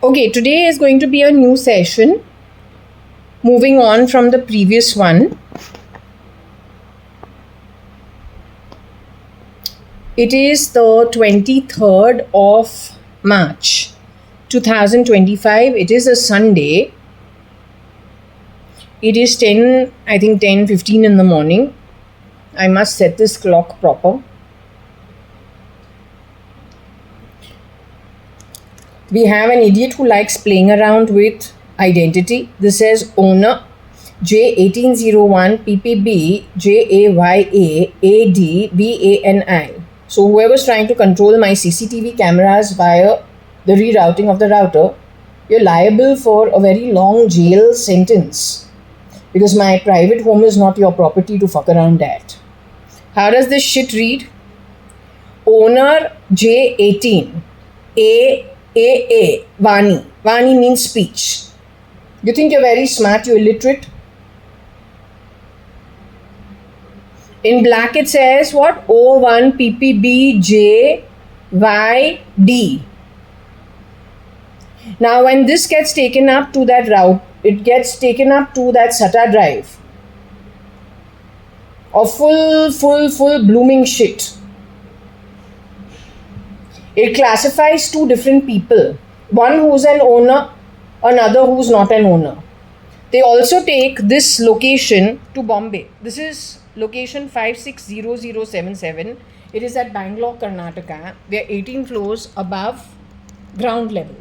Okay, today is going to be a new session, moving on from the previous one. It is the 23rd of March 2025. It is a Sunday. It is 10:15 in the morning. I must set this clock proper. We have an idiot who likes playing around with identity. This says owner J1801 PPB JAYA.ADVANI. So whoever's trying to control my CCTV cameras via the rerouting of the router, you're liable for a very long jail sentence because my private home is not your property to fuck around at. How does this shit read? Owner J18 Vani. Vani means speech. You think you're very smart, you're illiterate? In black it says what? O1 PPBJYD. Now when this gets taken up to that route, it gets taken up to that SATA drive of full blooming shit. It classifies two different people. One who's an owner, another who's not an owner. They also take this location to Bombay. This is location 560077. It is at Bangalore, Karnataka. We are 18 floors above ground level.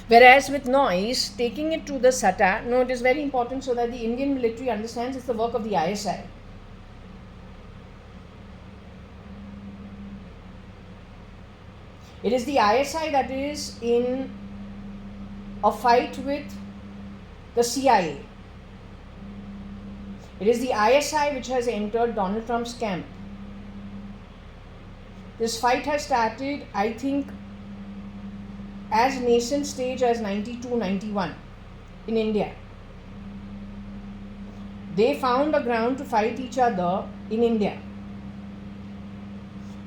Whereas with noise, taking it to the SATA, no, it is very important so that the Indian military understands it's the work of the ISI. It is the ISI that is in a fight with the CIA. It is the ISI which has entered Donald Trump's camp. This fight has started, I think, as nascent stage as 92-91 in India. They found a ground to fight each other in India.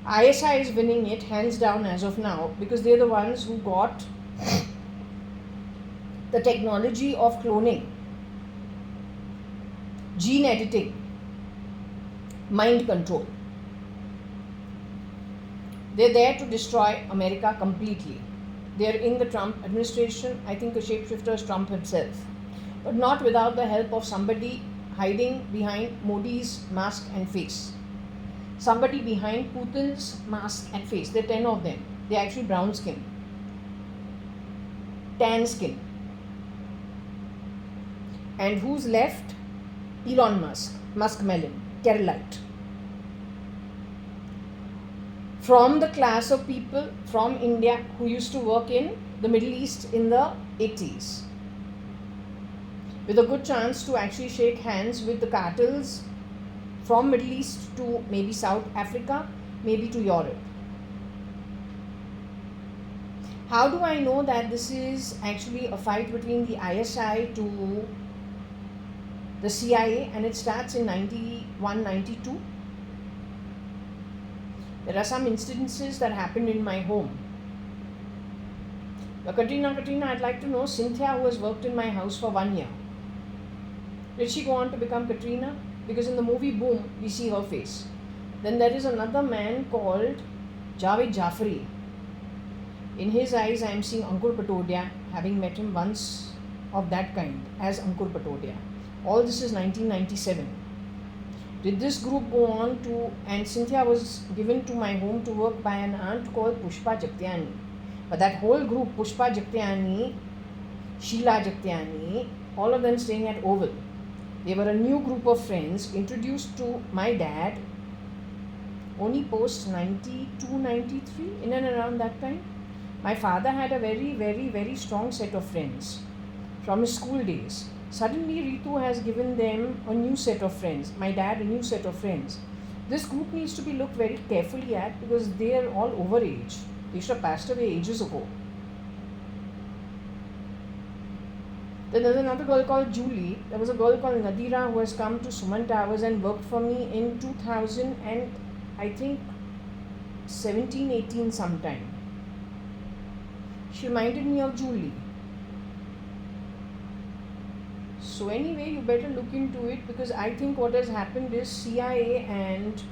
ISI is winning it hands down as of now because they're the ones who got the technology of cloning, gene editing, mind control. They're there to destroy America completely. They're in the Trump administration. I think a shapeshifter is Trump himself, but not without the help of somebody hiding behind Modi's mask and face. Somebody behind Putin's mask and face. There are 10 of them. They're actually brown skin, tan skin. And who's left? Elon Musk, Muskmelon, Keralite. From the class of people from India who used to work in the Middle East in the 80s. With a good chance to actually shake hands with the cartels from Middle East to maybe South Africa, maybe to Europe. How do I know that this is actually a fight between the ISI to the CIA and it starts in 91-92? There are some instances that happened in my home. Now, Katrina, I'd like to know Cynthia, who has worked in my house for 1 year. Did she go on to become Katrina? Because in the movie Boom, we see her face. Then there is another man called JAYA.ADVANI. In his eyes, I am seeing Ankur Patodia, having met him once of that kind as Ankur Patodia. All this is 1997. Did this group go on to, and Cynthia was given to my home to work by an aunt called Pushpa Jagtiani. But that whole group, Pushpa Jagtiani, Sheila Jagtiani, all of them staying at Oval. They were a new group of friends introduced to my dad only post 92-93, in and around that time. My father had a very strong set of friends from his school days. Suddenly Ritu has given them a new set of friends. My dad a new set of friends. This group needs to be looked very carefully at because they are all over age. They should have passed away ages ago. Then there's another girl called Julie. There was a girl called Nadira who has come to Suman Towers and worked for me in 2000 and I think 17-18 sometime. She reminded me of Julie. So anyway, you better look into it, because I think what has happened is CIA and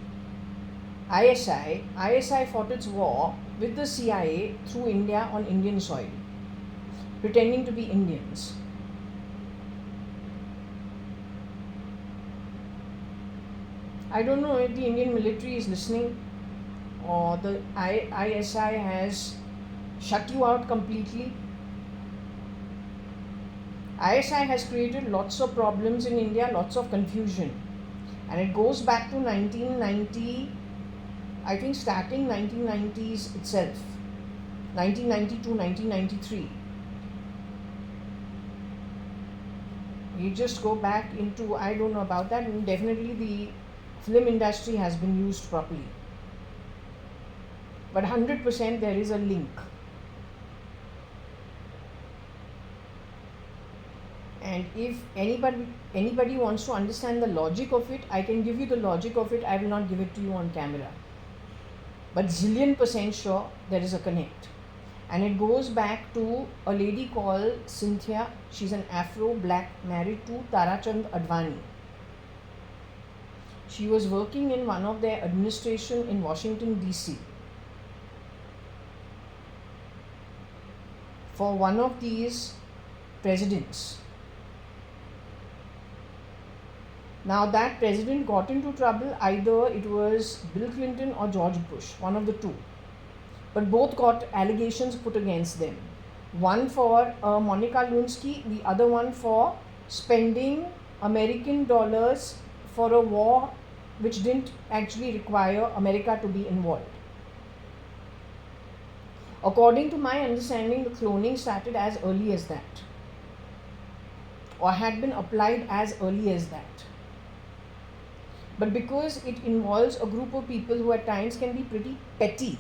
ISI fought its war with the CIA through India on Indian soil, pretending to be Indians. I don't know if the Indian military is listening, or the ISI has shut you out completely. ISI has created lots of problems in India, lots of confusion, and it goes back to 1990, I think starting 1990s itself, 1992, 1993. You just go back into, I don't know about that, and definitely the film industry has been used properly. But 100% there is a link. And if anybody wants to understand the logic of it, I can give you the logic of it. I will not give it to you on camera. But zillion% sure there is a connect. And it goes back to a lady called Cynthia. She's an Afro-black married to JAYA.ADVANI. She was working in one of their administration in Washington, DC. For one of these presidents. Now that president got into trouble, either it was Bill Clinton or George Bush, one of the two. But both got allegations put against them. One for Monica Lewinsky, the other one for spending American dollars for a war which didn't actually require America to be involved. According to my understanding, the cloning started as early as that, or had been applied as early as that. But because it involves a group of people who at times can be pretty petty,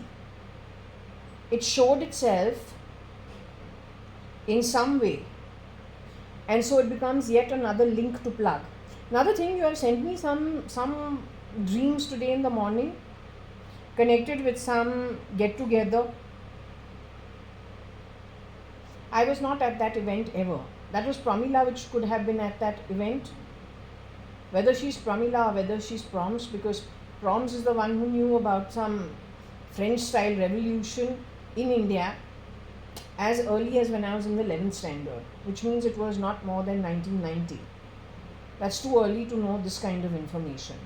it showed itself in some way. And so it becomes yet another link to plug. Another thing, you have sent me some dreams today in the morning, connected with some get-together. I was not at that event ever. That was Pramila, which could have been at that event. Whether she's Pramila or whether she's Proms, because Proms is the one who knew about some French-style revolution in India as early as when I was in the 11th standard, which means it was not more than 1990. That's too early to know this kind of information.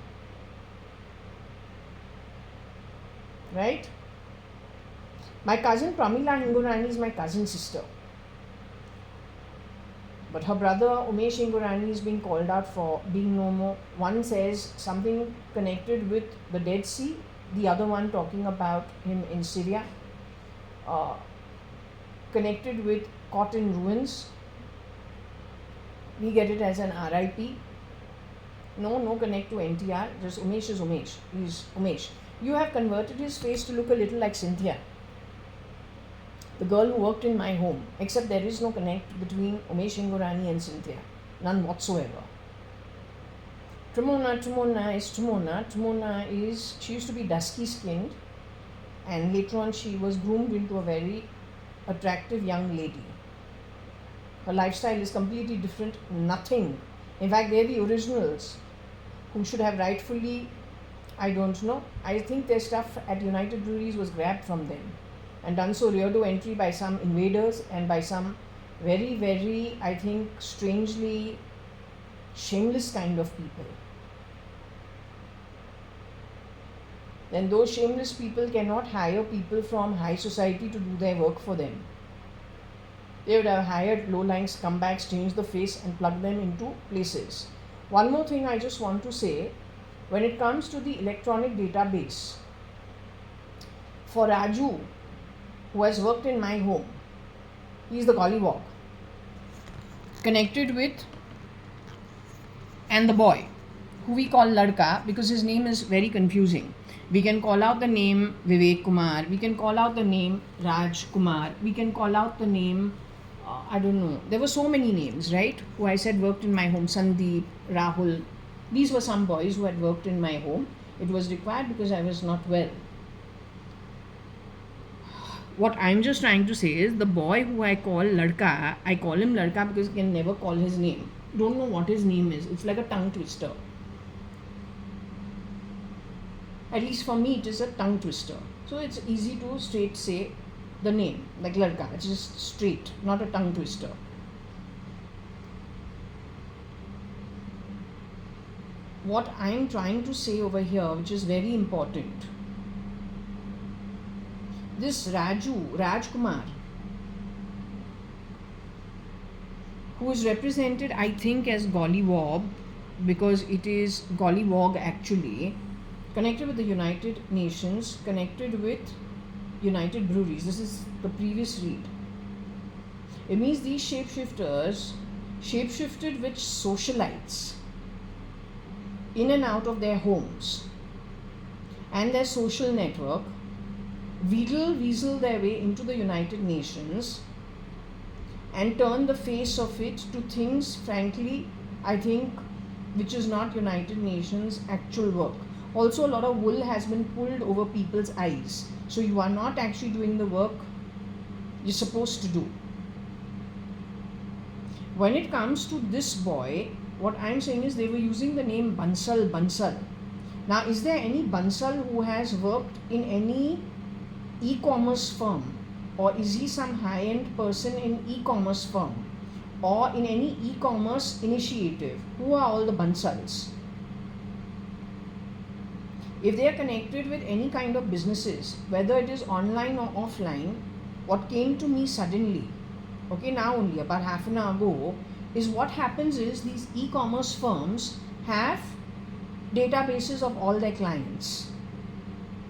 Right? My cousin Pramila Hingorani is my cousin sister. But her brother Umesh Hingorani is being called out for being no more. One says something connected with the Dead Sea, the other one talking about him in Syria, connected with caught in ruins. We get it as an RIP. No connect to NTR, just Umesh is Umesh. He's Umesh. You have converted his face to look a little like Cynthia, the girl who worked in my home, except there is no connect between Umesh Hingorani and Cynthia. None whatsoever. Trimona is Trimona. Trimona is, she used to be dusky skinned, and later on she was groomed into a very attractive young lady. Her lifestyle is completely different, nothing. In fact, they're the originals who should have rightfully, I don't know. I think their stuff at United Breweries was grabbed from them and done so rear-door entry by some invaders and by some very, very, I think, strangely shameless kind of people. Then those shameless people cannot hire people from high society to do their work for them. They would have hired low-lying scumbags, changed the face and plugged them into places. One more thing I just want to say, when it comes to the electronic database, for Raju, who has worked in my home, he is the collywog, connected with, and the boy, who we call Ladka because his name is very confusing. We can call out the name Vivek Kumar, we can call out the name Raj Kumar, we can call out the name, I don't know, there were so many names, right, who I said worked in my home, Sandeep, Rahul. These were some boys who had worked in my home. It was required because I was not well. What I'm just trying to say is the boy who I call Ladka, I call him Ladka because I can never call his name. Don't know what his name is. It's like a tongue twister. At least for me, it is a tongue twister. So it's easy to straight say the name, like Ladka. It's just straight, not a tongue twister. What I'm trying to say over here, which is very important, this Rajkumar, who is represented, I think, as Gollywog, because it is Gollywog actually, connected with the United Nations, connected with United Breweries. This is the previous read. It means these shapeshifters shapeshifted with socialites in and out of their homes and their social network, weasel their way into the United Nations and turn the face of it to things, frankly, I think, which is not United Nations actual work. Also, a lot of wool has been pulled over people's eyes. So you are not actually doing the work you're supposed to do. When it comes to this boy, what I'm saying is they were using the name Bansal. Now, is there any Bansal who has worked in any e-commerce firm? Or is he some high-end person in e-commerce firm? Or in any e-commerce initiative? Who are all the Bansals? If they are connected with any kind of businesses, whether it is online or offline, what came to me suddenly, okay, now only about half an hour ago, is what happens is these e-commerce firms have databases of all their clients.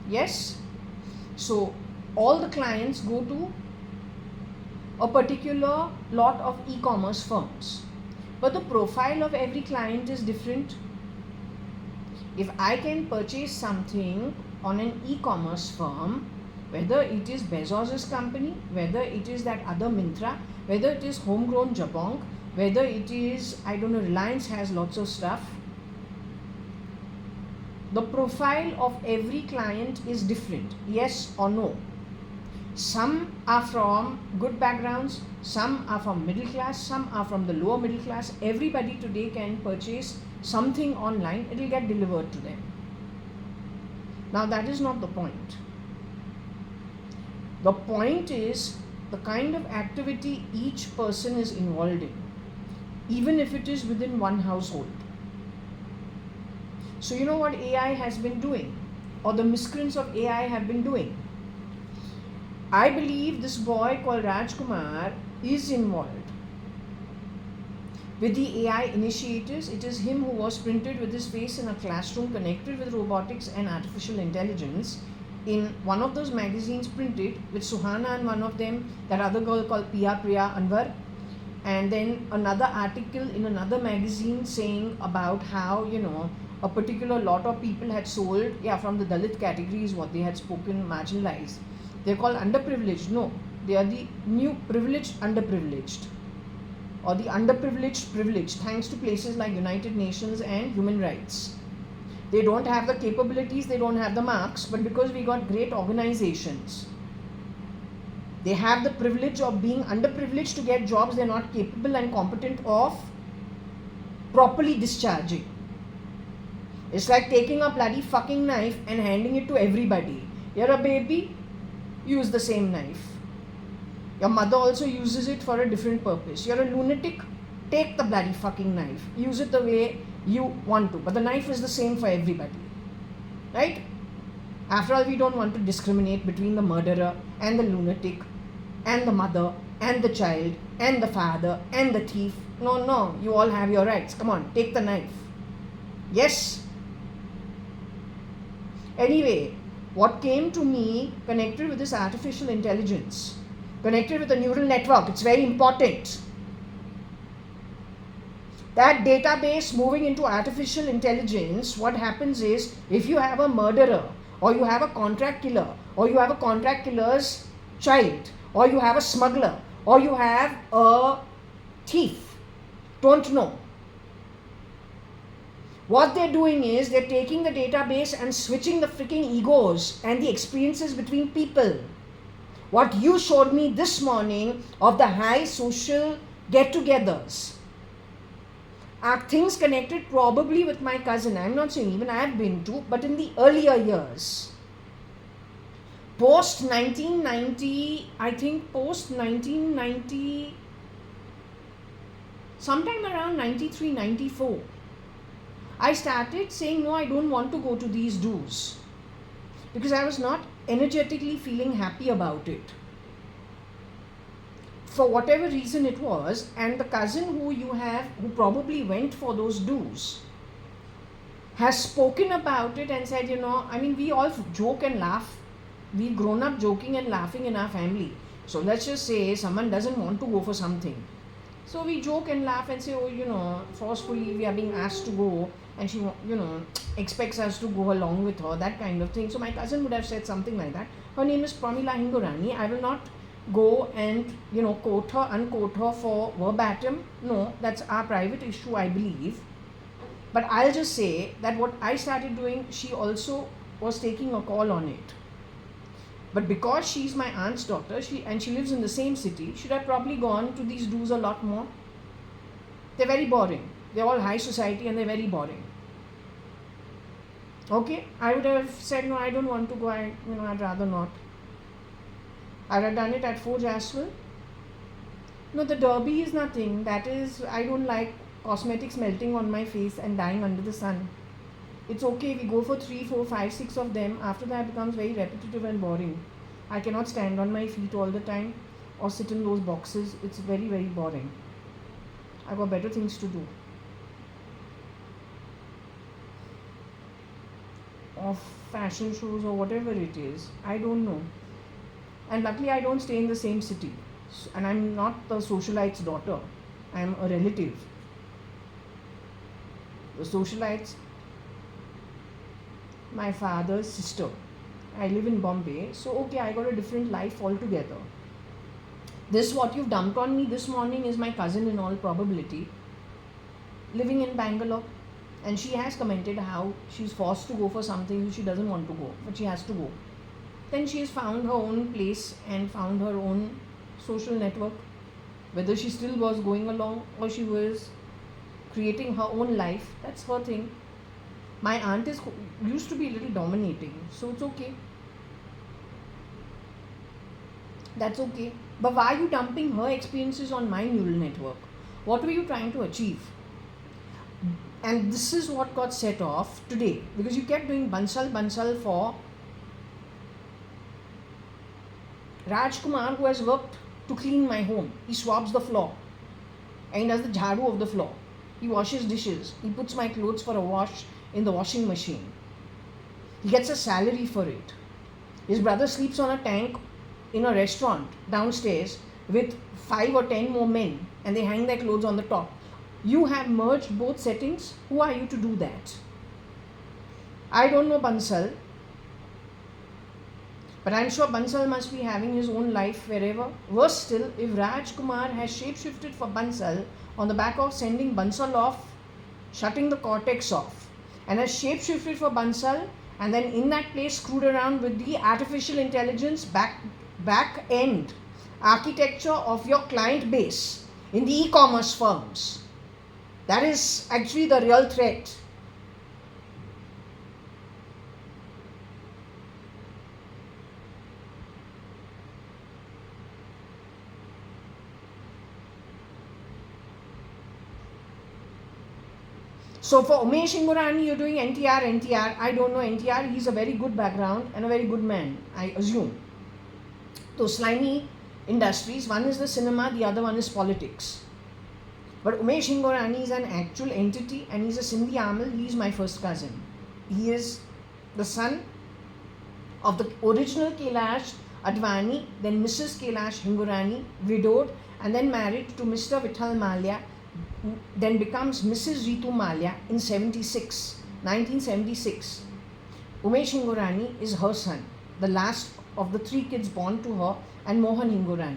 Yes? So all the clients go to a particular lot of e-commerce firms. But the profile of every client is different. If I can purchase something on an e-commerce firm, whether it is Bezos's company, whether it is that other Myntra, whether it is homegrown Jabong, whether it is, I don't know, Reliance has lots of stuff, the profile of every client is different, yes or no. Some are from good backgrounds, some are from middle class, some are from the lower middle class. Everybody today can purchase something online, it will get delivered to them. Now that is not the point. The point is the kind of activity each person is involved in, even if it is within one household. So you know what AI has been doing, or the miscreants of AI have been doing? I believe this boy called Rajkumar is involved with the AI initiatives. It is him who was printed with his face in a classroom connected with robotics and artificial intelligence in one of those magazines, printed with Suhana and one of them, that other girl called Priya Anwar, and then another article in another magazine saying about how, you know, a particular lot of people had sold, from the Dalit category is what they had spoken, marginalized. They're called underprivileged. No, they are the new privileged underprivileged, or the underprivileged privileged, thanks to places like United Nations and human rights. They don't have the capabilities, they don't have the marks, but because we got great organizations, they have the privilege of being underprivileged to get jobs they're not capable and competent of properly discharging. It's like taking a bloody fucking knife and handing it to everybody. You're a baby, use the same knife. Your mother also uses it for a different purpose. You're a lunatic, take the bloody fucking knife. Use it the way you want to. But the knife is the same for everybody. Right? After all, we don't want to discriminate between the murderer and the lunatic and the mother and the child and the father and the thief. No, you all have your rights. Come on, take the knife. Yes? Anyway, what came to me connected with this artificial intelligence, connected with a neural network, it's very important. That database moving into artificial intelligence, what happens is, if you have a murderer, or you have a contract killer, or you have a contract killer's child, or you have a smuggler, or you have a thief, don't know. What they're doing is they're taking the database and switching the freaking egos and the experiences between people. what you showed me this morning of the high social get-togethers are things connected probably with my cousin. I'm not saying even I have been to, but in the earlier years. Post 1990, I think post 1990, sometime around 93, 94, I started saying, no, I don't want to go to these do's because I was not energetically feeling happy about it. For whatever reason it was, and the cousin who probably went for those do's, has spoken about it and said, we all joke and laugh. We've grown up joking and laughing in our family. So let's just say someone doesn't want to go for something. So we joke and laugh and say, forcefully we are being asked to go and she, expects us to go along with her, that kind of thing. So my cousin would have said something like that. Her name is Pramila Hingorani. I will not go and, quote her, unquote her for verbatim. No, that's our private issue, I believe. But I'll just say that what I started doing, she also was taking a call on it. But because she's my aunt's daughter, she lives in the same city, should have probably gone to these do's a lot more. They're very boring. They're all high society and they're very boring. Okay, I would have said, no, I don't want to go. I'd rather not. I'd have done it at Forge as well. No, the derby is nothing. That is, I don't like cosmetics melting on my face and dying under the sun. It's okay, we go for 3, 4, 5, 6 of them. After that, it becomes very repetitive and boring. I cannot stand on my feet all the time or sit in those boxes. It's very, very boring. I've got better things to do. Or fashion shows or whatever it is. I don't know. And luckily, I don't stay in the same city. And I'm not the socialite's daughter. I'm a relative. The socialites, my father's sister. I live in Bombay, so okay, I got a different life altogether. This, what you've dumped on me this morning, is my cousin in all probability, living in Bangalore, and she has commented how she's forced to go for something she doesn't want to go, but she has to go. Then she has found her own place and found her own social network. Whether she still was going along or she was creating her own life, that's her thing. My aunt used to be a little dominating, so it's okay. That's okay. But why are you dumping her experiences on my neural network? What were you trying to achieve? And this is what got set off today, because you kept doing Bansal for Rajkumar, who has worked to clean my home. He swabs the floor and he does the jhadu of the floor. He washes dishes. He puts my clothes for a wash in the washing machine. He gets a salary for it. His brother sleeps on a tank in a restaurant downstairs with 5 or 10 more men, and they hang their clothes on the top. You have merged both settings. Who are you to do that? I don't know Bansal, but I'm sure Bansal must be having his own life wherever. Worse still, if Rajkumar has shapeshifted for Bansal on the back of sending Bansal off, shutting the cortex off, and has shapeshifted for Bansal, and then in that place screwed around with the artificial intelligence back end architecture of your client base in the e-commerce firms. That is actually the real threat. So for Umesh Ingorani, you're doing NTR. I don't know NTR. He's a very good background and a very good man, I assume. So slimy industries, one is the cinema, the other one is politics. But Umesh Ingorani is an actual entity and he's a Sindhi Amal. He is my first cousin. He is the son of the original JAYA.ADVANI, then Mrs. Kailash Hingorani, widowed and then married to Mr. Vithal Malia, then becomes Mrs. Ritu Malia in 1976. Umesh Hingorani is her son, the last of the 3 kids born to her, and Mohan Hingorani.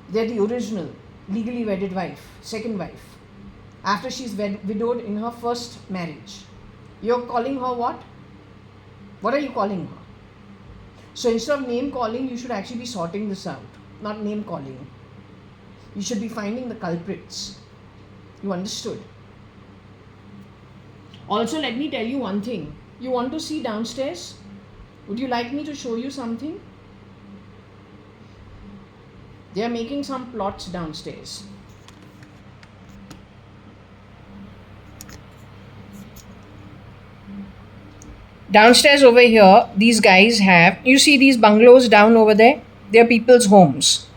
They're the original legally wedded wife, second wife, after she's widowed in her first marriage. You're calling her what? What are you calling her? So instead of name calling, you should actually be sorting this out, not name calling. You should be finding the culprits. You understood? Also, let me tell you one thing. You want to see downstairs? Would you like me to show you something? They are making some plots downstairs. Downstairs over here, these guys have, you see these bungalows down over there? They're people's homes.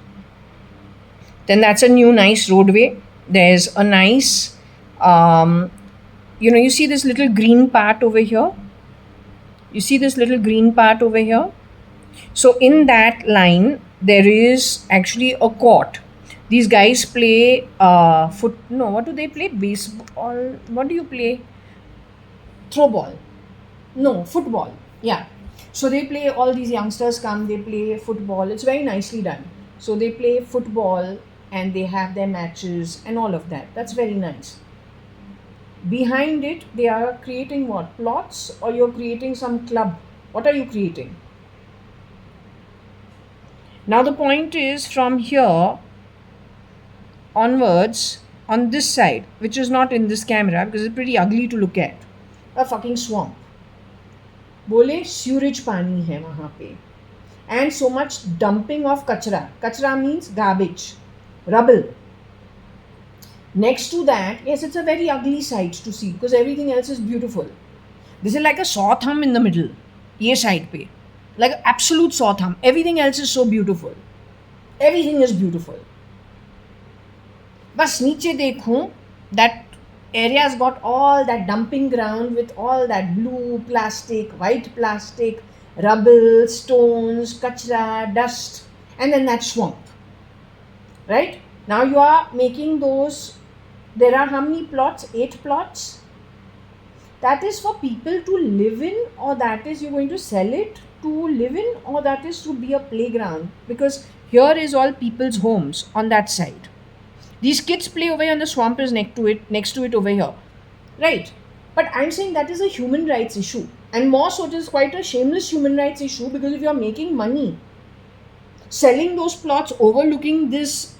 Then that's a new nice roadway. There's a nice, you see this little green part over here? You see this little green part over here? So in that line, there is actually a court. These guys play what do they play? Baseball? What do you play? Throw ball. No, football. Yeah. So they play, all these youngsters come, they play football. It's very nicely done. So they play football and they have their matches and all of that. That's very nice. Behind it, they are creating what? Plots, or you're creating some club? What are you creating? Now the point is, from here onwards, on this side, which is not in this camera because it's pretty ugly to look at, a fucking swamp. बोले sewage पानी है वहाँ पे, and so much dumping of kachra. Kachra means garbage, rubble. Next to that, yes, it's a very ugly sight to see because everything else is beautiful. This is like a saw thumb in the middle, ये side पे, like an absolute saw thumb. Everything else is so beautiful. Everything is beautiful. बस नीचे देखूं, that area has got all that dumping ground with all that blue plastic, white plastic, rubble, stones, kachra, dust, and then that swamp. Right? Now you are making those, there are how many plots? 8 plots. That is for people to live in, or that is you're going to sell it to live in, or that is to be a playground, because here is all people's homes on that side. These kids play over here and the swamp is next to it over here. Right? But I'm saying that is a human rights issue. And more so, it is quite a shameless human rights issue, because if you're making money selling those plots overlooking this,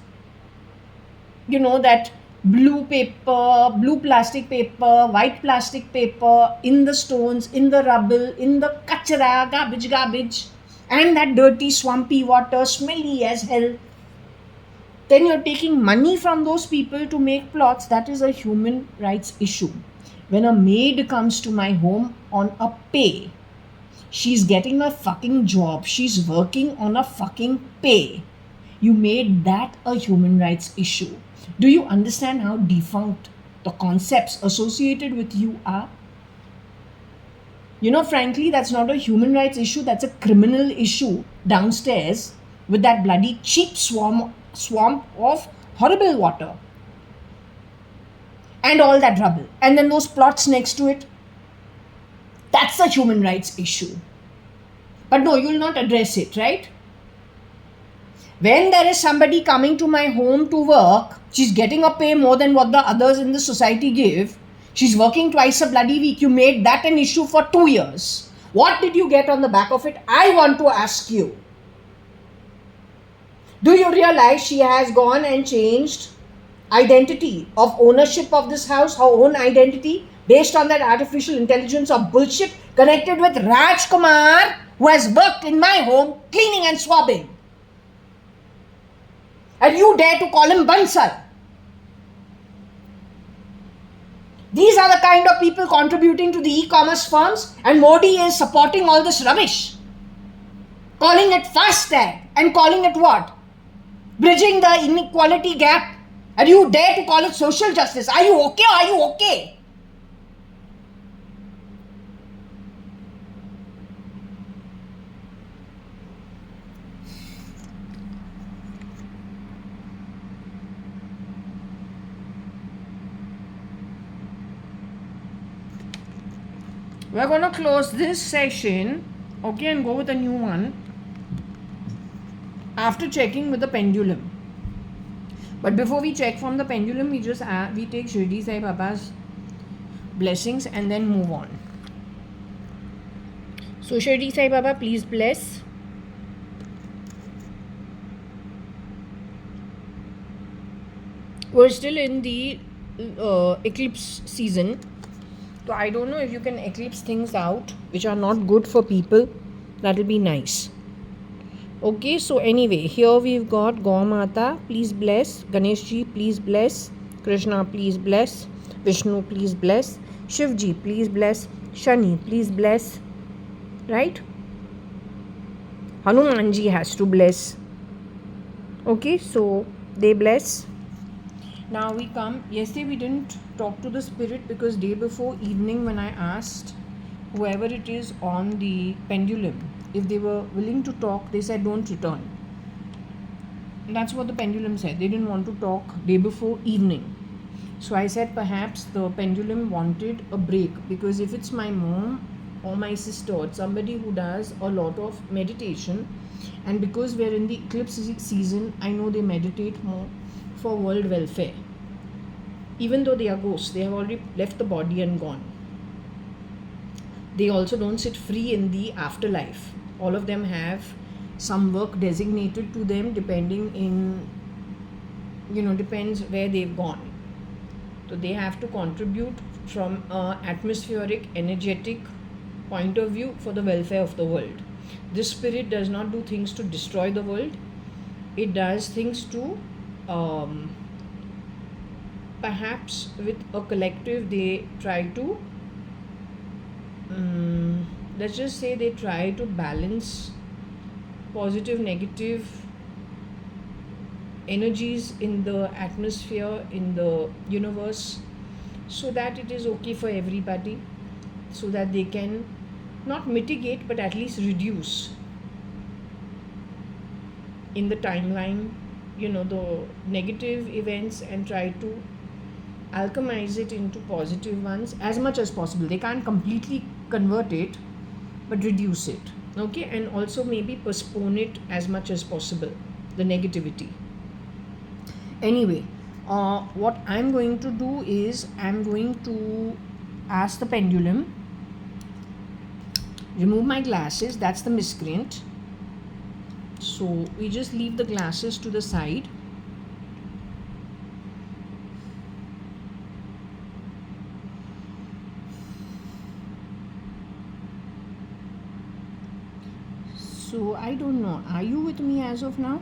that blue paper, blue plastic paper, white plastic paper, in the stones, in the rubble, in the kachra, garbage, and that dirty swampy water, smelly as hell, then you're taking money from those people to make plots. That is a human rights issue. When a maid comes to my home on a pay, she's getting a fucking job, she's working on a fucking pay. You made that a human rights issue. Do you understand how defunct the concepts associated with you are? Frankly, that's not a human rights issue, that's a criminal issue downstairs with that bloody cheap swamp of horrible water and all that rubble, and then those plots next to it. That's a human rights issue. But no, you will not address it, right? When there is somebody coming to my home to work, she's getting a pay more than what the others in the society give. She's working twice a bloody week. You made that an issue for 2 years. What did you get on the back of it? I want to ask you. Do you realize she has gone and changed identity of ownership of this house, her own identity, based on that artificial intelligence of bullshit connected with Raj Kumar, who has worked in my home cleaning and swabbing? And you dare to call him Bansal? These are the kind of people contributing to the e-commerce firms, and Modi is supporting all this rubbish, calling it FASTag and calling it what? Bridging the inequality gap. And you dare to call it social justice. Are you okay, or are you okay? We're going to close this session, okay, and go with a new one after checking with the pendulum. But before we check from the pendulum, we take Shirdi Sai Baba's blessings and then move on. So Shirdi Sai Baba, please bless. We're still in the eclipse season. So I don't know if you can eclipse things out which are not good for people. That'll be nice. Okay, so anyway, here we've got Gaur Mata, please bless. Ganesh Ji, please bless. Krishna, please bless. Vishnu, please bless. Shiv Ji, please bless. Shani, please bless. Right? Hanuman Ji has to bless. Okay, so they bless. Now we come. Yesterday we didn't talk to the spirit because day before evening when I asked whoever it is on the pendulum if they were willing to talk, they said don't return. And that's what the pendulum said. They didn't want to talk day before evening. So I said perhaps the pendulum wanted a break, because if it's my mom or my sister or somebody who does a lot of meditation, and because we're in the eclipse season, I know they meditate more for world welfare. Even though they are ghosts, they have already left the body and gone. They also don't sit free in the afterlife. All of them have some work designated to them depending depends where they've gone. So they have to contribute from an atmospheric, energetic point of view for the welfare of the world. This spirit does not do things to destroy the world. It does things to perhaps with a collective they try to let's just say they try to balance positive negative energies in the atmosphere, in the universe, so that it is okay for everybody, so that they can not mitigate but at least reduce in the timeline the negative events and try to alchemize it into positive ones as much as possible. They can't completely convert it but reduce it, okay, and also maybe postpone it as much as possible, the negativity. Anyway, what I'm going to do is I'm going to ask the pendulum, remove my glasses, that's the miscreant. So we just leave the glasses to the side. So I don't know, are you with me as of now?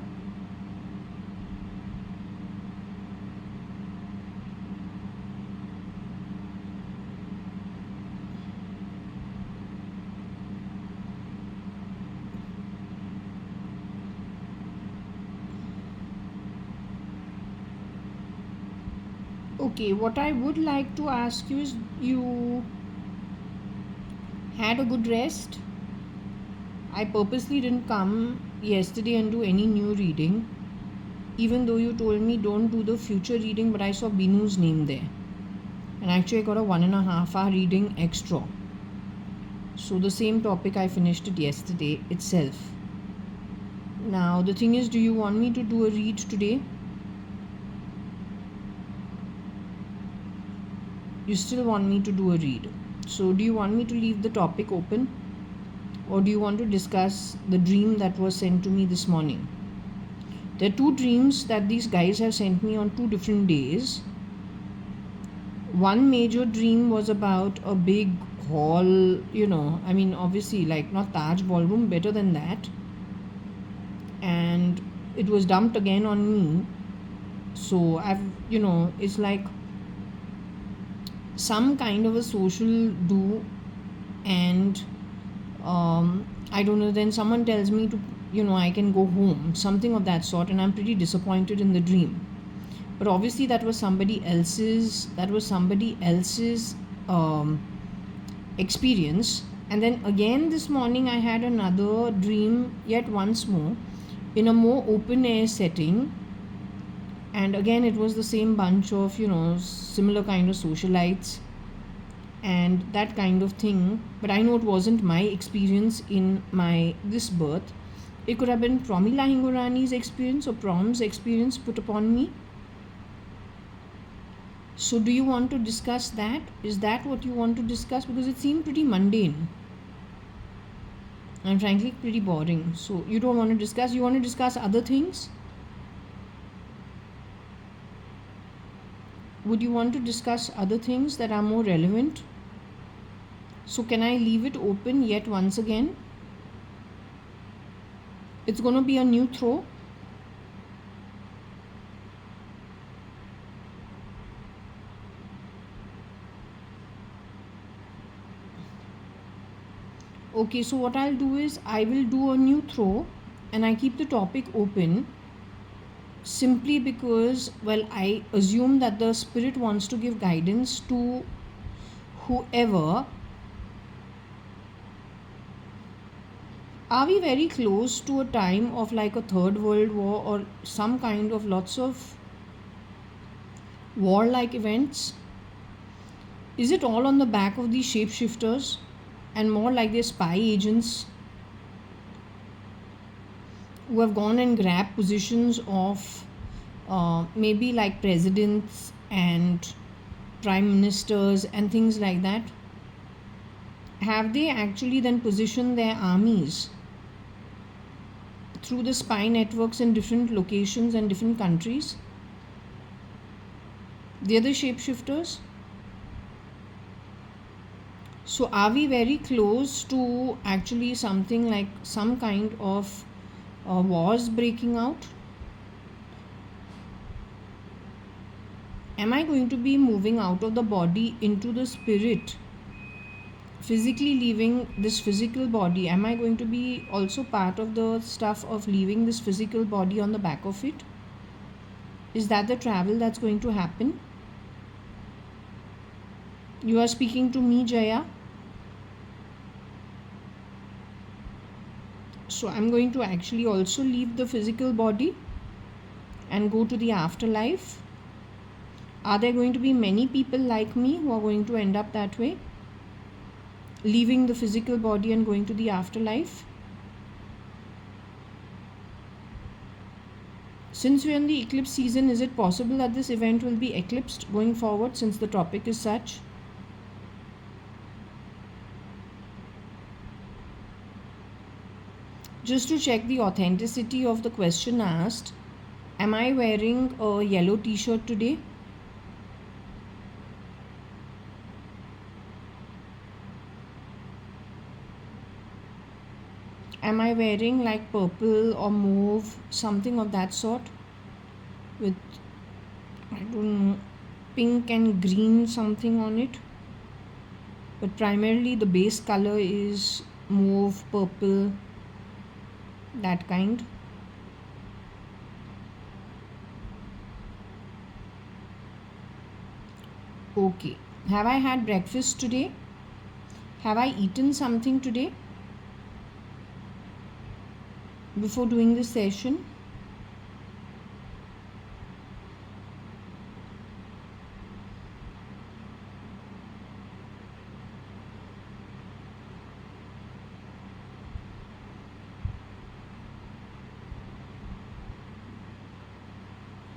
Okay, what I would like to ask you is, you had a good rest? I purposely didn't come yesterday and do any new reading, even though you told me don't do the future reading, but I saw Binu's name there. And actually I got a 1.5 hour reading extra. So the same topic I finished it yesterday itself. Now the thing is, do you want me to do a read today? You still want me to do a read. So do you want me to leave the topic open? Or do you want to discuss the dream that was sent to me this morning? There are 2 dreams that these guys have sent me on 2 different days. One major dream was about a big hall, obviously like not Taj Ballroom, better than that. And it was dumped again on me. So it's like some kind of a social do, and I don't know, then someone tells me to I can go home, something of that sort, and I'm pretty disappointed in the dream. But obviously that was somebody else's experience. And then again this morning I had another dream, yet once more in a more open air setting, and again it was the same bunch of similar kind of socialites and that kind of thing. But I know it wasn't my experience in this birth. It could have been Promila Hingorani's experience or Prom's experience put upon me. So do you want to discuss that? Is that what you want to discuss? Because it seemed pretty mundane and frankly pretty boring. So you don't want to discuss, you want to discuss other things? Would you want to discuss other things that are more relevant? So can I leave it open yet once again? It's going to be a new throw. Okay, so what I'll do is I will do a new throw and I keep the topic open simply because, well, I assume that the spirit wants to give guidance to whoever. Are we very close to a time of like a third world war or some kind of lots of warlike events? Is it all on the back of these shapeshifters and more like their spy agents who have gone and grabbed positions of maybe like presidents and prime ministers and things like that? Have they actually then positioned their armies through the spy networks in different locations and different countries? They're the shapeshifters. So are we very close to actually something like some kind of wars breaking out? Am I going to be moving out of the body into the spirit, physically leaving this physical body? Am I going to be also part of the stuff of leaving this physical body on the back of it? Is that the travel that's going to happen? You are speaking to me, Jaya. So I'm going to actually also leave the physical body and go to the afterlife. Are there going to be many people like me who are going to end up that way, leaving the physical body and going to the afterlife? Since we're in the eclipse season, is it possible that this event will be eclipsed going forward since the topic is such? Just to check the authenticity of the question asked, am I wearing a yellow t-shirt today? Am I wearing like purple or mauve, something of that sort, with, I don't know, pink and green something on it? But primarily the base color is mauve, purple, that kind. Okay. Have I had breakfast today? Have I eaten something today before doing this session?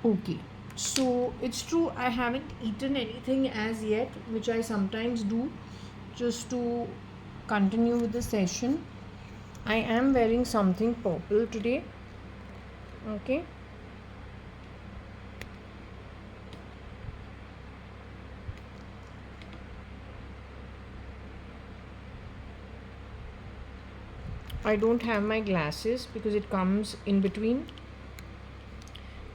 Okay, so it's true I haven't eaten anything as yet, which I sometimes do just to continue with the session. I am wearing something purple today. Okay. I don't have my glasses because it comes in between.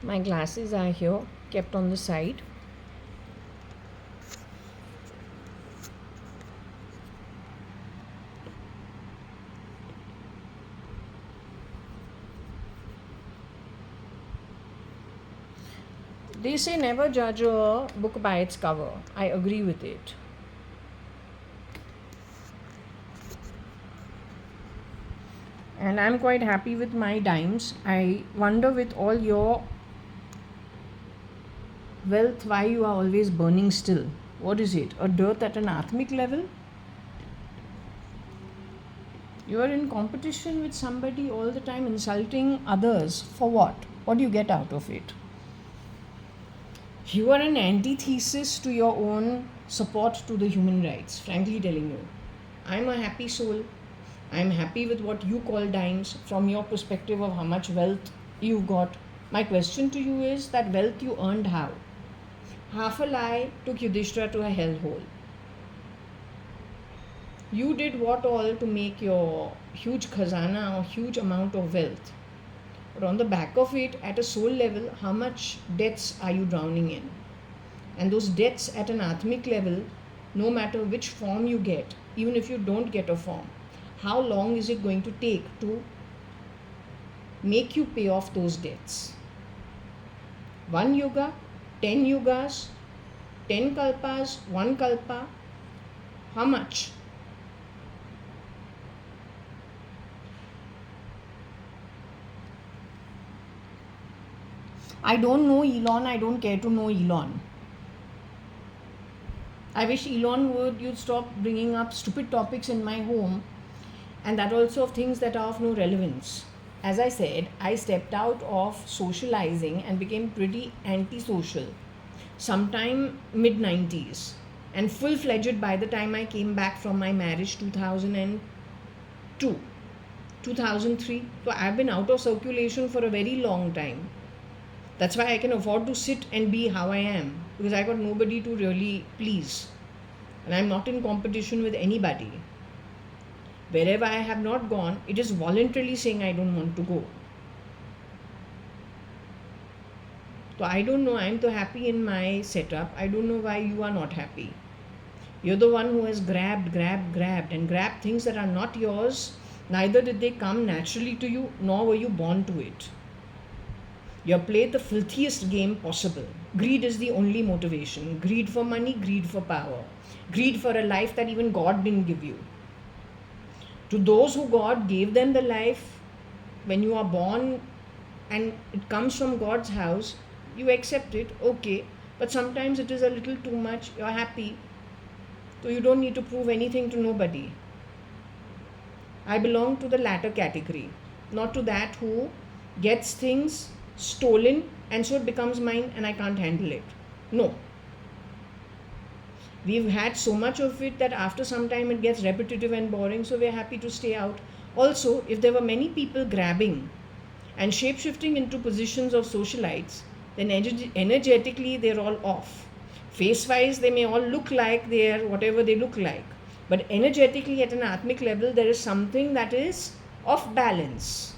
My glasses are here, kept on the side. They say never judge a book by its cover. I agree with it. And I'm quite happy with my dimes. I wonder with all your wealth why you are always burning still. What is it? A dearth at an atmic level? You are in competition with somebody all the time, insulting others. For what? What do you get out of it? You are an antithesis to your own support to the human rights, frankly telling you. I'm a happy soul. I'm happy with what you call dimes from your perspective of how much wealth you've got. My question to you is that wealth you earned how? half a lie took Yudhishthira to a hellhole. You did what all to make your huge khazana or huge amount of wealth. But on the back of it, at a soul level, how much debts are you drowning in? And those debts at an atmic level, no matter which form you get, even if you don't get a form, how long is it going to take to make you pay off those debts? 1 yuga, 10 yugas, 10 kalpas, 1 kalpa, how much? I don't know Elon, I don't care to know Elon. I wish Elon you'd stop bringing up stupid topics in my home, and that also of things that are of no relevance. As I said, I stepped out of socializing and became pretty antisocial sometime mid-90s, and full-fledged by the time I came back from my marriage 2002, 2003. So I've been out of circulation for a very long time. That's why I can afford to sit and be how I am, because I got nobody to really please. And I'm not in competition with anybody. Wherever I have not gone, it is voluntarily saying I don't want to go. So I don't know, I'm so happy in my setup. I don't know why you are not happy. You're the one who has grabbed and grabbed things that are not yours. Neither did they come naturally to you, nor were you born to it. You have played the filthiest game possible. Greed is the only motivation. Greed for money, greed for power. Greed for a life that even God didn't give you. To those who God gave them the life, when you are born and it comes from God's house, you accept it, okay. But sometimes it is a little too much. You're happy. So you don't need to prove anything to nobody. I belong to the latter category, not to that who gets things stolen and so it becomes mine and I can't handle it. No. We've had so much of it that after some time it gets repetitive and boring, so we're happy to stay out. Also, if there were many people grabbing and shapeshifting into positions of socialites, then energetically they're all off. Face-wise, they may all look like they're whatever they look like. But energetically at an atmic level, there is something that is off balance.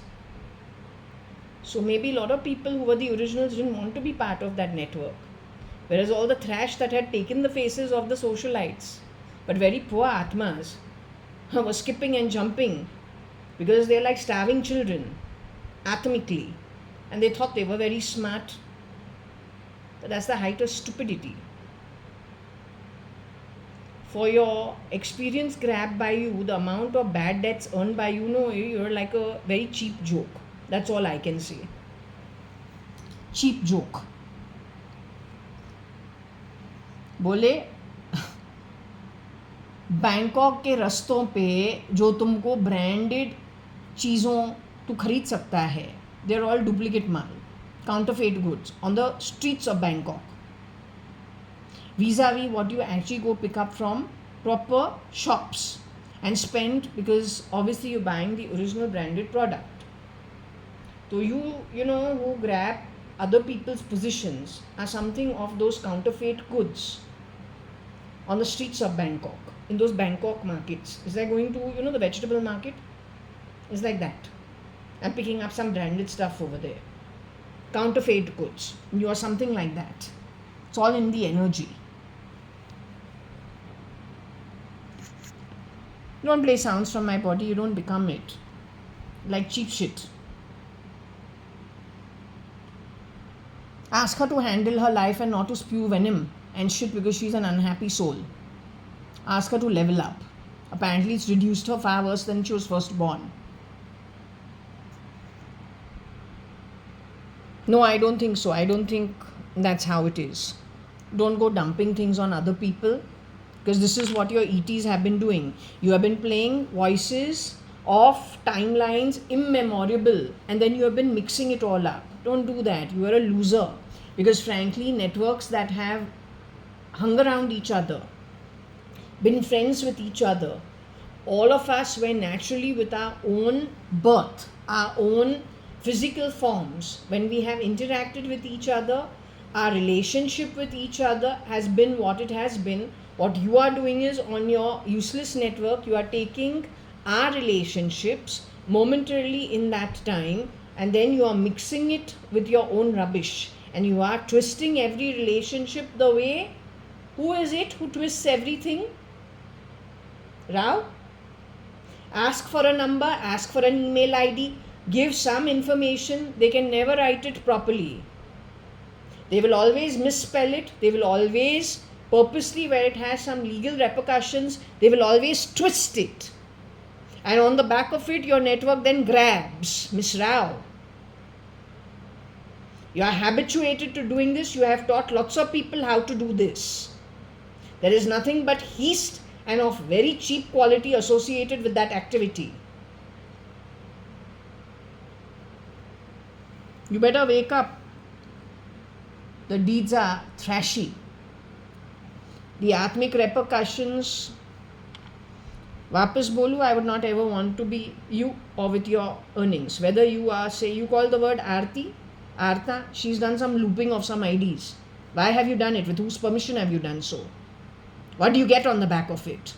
So maybe a lot of people who were the originals didn't want to be part of that network. Whereas all the trash that had taken the faces of the socialites, but very poor Atmas, were skipping and jumping because they're like starving children, atmically. And they thought they were very smart. But that's the height of stupidity. For your experience grabbed by you, the amount of bad debts earned by you, you're like a very cheap joke. That's all I can say. Cheap joke. बोले Bangkok के रस्तों पे जो तुमको branded चीज़ों तू खरीद सकता है, देर ऑल डुप्लीकेट माल, counterfeit goods on the streets of Bangkok, vis-a-vis what you actually go pick up from proper shops and spend, because obviously you're buying the original branded product. So you know who grab other people's positions are something of those counterfeit goods on the streets of Bangkok, in those Bangkok markets. It's like going to, the vegetable market. It's like that. I'm picking up some branded stuff over there. Counterfeit goods. You are something like that. It's all in the energy. Don't play sounds from my body. You don't become it. Like cheap shit. Ask her to handle her life and not to spew venom and shit because she's an unhappy soul. Ask her to level up. Apparently it's reduced her far worse than she was first born. No, I don't think so. I don't think that's how it is. Don't go dumping things on other people, because this is what your ETs have been doing. You have been playing voices of timelines immemorable, and then you have been mixing it all up. Don't do that. You are a loser. Because frankly, networks that have hung around each other, been friends with each other, all of us were naturally with our own birth, our own physical forms. When we have interacted with each other, Our relationship with each other has been what it has been. What you are doing is, on your useless network, you are taking our relationships momentarily in that time, and then you are mixing it with your own rubbish, and you are twisting every relationship the way. Who is it who twists everything? Rao? Ask for a number, ask for an email ID, give some information. They can never write it properly. They will always misspell it. They will always purposely, where it has some legal repercussions, they will always twist it. And on the back of it, your network then grabs. Miss Rao, you are habituated to doing this. You have taught lots of people how to do this. There is nothing but yeast and of very cheap quality associated with that activity. You better wake up. The deeds are thrashy. The atmic repercussions. Vapas bolu, I would not ever want to be you or with your earnings. Whether you are, say, you call the word Aarti, Artha, she's done some looping of some IDs. Why have you done it? With whose permission have you done so? What do you get on the back of it?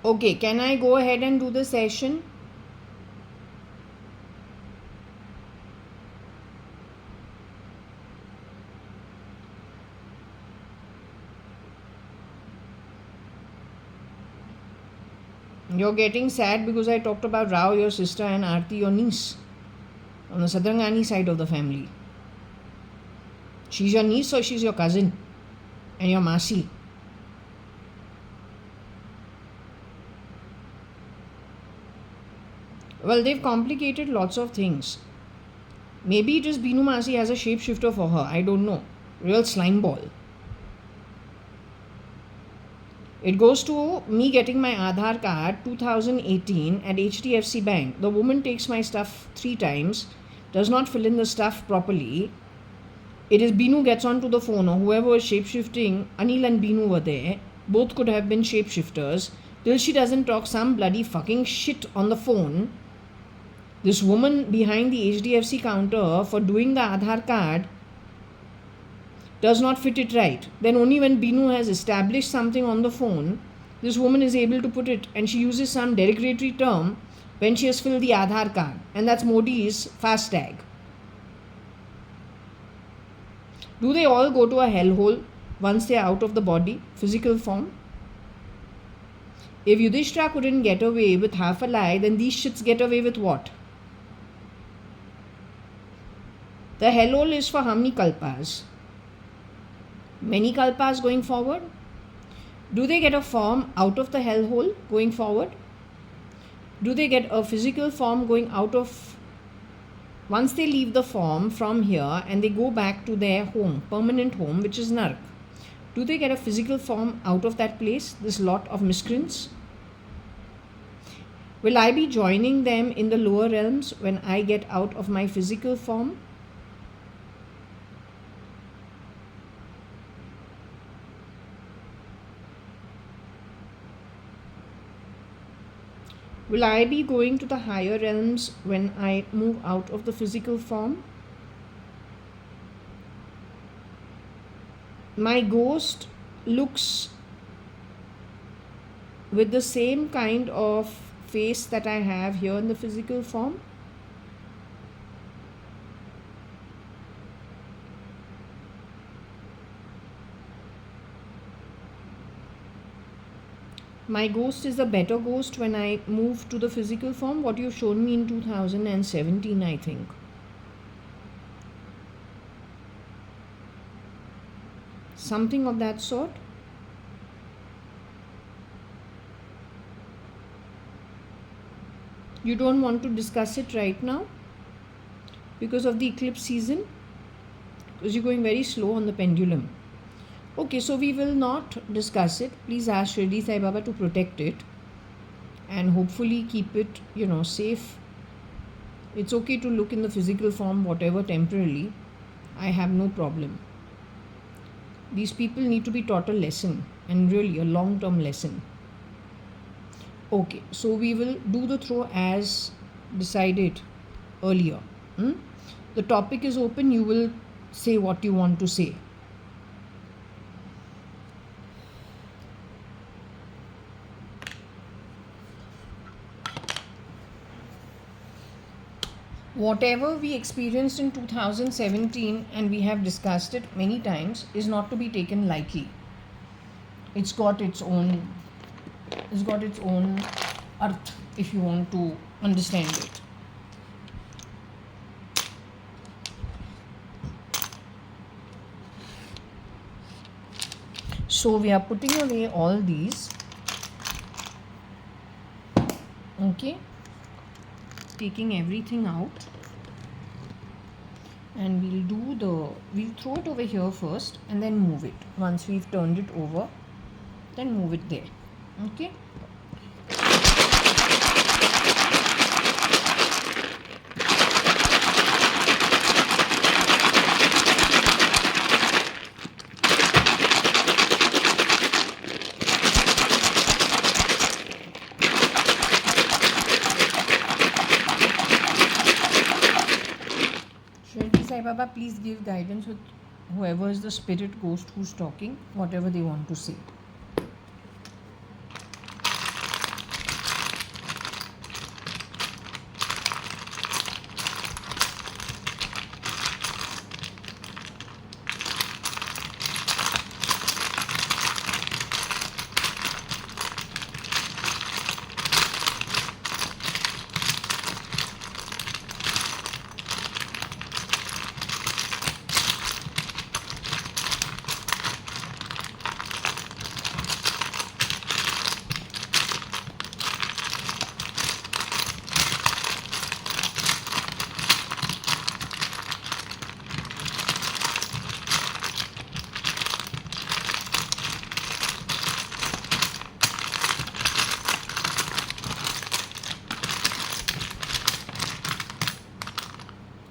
Okay, can I go ahead and do the session? You're getting sad because I talked about Rao, your sister, and Aarti, your niece, on the Sadrangani side of the family. She's your niece or she's your cousin and your Masi? Well, they've complicated lots of things. Maybe it is Binu Masi has a shapeshifter for her. I don't know. Real slime ball. It goes to me getting my Aadhaar card 2018 at HDFC Bank. The woman takes my stuff 3 times, does not fill in the stuff properly. It is Binu gets onto the phone, or whoever was shapeshifting, Anil and Binu were there. Both could have been shapeshifters. Till she doesn't talk some bloody fucking shit on the phone. This woman behind the HDFC counter for doing the Aadhaar card does not fit it right. Then only when Binu has established something on the phone, this woman is able to put it, and she uses some derogatory term when she has filled the Aadhaar card, and that's Modi's FASTag. Do they all go to a hellhole once they are out of the body, physical form? If Yudhishthira couldn't get away with half a lie, then these shits get away with what? The hellhole is for how many kalpas? Many kalpas going forward? Do they get a form out of the hellhole going forward? Do they get a physical form going out of... Once they leave the form from here and they go back to their home, permanent home, which is Nark, do they get a physical form out of that place, this lot of miscreants? Will I be joining them in the lower realms when I get out of my physical form? Will I be going to the higher realms when I move out of the physical form? My ghost looks with the same kind of face that I have here in the physical form. My ghost is a better ghost when I move to the physical form, what you've shown me in 2017, I think. Something of that sort. You don't want to discuss it right now because of the eclipse season? Because you're going very slow on the pendulum. Okay, so we will not discuss it. Please ask Shirdi Sai Baba to protect it and hopefully keep it, safe. It's okay to look in the physical form, whatever, temporarily. I have no problem. These people need to be taught a lesson, and really a long-term lesson. Okay, so we will do the throw as decided earlier. Hmm? The topic is open, you will say what you want to say. Whatever we experienced in 2017, and we have discussed it many times, is not to be taken lightly. It's got its own earth, if you want to understand it. So we are putting away all these. Okay, taking everything out, and we'll throw it over here first and then move it. Once we've turned it over, then move it there. Okay. Sai Baba, please give guidance with whoever is the spirit ghost who's talking, whatever they want to say.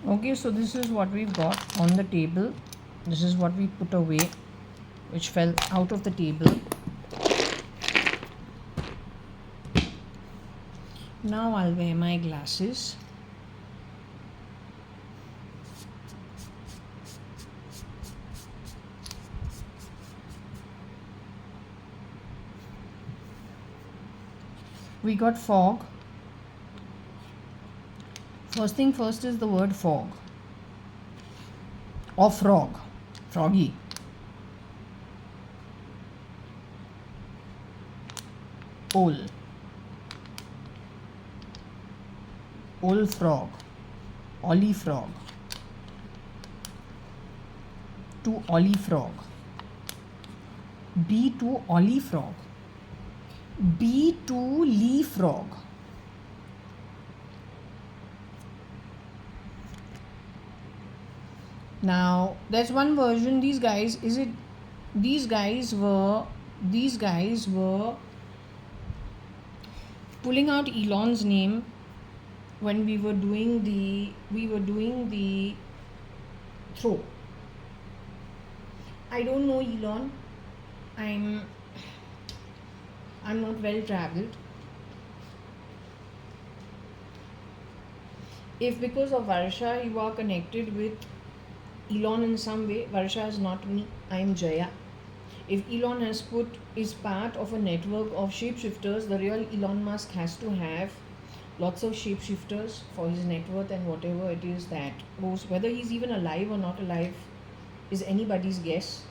Okay, so this is what we've got on the table. This is what we put away, which fell out of the table. Now I'll wear my glasses. We got fog. First thing first is the word fog or frog, froggy. Owl frog, ollie frog, to ollie frog, B to ollie frog, B to lee frog. Now there's one version. These guys were pulling out Elon's name when we were doing the throw. I don't know Elon. I'm not well traveled. If because of Varsha you are connected with Elon in some way, Varsha is not me, I am Jaya. If Elon is part of a network of shapeshifters, the real Elon Musk has to have lots of shapeshifters for his net worth, and whatever it is that goes, whether he's even alive or not alive is anybody's guess.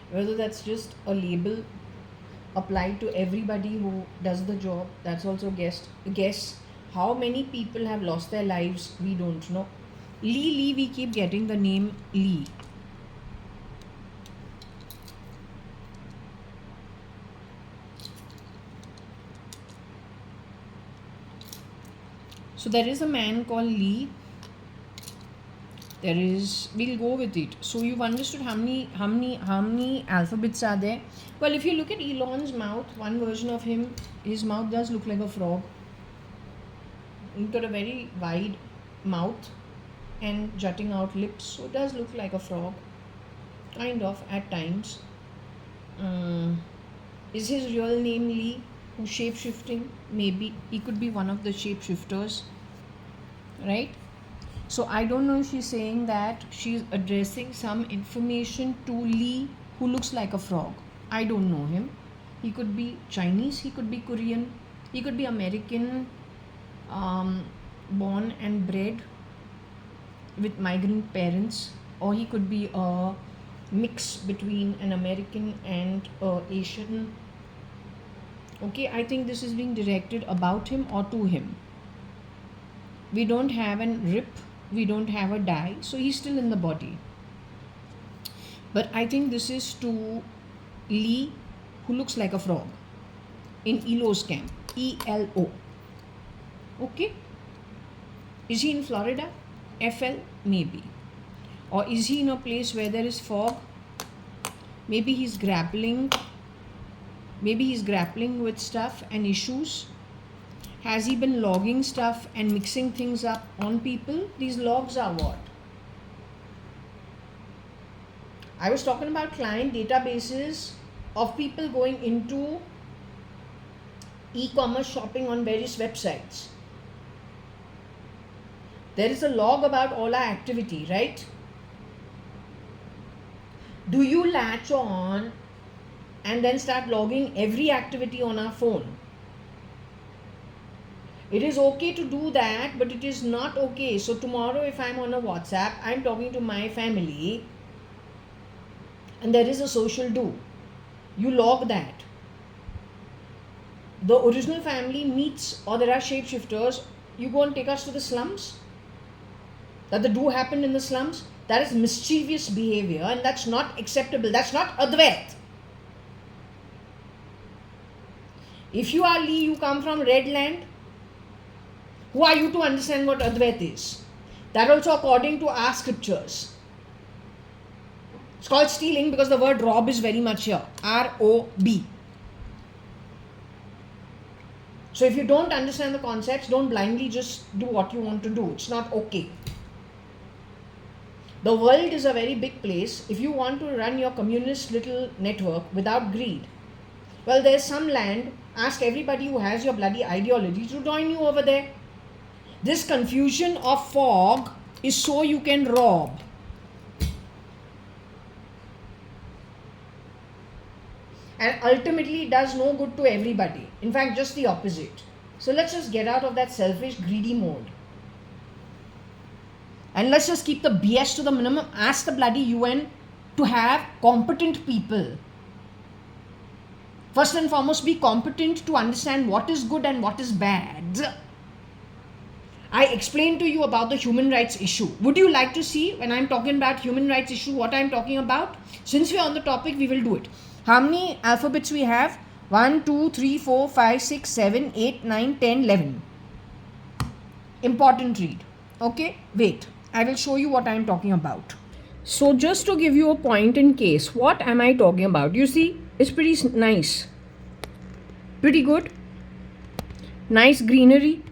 Whether that's just a label applied to everybody who does the job, that's also guess. How many people have lost their lives, we don't know. Lee, we keep getting the name Lee. So there is a man called Lee. We'll go with it. So you've understood how many alphabets are there. Well, if you look at Elon's mouth, one version of him, his mouth does look like a frog. He's got a very wide mouth and jutting out lips, so it does look like a frog, kind of at times. Is his real name Lee? who's shape shifting. Maybe he could be one of the shape shifters, right? So I don't know if she's saying that she's addressing some information to Lee, who looks like a frog. I don't know him. He could be Chinese, he could be Korean, he could be American, born and bred with migrant parents, or he could be a mix between an American and Asian. Okay, I think this is being directed about him or to him. We don't have an rip, we don't have a die, so he's still in the body. But I think this is to Lee, who looks like a frog, in Elo's camp. ELO. Okay? Is he in Florida? FL? Maybe. Or is he in a place where there is fog? Maybe he's grappling. Maybe he's grappling with stuff and issues. Has he been logging stuff and mixing things up on people? These logs are what? I was talking about client databases of people going into e-commerce shopping on various websites. There is a log about all our activity, right? Do you latch on and then start logging every activity on our phone? It is okay to do that, but it is not okay. So tomorrow if I'm on a WhatsApp, I'm talking to my family and there is a social do. You log that. The original family meets, or there are shapeshifters, you go and take us to the slums? That the do happened in the slums? That is mischievous behavior and that's not acceptable. That's not Advait. If you are Lee, you come from Red Land, who are you to understand what Advait is? That also according to our scriptures. It's called stealing because the word rob is very much here. R-O-B. So if you don't understand the concepts, don't blindly just do what you want to do. It's not okay. The world is a very big place. If you want to run your communist little network without greed, well, there's some land. Ask everybody who has your bloody ideology to join you over there. This confusion of fog is so you can rob. And ultimately it does no good to everybody. In fact, just the opposite. So let's just get out of that selfish, greedy mode. And let's just keep the BS to the minimum. Ask the bloody UN to have competent people. First and foremost, be competent to understand what is good and what is bad. I explained to you about the human rights issue. Would you like to see, when I'm talking about human rights issue, what I'm talking about? Since we're on the topic, we will do it. How many alphabets we have? 1, 2, 3, 4, 5, 6, 7, 8, 9, 10, 11. Important read. Okay, wait. I will show you what I am talking about. So just to give you a point in case, what am I talking about? You see, it's pretty nice. Pretty good. Nice greenery.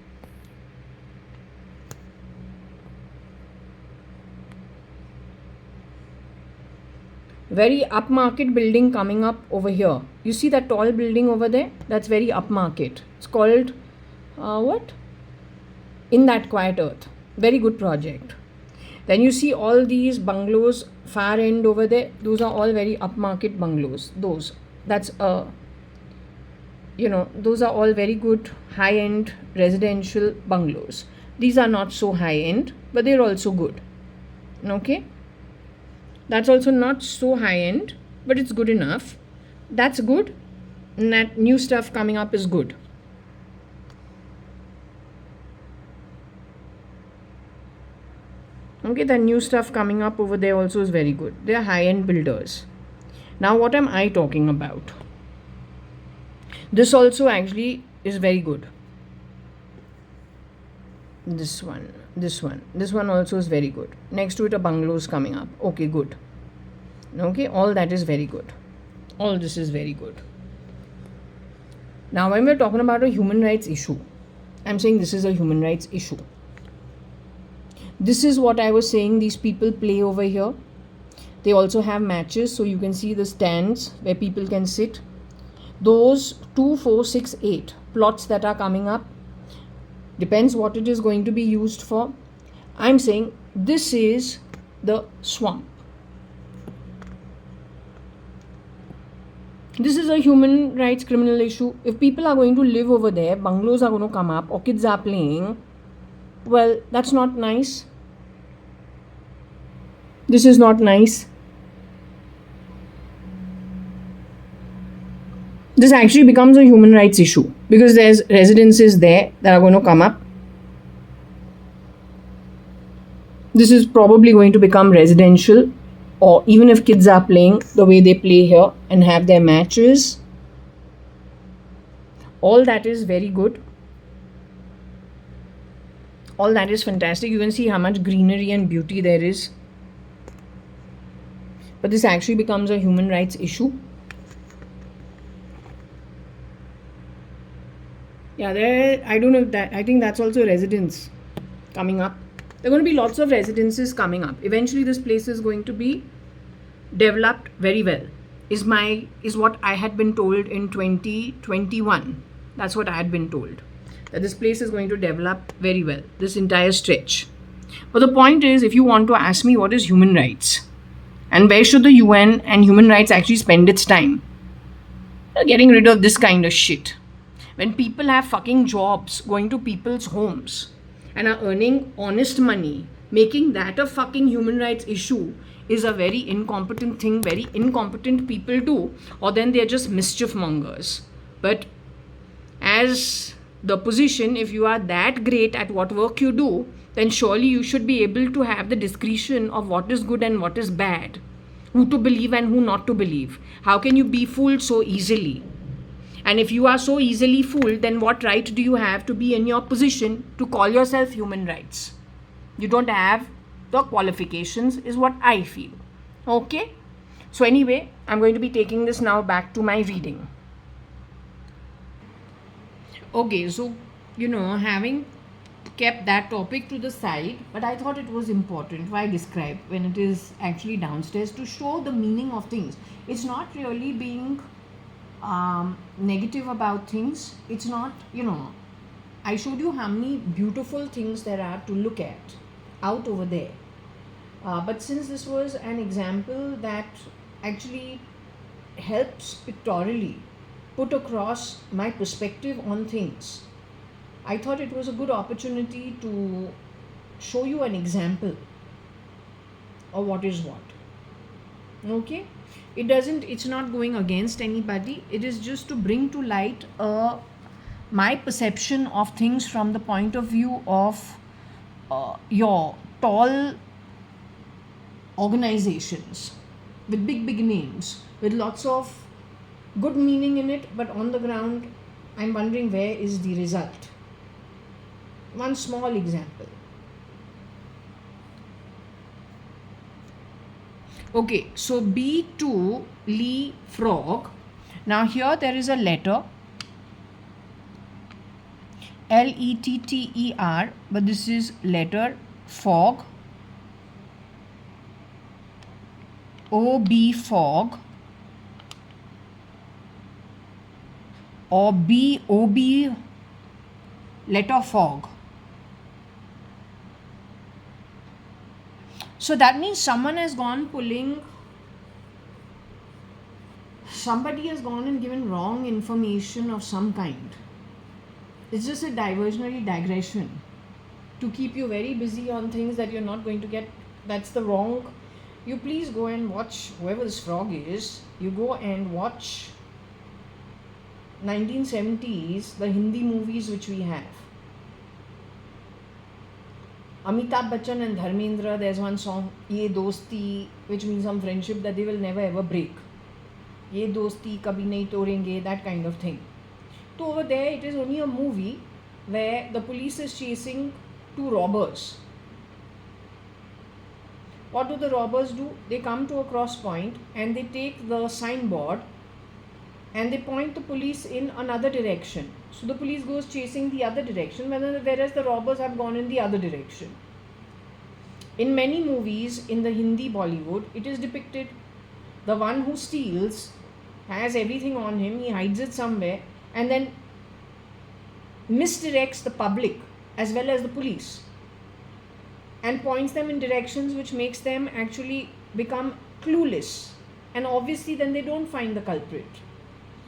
Very upmarket building coming up over here. You see that tall building over there? That's very upmarket. It's called, what? In That Quiet Earth. Very good project. Then you see all these bungalows far end over there. Those are all very upmarket bungalows. Those are all very good high-end residential bungalows. These are not so high-end, but they're also good. Okay? That's also not so high-end, but it's good enough. That's good. And that new stuff coming up is good. Okay, the new stuff coming up over there also is very good. They are high-end builders. Now, what am I talking about? This also actually is very good. This one also is very good. Next to it, a bungalow is coming up. Okay, good. Okay, all that is very good. All this is very good. Now, when we're talking about a human rights issue, I'm saying this is a human rights issue. This is what I was saying these people play over here. They also have matches, so you can see the stands where people can sit. those 2, 4, 6, 8 plots that are coming up, depends what it is going to be used for. I'm saying this is the swamp. This is a human rights criminal issue. If people are going to live over there, bungalows are going to come up, or kids are playing, well, that's not nice. This is not nice. This actually becomes a human rights issue because there's residences there that are going to come up. This is probably going to become residential, or even if kids are playing the way they play here and have their matches, all that is very good. All that is fantastic. You can see how much greenery and beauty there is. But this actually becomes a human rights issue. Yeah, I don't know if that, I think that's also residence coming up. There are going to be lots of residences coming up. Eventually this place is going to be developed very well, is what I had been told in 2021. That's what I had been told, that this place is going to develop very well, this entire stretch. But the point is, if you want to ask me what is human rights and where should the UN and human rights actually spend its time, getting rid of this kind of shit. When people have fucking jobs, going to people's homes and are earning honest money, making that a fucking human rights issue is a very incompetent thing, very incompetent people do, or then they're just mischief mongers. But as the position, if you are that great at what work you do, then surely you should be able to have the discretion of what is good and what is bad, who to believe and who not to believe. How can you be fooled so easily? And if you are so easily fooled, then what right do you have to be in your position to call yourself human rights? You don't have the qualifications, is what I feel. Okay? So anyway, I'm going to be taking this now back to my reading. Okay, so, having kept that topic to the side, but I thought it was important why describe when it is actually downstairs to show the meaning of things. It's not really being negative about things. It's not, I showed you how many beautiful things there are to look at out over there. But since this was an example that actually helps pictorially put across my perspective on things, I thought it was a good opportunity to show you an example of what is what. Okay? It's not going against anybody. It is just to bring to light my perception of things from the point of view of your tall organizations with big names, with lots of good meaning in it, but on the ground, I'm wondering where is the result. One small example. Okay, so B2 Lee Frog. Now here there is a letter Letter, but this is letter fog, OB fog, or BOB letter fog. So that means somebody has gone and given wrong information of some kind. It's just a diversionary digression to keep you very busy on things that you're not going to get. That's the wrong. You please go and watch, whoever this frog is, you go and watch 1970s, the Hindi movies which we have. Amitabh Bachchan and Dharmendra, there's one song, Ye Dosti, which means some friendship that they will never ever break. Ye Dosti, Kabhi Nahi Todenge, that kind of thing. So over there, it is only a movie where the police is chasing two robbers. What do the robbers do? They come to a cross point and they take the signboard and they point the police in another direction. So the police goes chasing the other direction, whereas the robbers have gone in the other direction. In many movies in the Hindi Bollywood, it is depicted the one who steals has everything on him, he hides it somewhere, and then misdirects the public as well as the police and points them in directions which makes them actually become clueless, and obviously then they don't find the culprit.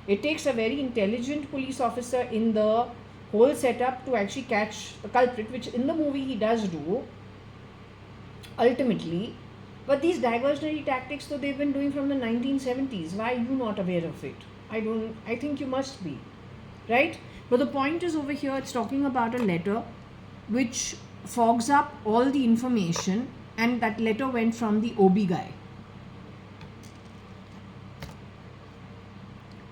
It takes a very intelligent police officer in the whole setup to actually catch the culprit, which in the movie he does do ultimately. But these diversionary tactics, though, they've been doing from the 1970s. Why are you not aware of it? I think you must be, right? But the point is, over here it's talking about a letter which fogs up all the information, and that letter went from the OB guy.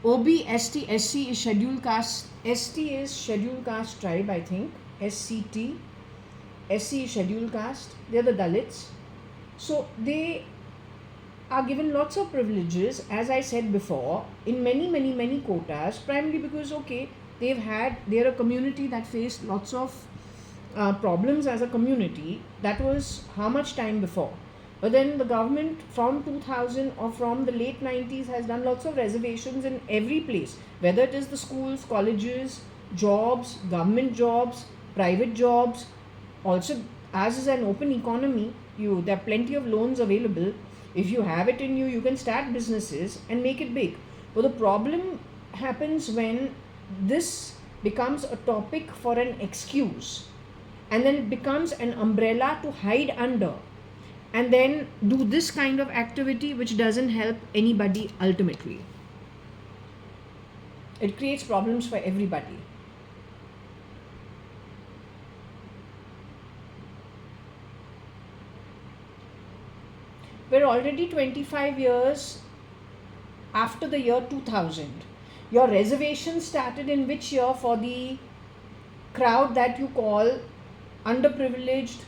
OB, ST, SC is scheduled caste. ST is scheduled caste tribe, I think. SCT. SC is scheduled caste. They are the Dalits. So they are given lots of privileges, as I said before, in many quotas, primarily because, okay, they're a community that faced lots of problems as a community. That was how much time before? But then the government from 2000 or from the late 90s has done lots of reservations in every place, whether it is the schools, colleges, jobs, government jobs, private jobs. Also, as is an open economy, there are plenty of loans available. If you have it in you, you can start businesses and make it big. But the problem happens when this becomes a topic for an excuse, and then it becomes an umbrella to hide under, and then do this kind of activity which doesn't help anybody ultimately. It creates problems for everybody. We're already 25 years after the year 2000. Your reservation started in which year for the crowd that you call underprivileged,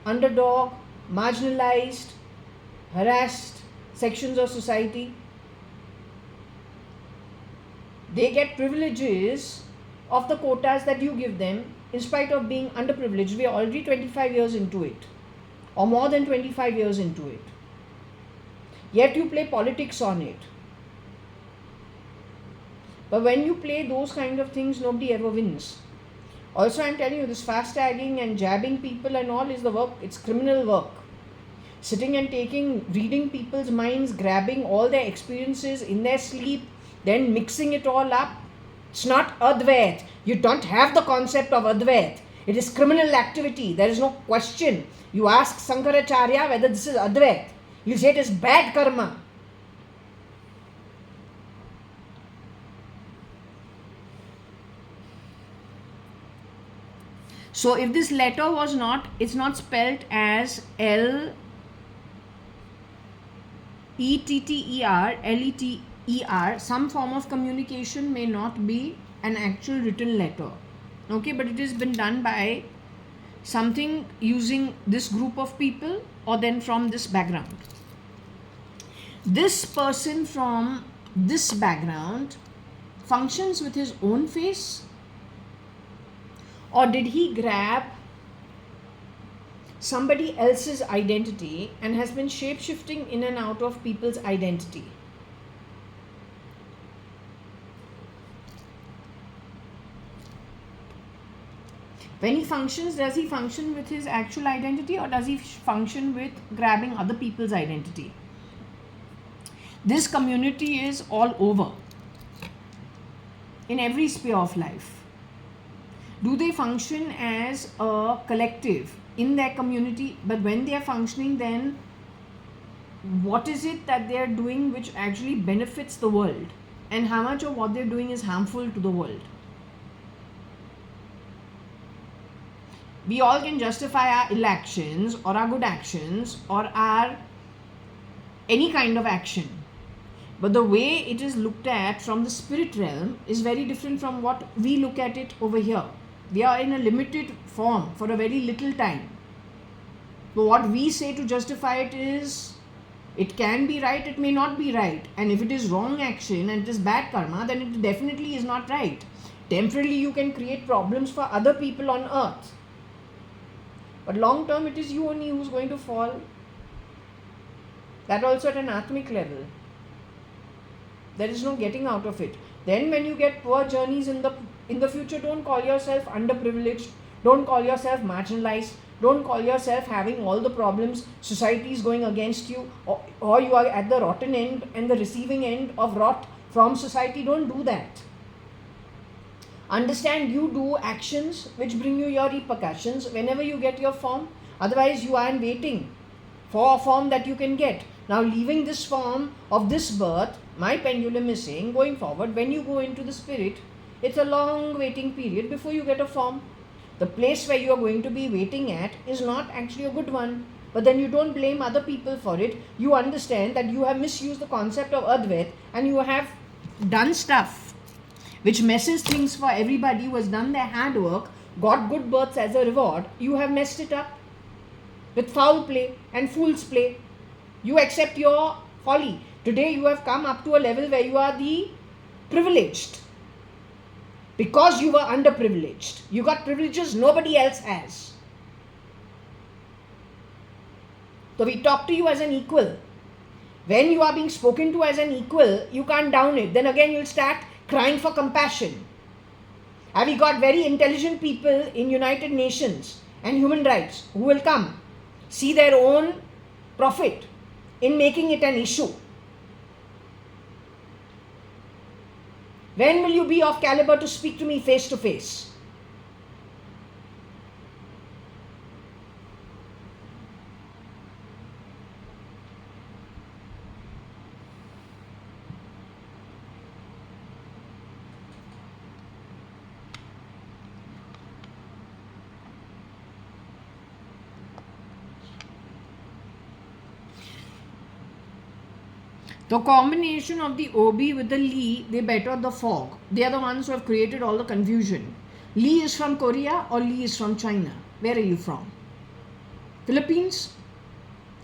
underdog, marginalized, harassed sections of society? They get privileges of the quotas that you give them in spite of being underprivileged. We are already 25 years into it, or more than 25 years into it. Yet you play politics on it. But when you play those kind of things, nobody ever wins. Also, I'm telling you, this fast tagging and jabbing people and all is the work, it's criminal work. Sitting and reading people's minds, grabbing all their experiences in their sleep, then mixing it all up. It's not Advait. You don't have the concept of Advait. It is criminal activity. There is no question. You ask Sankaracharya whether this is Advait. You say it is bad karma. So if this letter was not, it's not spelled as L-E-T-T-E-R, L-E-T-E-R, some form of communication may not be an actual written letter. Okay, but it has been done by something using this group of people or then from this background. This person from this background functions with his own face, or did he grab somebody else's identity and has been shape-shifting in and out of people's identity? When he functions, does he function with his actual identity, or does he function with grabbing other people's identity? This community is all over, in every sphere of life. Do they function as a collective in their community? But when they are functioning, then what is it that they are doing which actually benefits the world, and how much of what they're doing is harmful to the world? We all can justify our ill actions or our good actions or our any kind of action. But the way it is looked at from the spirit realm is very different from what we look at it over here. We are in a limited form for a very little time. But what we say to justify it is, it can be right, it may not be right. And if it is wrong action and it is bad karma, then it definitely is not right. Temporarily you can create problems for other people on earth. But long term, it is you only who is going to fall. That also at an atmic level. There is no getting out of it. Then when you get poor journeys in the future, don't call yourself underprivileged, don't call yourself marginalized, don't call yourself having all the problems, society is going against you, or you are at the rotten end and the receiving end of rot from society. Don't do that. Understand you do actions which bring you your repercussions whenever you get your form. Otherwise, you are waiting for a form that you can get. Now, leaving this form of this birth, my pendulum is saying, going forward, when you go into the spirit, it's a long waiting period before you get a form. The place where you are going to be waiting at is not actually a good one. But then you don't blame other people for it. You understand that you have misused the concept of Advait and you have done stuff which messes things for everybody who has done their hard work, got good births as a reward. You have messed it up with foul play and fool's play. You accept your folly. Today you have come up to a level where you are the privileged. Because you were underprivileged. You got privileges nobody else has. So we talk to you as an equal. When you are being spoken to as an equal, you can't down it. Then again you'll start crying for compassion. Have we got very intelligent people in United Nations and human rights who will come, see their own profit in making it an issue? When will you be of caliber to speak to me face to face? The combination of the OB with the Lee, they better the fog. They are the ones who have created all the confusion. Lee is from Korea or Lee is from China? Where are you from? Philippines?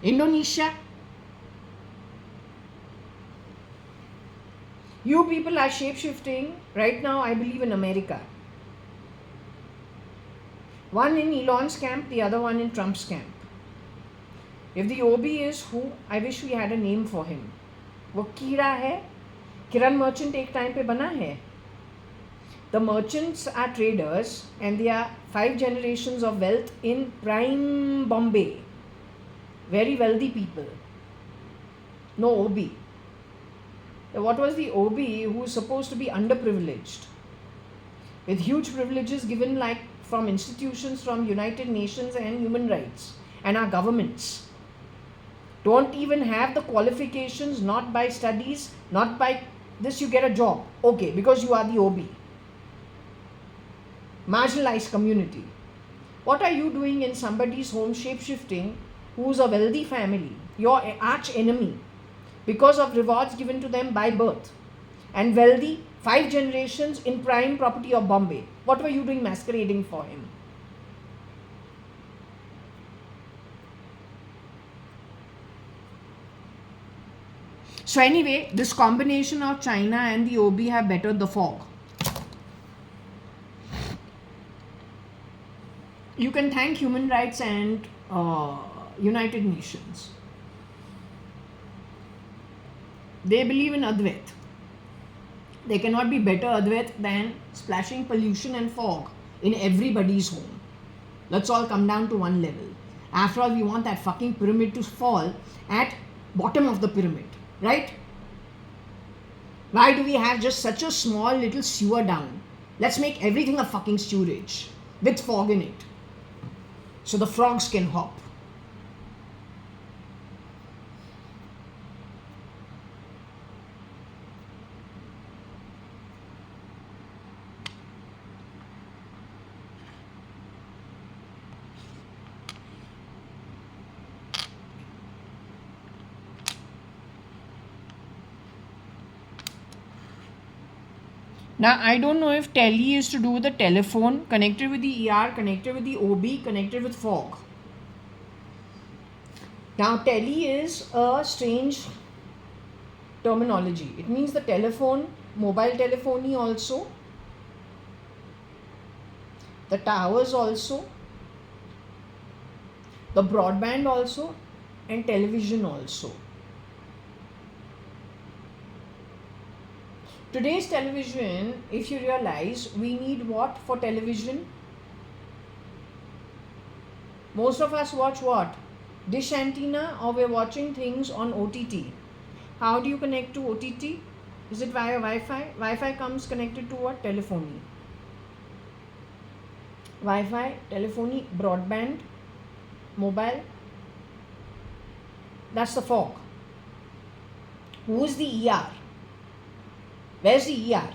Indonesia? You people are shape-shifting right now, I believe, in America. One in Elon's camp, the other one in Trump's camp. If the OB is who, I wish we had a name for him. वो कीड़ा है. किरण merchant एक time पे बना है. The merchants are traders and they are 5 generations of wealth in prime Bombay. Very wealthy people. No OB. What was the OB who is supposed to be underprivileged? With huge privileges given like from institutions from United Nations and human rights and our governments. Don't even have the qualifications, not by studies, not by this you get a job. Okay, because you are the OB. Marginalized community. What are you doing in somebody's home shape-shifting who's a wealthy family, your arch enemy, because of rewards given to them by birth? And wealthy, 5 generations in prime property of Bombay. What were you doing masquerading for him? So anyway, this combination of China and the OB have bettered the fog. You can thank human rights and United Nations. They believe in Advait. There cannot be better Advait than splashing pollution and fog in everybody's home. Let's all come down to one level. After all, we want that fucking pyramid to fall at bottom of the pyramid. Right? Why do we have just such a small little sewer down? Let's make everything a fucking sewerage with fog in it so the frogs can hop. Now, I don't know if tele is to do with the telephone, connected with the ER, connected with the OB, connected with fog. Now, tele is a strange terminology. It means the telephone, mobile telephony also, the towers also, the broadband also, and television also. Today's television, if you realize, we need what for television? Most of us watch what? Dish antenna, or we're watching things on OTT. How do you connect to OTT? Is it via Wi-Fi? Wi-Fi comes connected to what? Telephony. Wi-Fi, telephony, broadband, mobile. That's the fog. Who's the ER? Where's the ER?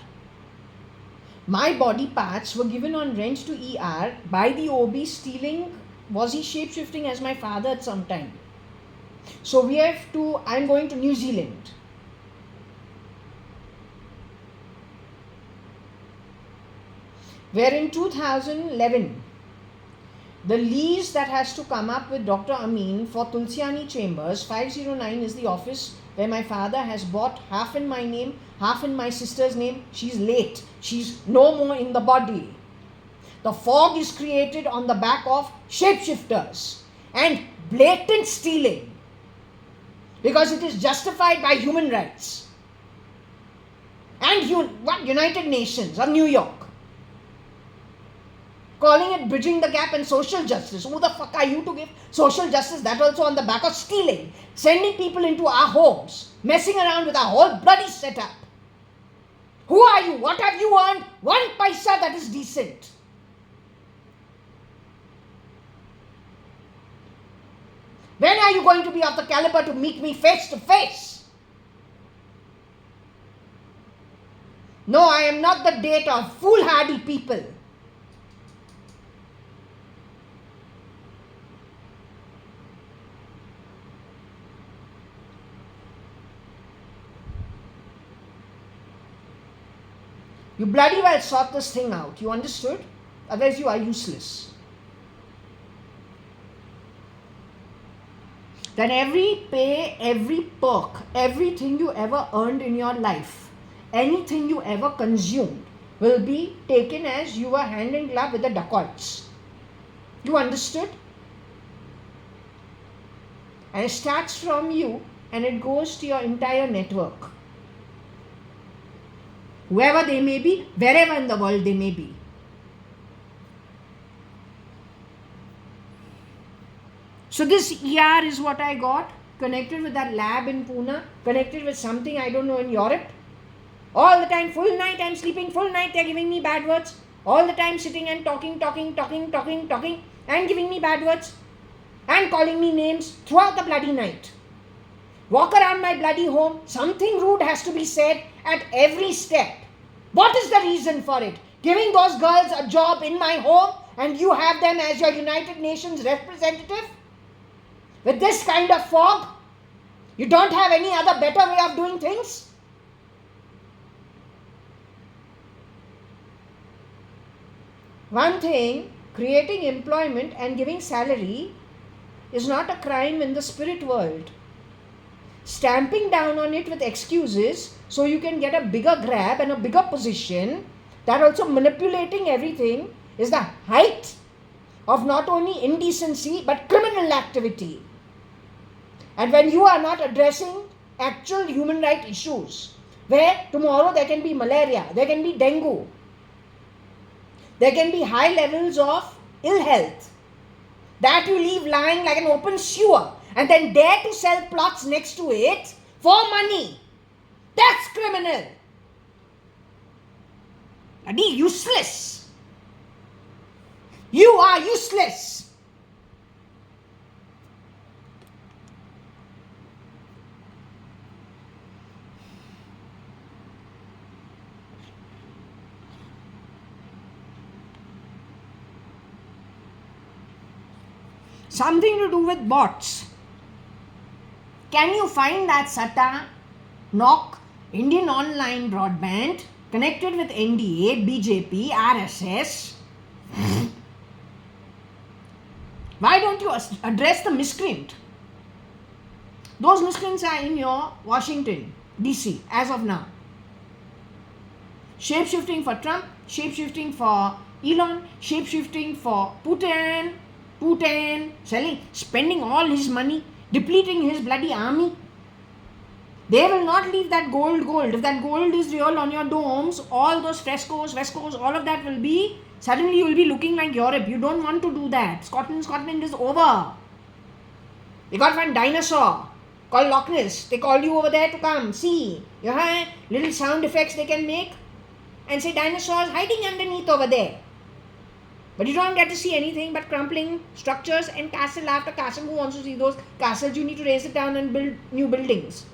My body parts were given on rent to ER by the OB stealing. Was he shape-shifting as my father at some time? So I'm going to New Zealand. Where in 2011, the lease that has to come up with Dr. Amin for Tulsiani Chambers, 509 is the office where my father has bought half in my name, half in my sister's name. She's late. She's no more in the body. The fog is created on the back of shapeshifters and blatant stealing because it is justified by human rights and United Nations or New York, calling it bridging the gap and social justice. Who the fuck are you to give social justice? That also on the back of stealing, sending people into our homes, messing around with our whole bloody setup. Who are you? What have you earned? 1 paisa that is decent. When are you going to be of the caliber to meet me face to face? No, I am not the date of foolhardy people. You bloody well sort this thing out. You understood? Otherwise you are useless. Then every pay, every perk, everything you ever earned in your life, anything you ever consumed will be taken as you were hand in glove with the dacoits. You understood? And it starts from you and it goes to your entire network. Whoever they may be, wherever in the world they may be. So this ER is what I got, connected with that lab in Pune, connected with something I don't know in Europe. All the time, full night I'm sleeping, full night they're giving me bad words. All the time sitting and talking and giving me bad words and calling me names throughout the bloody night. Walk around my bloody home, something rude has to be said at every step. What is the reason for it? Giving those girls a job in my home and you have them as your United Nations representative? With this kind of fog, you don't have any other better way of doing things? One thing, creating employment and giving salary is not a crime in the spirit world. Stamping down on it with excuses so you can get a bigger grab and a bigger position, that also manipulating everything, is the height of not only indecency but criminal activity. And when you are not addressing actual human rights issues, where tomorrow there can be malaria, there can be dengue, there can be high levels of ill health, that you leave lying like an open sewer and then dare to sell plots next to it for money. That's criminal. Bloody useless. You are useless. Something to do with bots. Can you find that SATA, NOC, Indian Online Broadband, connected with NDA, BJP, RSS? Why don't you address the miscreant? Those miscreants are in your Washington, DC, as of now. Shape-shifting for Trump, shape-shifting for Elon, shape-shifting for Putin, spending all his money, depleting his bloody army. They will not leave that gold. If that gold is real on your domes, all those frescoes, all of that will be, suddenly you will be looking like Europe. You don't want to do that. Scotland is over. They got one dinosaur called Loch Ness. They call you over there to come, see. You have little sound effects they can make and say dinosaurs hiding underneath over there. But you don't get to see anything but crumbling structures and castle after castle. Who wants to see those castles? You need to raise it down and build new buildings.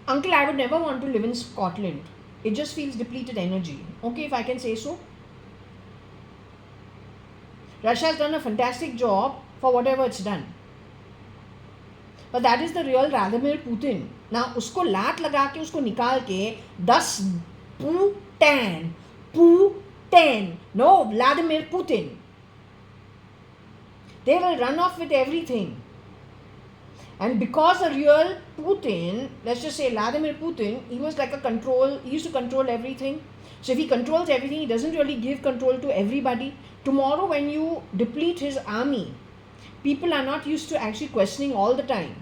Uncle, I would never want to live in Scotland. It just feels depleted energy. Okay, if I can say so. Russia has done a fantastic job for whatever it's done. But that is the real Vladimir Putin. Now, usko लात लगा के उसको निकाल के 10 Putin. No, Vladimir Putin. They will run off with everything. And because the real Putin, let's just say Vladimir Putin, he was like he used to control everything. So if he controls everything, he doesn't really give control to everybody. Tomorrow when you deplete his army, people are not used to actually questioning all the time.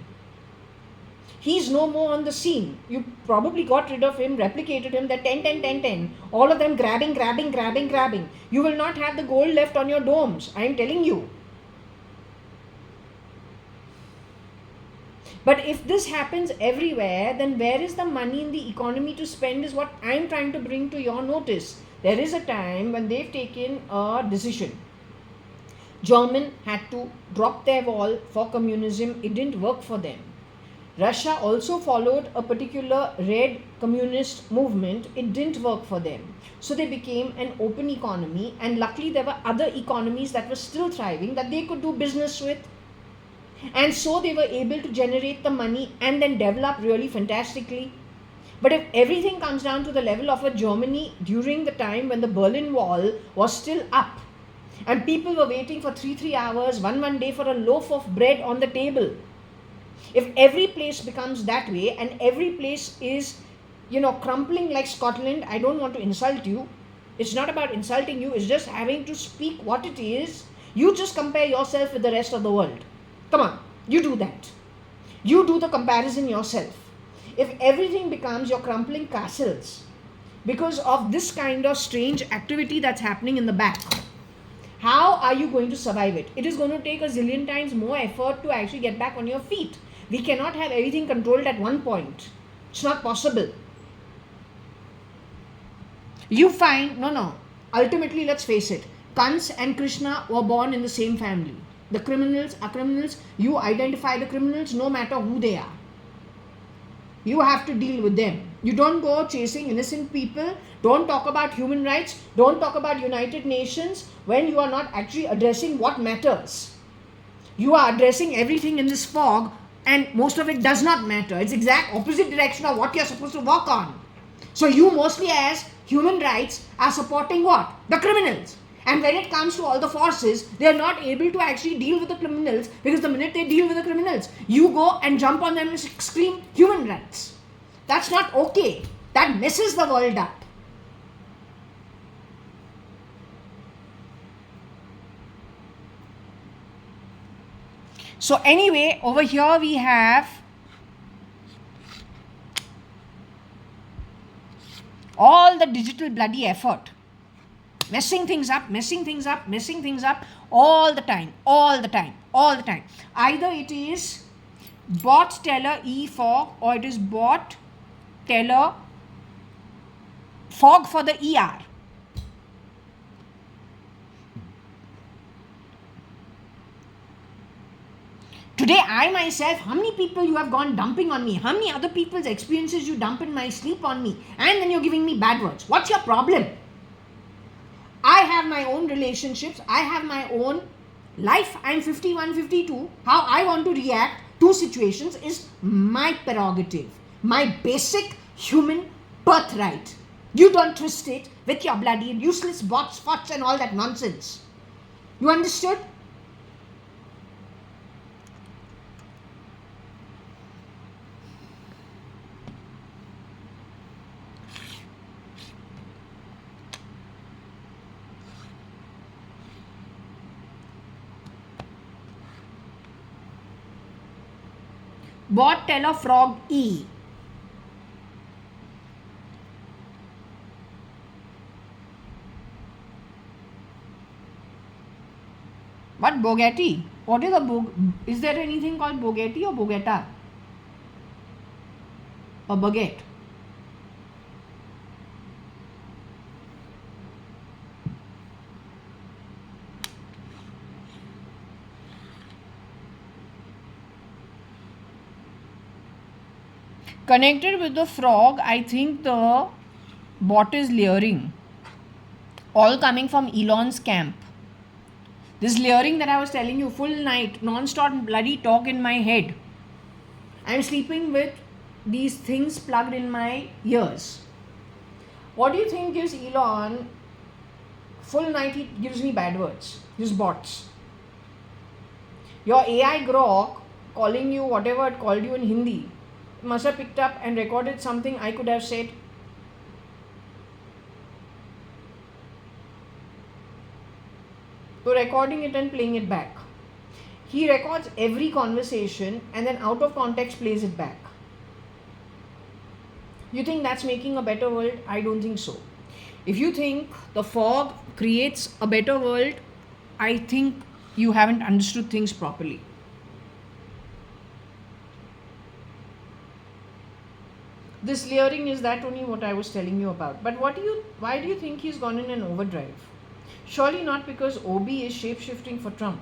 He's no more on the scene. You probably got rid of him, replicated him, that 10. All of them grabbing. You will not have the gold left on your domes. I am telling you. But if this happens everywhere, then where is the money in the economy to spend is what I am trying to bring to your notice. There is a time when they've taken a decision. Germany had to drop their wall for communism. It didn't work for them. Russia also followed a particular red communist movement. It didn't work for them. So they became an open economy, and luckily there were other economies that were still thriving that they could do business with. And so they were able to generate the money and then develop really fantastically. But if everything comes down to the level of a Germany during the time when the Berlin Wall was still up and people were waiting for 3 hours, one day for a loaf of bread on the table. If every place becomes that way and every place is, crumpling like Scotland, I don't want to insult you. It's not about insulting you. It's just having to speak what it is. You just compare yourself with the rest of the world. Come on, you do that. You do the comparison yourself. If everything becomes your crumbling castles because of this kind of strange activity that's happening in the back, how are you going to survive it? It is going to take a zillion times more effort to actually get back on your feet. We cannot have everything controlled at one point. It's not possible. You find, no. Ultimately, let's face it, Kans and Krishna were born in the same family. The criminals are criminals. You identify the criminals no matter who they are. You have to deal with them. You don't go chasing innocent people. Don't talk about human rights. Don't talk about United Nations when you are not actually addressing what matters. You are addressing everything in this fog and most of it does not matter. It's exact opposite direction of what you're supposed to work on. So you mostly as human rights are supporting what? The criminals. And when it comes to all the forces, they are not able to actually deal with the criminals because the minute they deal with the criminals, you go and jump on them and scream human rights. That's not okay. That messes the world up. So anyway, over here we have all the digital bloody effort. Messing things up all the time. Either it is bot teller e-fog or it is bot teller fog for the ER. Today, I myself, how many people you have gone dumping on me? How many other people's experiences you dump in my sleep on me? And then you're giving me bad words. What's your problem? I have my own relationships. I have my own life. I'm 51, 52. How I want to react to situations is my prerogative. My basic human birthright. You don't twist it with your bloody useless bots, fots and all that nonsense. You understood? Bot tell a frog E. What Bugatti? What is a is there anything called Bugatti or Bugetta? Or baguette? Connected with the frog, I think the bot is leering. All coming from Elon's camp. This leering that I was telling you, full night, non-stop bloody talk in my head. I'm sleeping with these things plugged in my ears. What do you think gives Elon full night? He gives me bad words. His bots. Your AI grok calling you whatever it called you in Hindi must have picked up and recorded something I could have said. So recording it and playing it back. He records every conversation and then out of context plays it back. You think that's making a better world? I don't think so. If you think the fog creates a better world, I think you haven't understood things properly. This leering is that only what I was telling you about. But why do you think he's gone in an overdrive? Surely not because OB is shape-shifting for Trump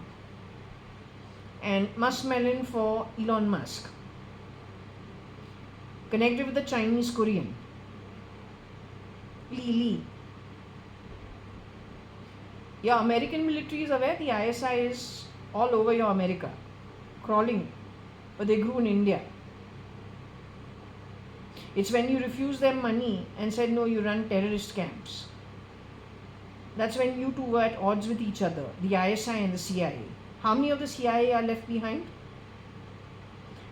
and muskmelon for Elon Musk. Connected with the Chinese Korean. Li. Your American military is aware the ISI is all over your America, crawling, but they grew in India. It's when you refuse them money and said no, you run terrorist camps. That's when you two were at odds with each other, the ISI and the CIA. How many of the CIA are left behind?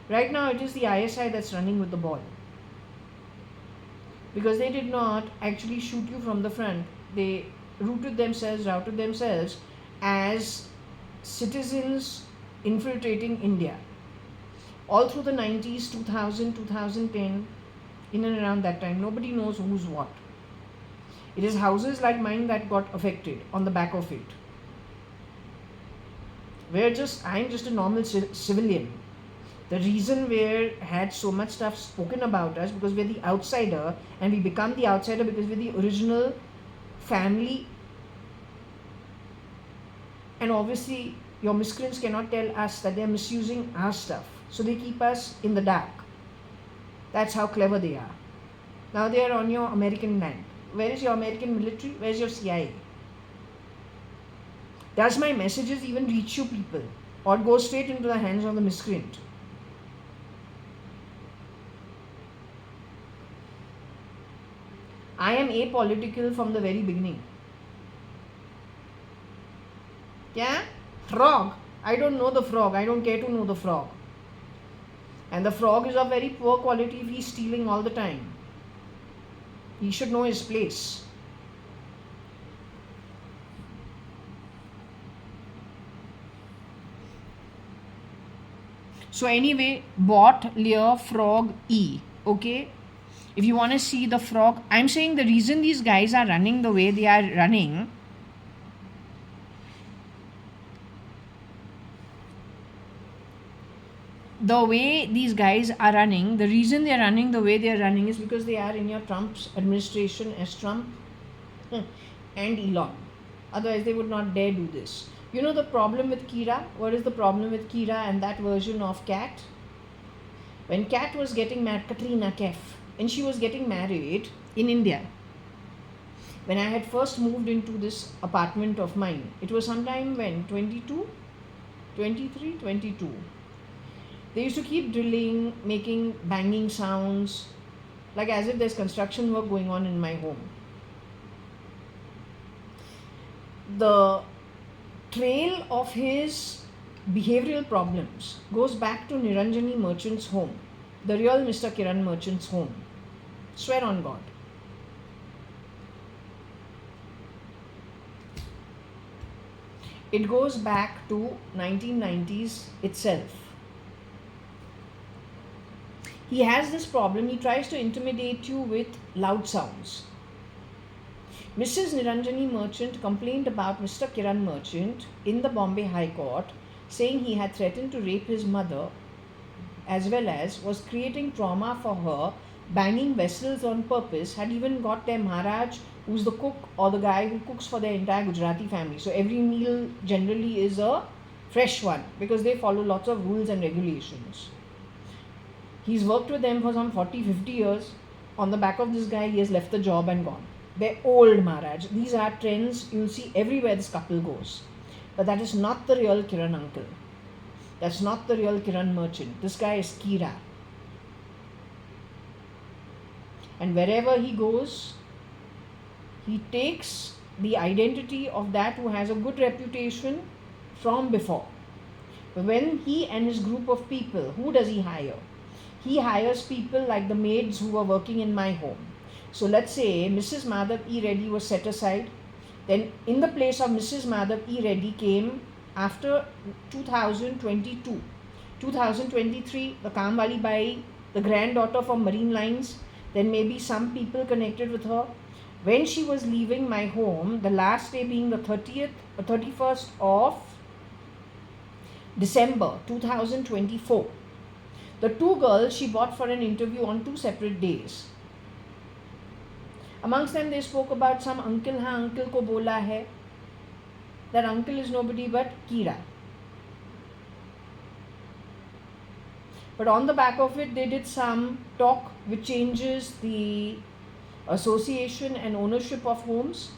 Right now it is the ISI that's running with the ball. Because they did not actually shoot you from the front. They routed themselves as citizens infiltrating India. All through the 90s, 2000, 2010, in and around that time, nobody knows who's what. It is houses like mine that got affected on the back of it. I'm just a normal civilian. The reason we had so much stuff spoken about us because we're the outsider, and we become the outsider because we're the original family. And obviously, your miscreants cannot tell us that they're misusing our stuff. So they keep us in the dark. That's how clever they are. Now they are on your American land. Where is your American military? Where's your CIA? Does my messages even reach you people? Or go straight into the hands of the miscreant? I am apolitical from the very beginning. Yeah? Frog. I don't know the frog. I don't care to know the frog. And the frog is of very poor quality if he's stealing all the time. He should know his place. So anyway, bot, leer, frog, E. Okay? If you want to see the frog, I'm saying the reason these guys are running the way they are running, the reason they are running the way they are running is because they are in your Trump's administration as Trump and Elon. Otherwise, they would not dare do this. You know the problem with Kira? What is the problem with Kira and that version of Kat? When Kat was getting married, Katrina Kaif, and she was getting married in India. When I had first moved into this apartment of mine, it was sometime when, 22? 23? 22. They used to keep drilling, making banging sounds, like as if there's construction work going on in my home. The trail of his behavioral problems goes back to Niranjani Merchant's home, the real Mr. Kiran Merchant's home. Swear on God. It goes back to 1990s itself. He has this problem. He tries to intimidate you with loud sounds. Mrs. Niranjani Merchant complained about Mr. Kiran Merchant in the Bombay High Court, saying he had threatened to rape his mother as well as was creating trauma for her, banging vessels on purpose, had even got their Maharaj, who's the cook or the guy who cooks for their entire Gujarati family. So every meal generally is a fresh one because they follow lots of rules and regulations. He's worked with them for some 40-50 years. On the back of this guy, he has left the job and gone. They're old Maharaj. These are trends you'll see everywhere this couple goes. But that is not the real Kiran uncle. That's not the real Kiran Merchant. This guy is Kira. And wherever he goes, he takes the identity of that who has a good reputation from before. When he and his group of people, who does he hire? He hires people like the maids who were working in my home. So let's say Mrs. Madhav E. Reddy was set aside. Then in the place of Mrs. Madhav E. Reddy came after 2022. 2023, the Kamwali Bai, the granddaughter from Marine Lines, then maybe some people connected with her. When she was leaving my home, the last day being the 31st of December 2024, the two girls she bought for an interview on 2 separate days. Amongst them, they spoke about some uncle, uncle ko bola hai. That uncle is nobody but Kira. But on the back of it, they did some talk which changes the association and ownership of homes.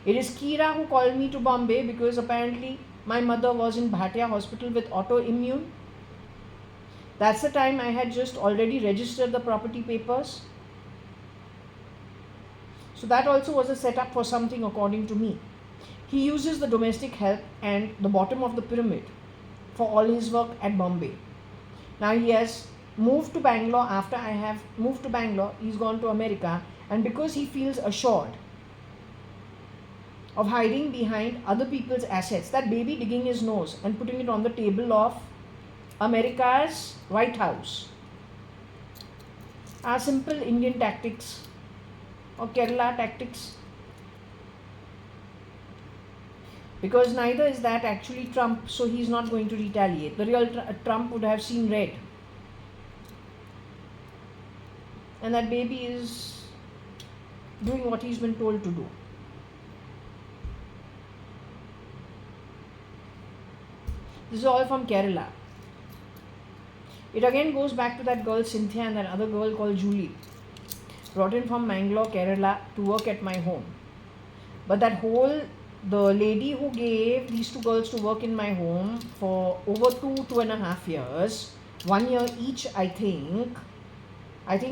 It is Kira who called me to Bombay because apparently my mother was in Bhatia hospital with autoimmune. That's the time I had just already registered the property papers. So that also was a setup for something according to me. He uses the domestic help and the bottom of the pyramid for all his work at Bombay. Now he has moved to Bangalore. After I have moved to Bangalore, he's gone to America, and because he feels assured of hiding behind other people's assets, that baby digging his nose and putting it on the table of America's White House are simple Indian tactics or Kerala tactics. Because neither is that actually Trump, so he's not going to retaliate. The real Trump would have seen red. And that baby is doing what he's been told to do. This is all from Kerala. It again goes back to that girl Cynthia and that other girl called Julie, brought in from Mangalore, Kerala to work at my home. But the lady who gave these two girls to work in my home for over 2.5 years, 1 year each, I think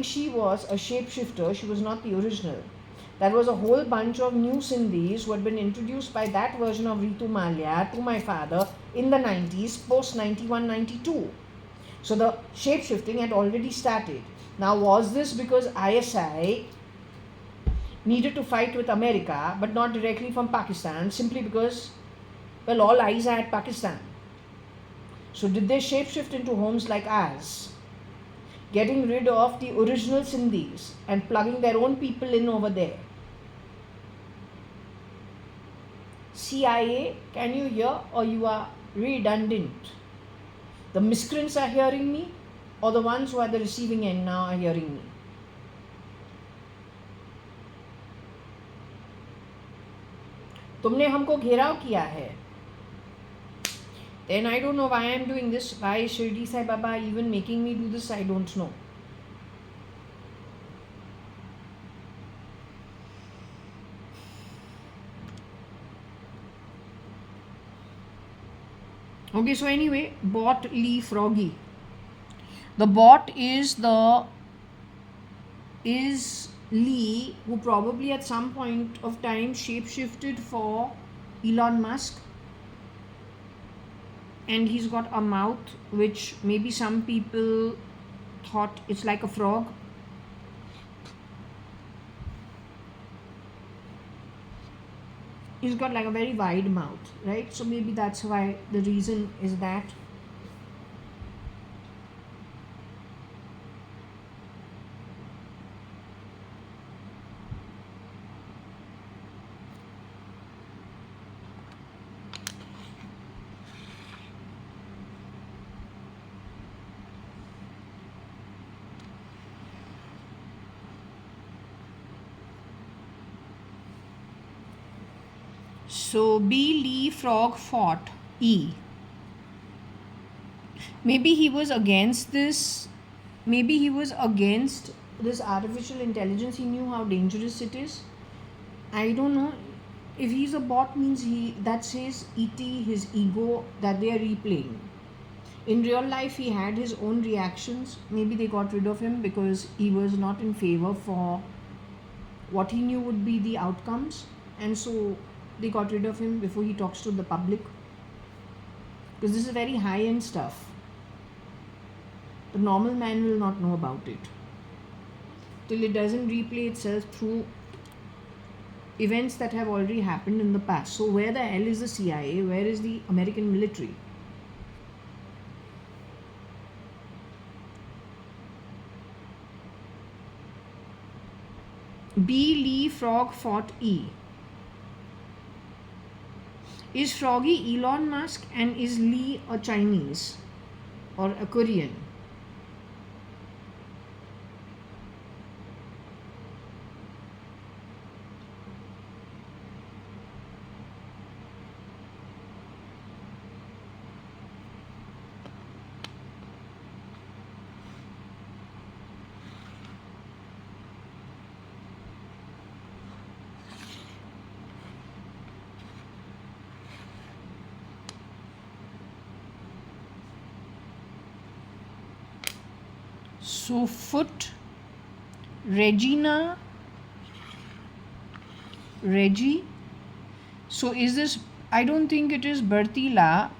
she was a shapeshifter. She was not the original. That was a whole bunch of new Sindhis who had been introduced by that version of Ritu Malia to my father in the 90s, post 91-92. So the shape-shifting had already started. Now, was this because ISI needed to fight with America, but not directly from Pakistan, simply because, well, all eyes are at Pakistan? So did they shape-shift into homes like ours, getting rid of the original Sindhis and plugging their own people in over there? CIA, can you hear, or you are redundant? The miscreants are hearing me, or the ones who are the receiving end now are hearing me? तुमने हमको घेराव किया है. Then I don't know why I am doing this. Why Shirdi Sai Baba even making me do this, I don't know. Okay, so anyway, bot Lee Froggy. The bot is Lee, who probably at some point of time shapeshifted for Elon Musk, and he's got a mouth which maybe some people thought it's like a frog. He's got like a very wide mouth, right? So maybe that's why the reason is that. So B Lee Frog fought E. Maybe he was against this. Maybe he was against this artificial intelligence. He knew how dangerous it is. I don't know. If he's a bot, means that's his ET, his ego that they are replaying. In real life, he had his own reactions. Maybe they got rid of him because he was not in favor for what he knew would be the outcomes, and so they got rid of him before he talks to the public, because this is very high-end stuff. The normal man will not know about it till it doesn't replay itself through events that have already happened in the past. So where the hell is the CIA? Where is the American military? B. Lee Frog fought E. Is Froggy Elon Musk and is Lee a Chinese or a Korean? So foot, Regina, Reggie. So is this, I don't think it is Bertila.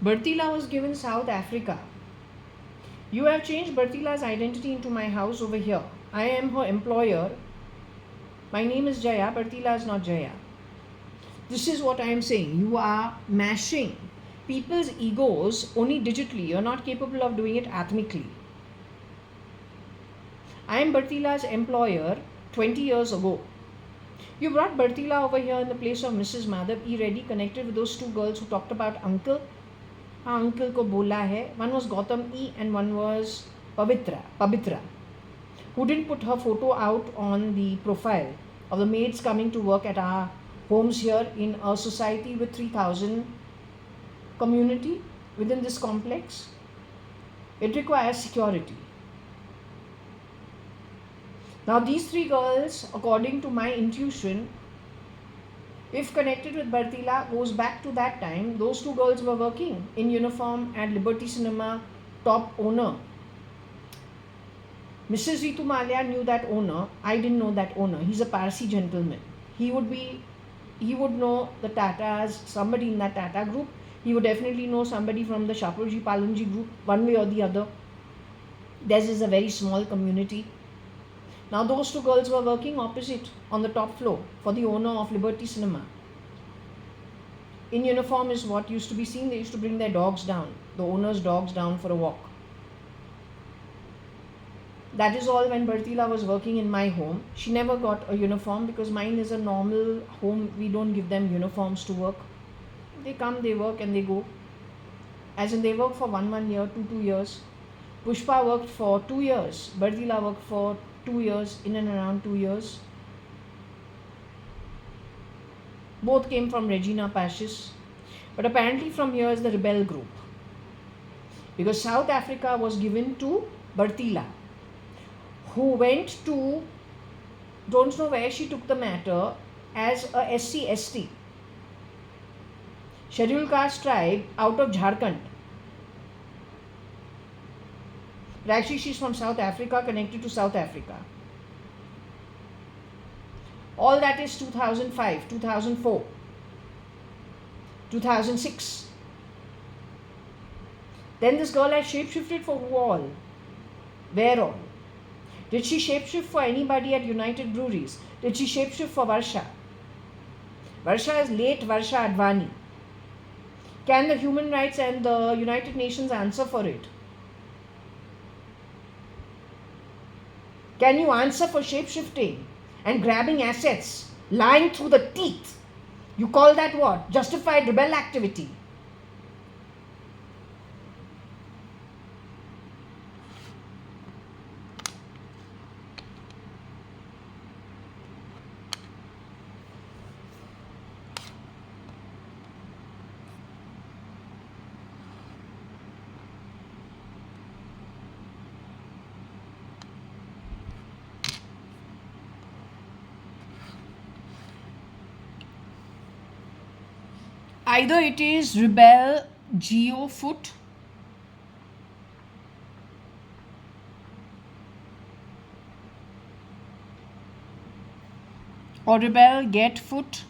Bertila was given South Africa. You have changed Bertila's identity into my house over here. I am her employer. My name is Jaya. Bertila is not Jaya. This is what I am saying. You are mashing people's egos only digitally. You're not capable of doing it atomically. I am Bertila's employer 20 years ago. You brought Bertila over here in the place of Mrs. Madhav E. Reddy, connected with those two girls who talked about uncle. हाँ uncle को बोला है. One was Gautam E and one was Pabitra, who didn't put her photo out on the profile of the maids coming to work at our homes here in a society with 3,000 community within this complex. It requires security. Now these three girls, according to my intuition, if connected with Bertila, goes back to that time. Those two girls were working in uniform at Liberty Cinema top owner. Mrs. Ritu Malia knew that owner. I didn't know that owner. He's a Parsi gentleman. He would know the Tatas, somebody in that Tata group. He would definitely know somebody from the Shapoorji Palanji group, one way or the other. Theirs is a very small community. Now those two girls were working opposite on the top floor for the owner of Liberty Cinema. In uniform is what used to be seen. They used to bring their dogs down, the owner's dogs down for a walk. That is all when Bertila was working in my home. She never got a uniform because mine is a normal home. We don't give them uniforms to work. They come, they work and they go. As in they work for one year, 2 years. Pushpa worked for 2 years. Bertila worked for 2 years, in and around 2 years. Both came from Regina Pacis. But apparently from here is the rebel group. Because South Africa was given to Bertila, who went to, don't know where she took the matter, as a SC/ST, scheduled caste tribe out of Jharkhand. But actually she's from South Africa, connected to South Africa. All that is 2005, 2004, 2006. Then this girl has shapeshifted for who all? Where all? Did she shapeshift for anybody at United Breweries? Did she shapeshift for Varsha? Varsha is late JAYA.ADVANI. Can the human rights and the United Nations answer for it? Can you answer for shapeshifting and grabbing assets, lying through the teeth? You call that what? Justified rebel activity. Either it is rebel geo foot, or rebel get foot,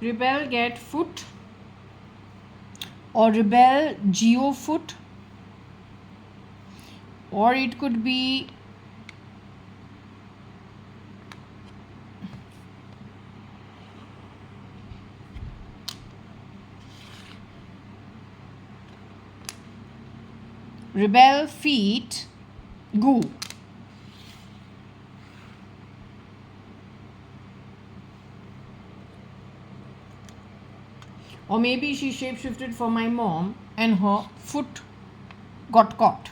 rebel get foot, or rebel geo foot, or it could be rebel feet goo. Or maybe she shapeshifted for my mom and her foot got caught.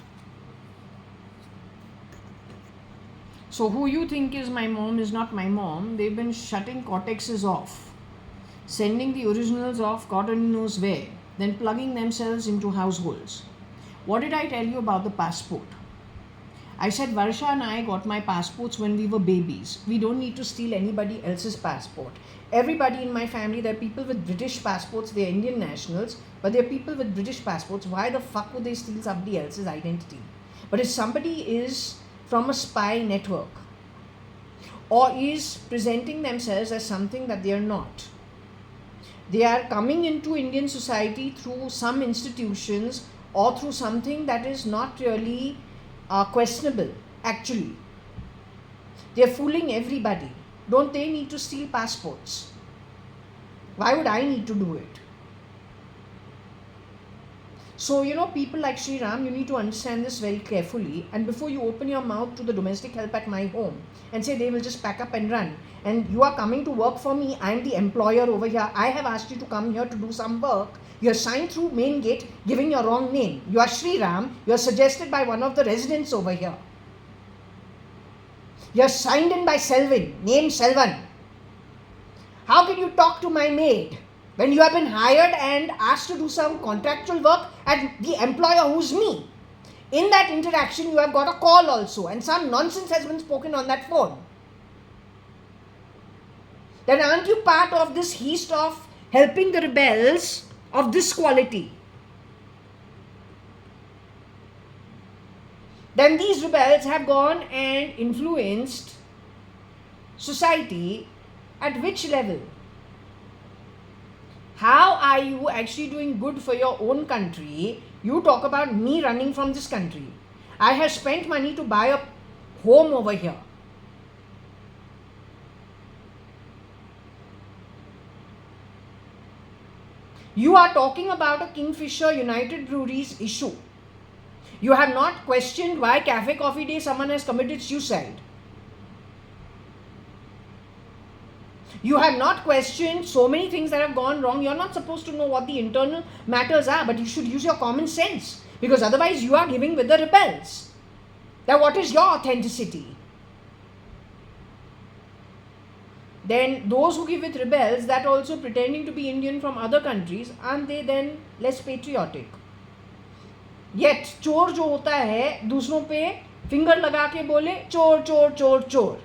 So who you think is my mom is not my mom. They've been shutting cortexes off, sending the originals off God only knows where, then plugging themselves into households. What did I tell you about the passport? I said Varsha and I got my passports when we were babies. We don't need to steal anybody else's passport. Everybody in my family, there are people with British passports, they're Indian nationals, but they're people with British passports. Why the fuck would they steal somebody else's identity? But if somebody is from a spy network or is presenting themselves as something that they are not, they are coming into Indian society through some institutions or through something that is not really questionable, actually. They are fooling everybody. Don't they need to steal passports? Why would I need to do it? So, people like Sri Ram, you need to understand this very carefully. And before you open your mouth to the domestic help at my home and say they will just pack up and run, and you are coming to work for me, I am the employer over here. I have asked you to come here to do some work. You are signed through main gate giving your wrong name. You are Sri Ram. You are suggested by one of the residents over here. You are signed in by Selvin, name Selvan. How can you talk to my maid when you have been hired and asked to do some contractual work at the employer who's me? In that interaction, you have got a call also, and some nonsense has been spoken on that phone. Then aren't you part of this heist of helping the rebels of this quality? Then these rebels have gone and influenced society at which level? How are you actually doing good for your own country? You talk about me running from this country. I have spent money to buy a home over here. You are talking about a Kingfisher United Breweries issue. You have not questioned why Cafe Coffee Day someone has committed suicide. You have not questioned so many things that have gone wrong. You're not supposed to know what the internal matters are, but you should use your common sense, because otherwise you are giving with the rebels. Now what is your authenticity? Then those who give with rebels, that also pretending to be Indian from other countries, aren't they then less patriotic? Yet चोर जो होता है दूसरों पे finger लगा के बोले चोर चोर चोर चोर.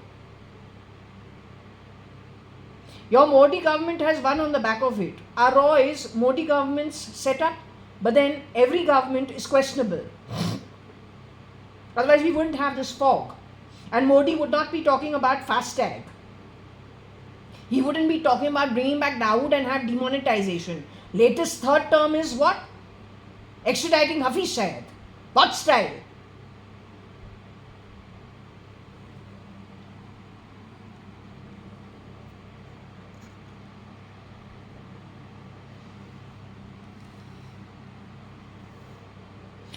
Your Modi government has won on the back of it. Our raw is Modi government's setup, but then every government is questionable. Otherwise we wouldn't have this fog. And Modi would not be talking about FASTag. He wouldn't be talking about bringing back Dawood and have demonetization. Latest third term is what? Extraditing Hafiz Syed. What style?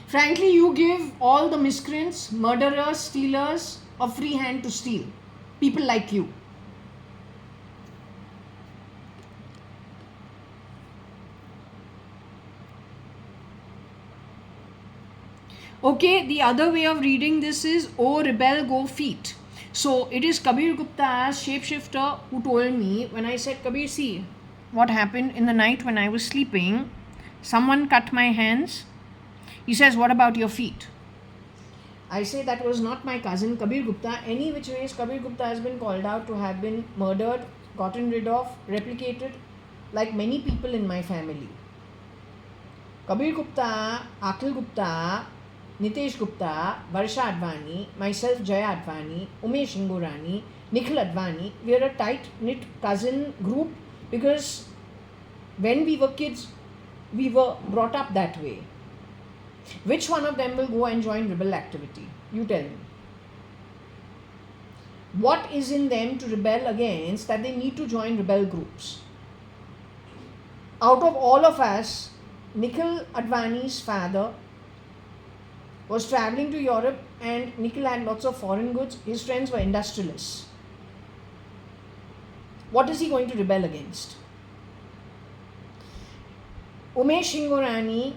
Frankly, you give all the miscreants, murderers, stealers a free hand to steal. People like you. Okay, the other way of reading this is, "Oh, rebel, go feet." So it is Kabir Gupta as shapeshifter who told me, when I said, Kabir, see what happened in the night when I was sleeping, someone cut my hands. He says, what about your feet? I say that was not my cousin Kabir Gupta. Any which ways, Kabir Gupta has been called out to have been murdered, gotten rid of, replicated, like many people in my family. Kabir Gupta, Akhil Gupta, Nitesh Gupta, Varsha.ADVANI, myself JAYA.ADVANI, Umesh Ingorani, Nikhil Advani, we are a tight-knit cousin group because when we were kids, we were brought up that way. Which one of them will go and join rebel activity? You tell me. What is in them to rebel against that they need to join rebel groups? Out of all of us, Nikhil Advani's father was traveling to Europe and Nikhil had lots of foreign goods. His friends were industrialists. What is he going to rebel against? Umesh Hingorani,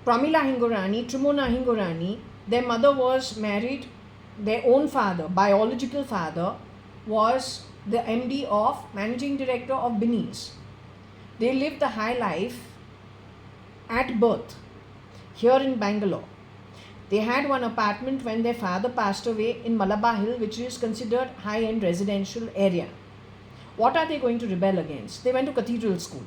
Pramila Hingorani, Trimona Hingorani, their mother was married, their own father, biological father, was the MD of, managing director of Binny's. They lived the high life at birth here in Bangalore. They had one apartment when their father passed away in Malabar Hill, which is considered high-end residential area. What are they going to rebel against? They went to cathedral school.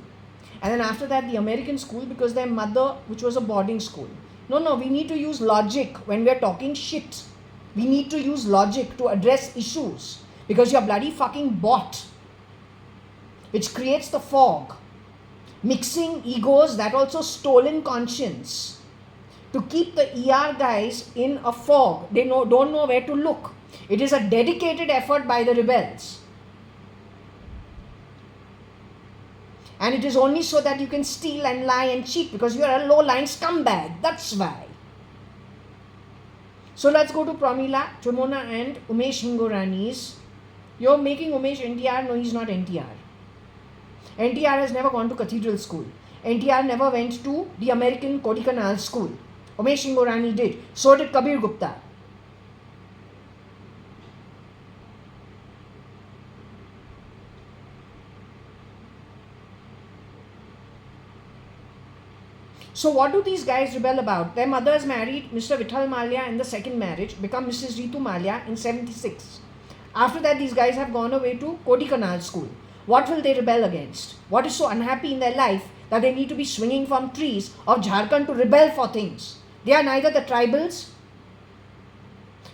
And then after that, the American school, because their mother, which was a boarding school. No, we need to use logic when we're talking shit. We need to use logic to address issues. Because you're bloody fucking bot, which creates the fog. Mixing egos, that also stolen conscience. To keep the ER guys in a fog. They don't know where to look. It is a dedicated effort by the rebels. And it is only so that you can steal and lie and cheat because you are a low-line scumbag. That's why. So let's go to Pramila, Trimona and Umesh Hingorani's. You're making Umesh NTR. No, he's not NTR. NTR has never gone to cathedral school. NTR never went to the American Kodikanal school. Umesh Hingorani did. So did Kabir Gupta. So what do these guys rebel about? Their mothers married Mr. Vithal Malia in the second marriage, become Mrs. Ritu Malia in 76. After that, these guys have gone away to Kodikanal school. What will they rebel against? What is so unhappy in their life that they need to be swinging from trees of Jharkhand to rebel for things? They are neither the tribals,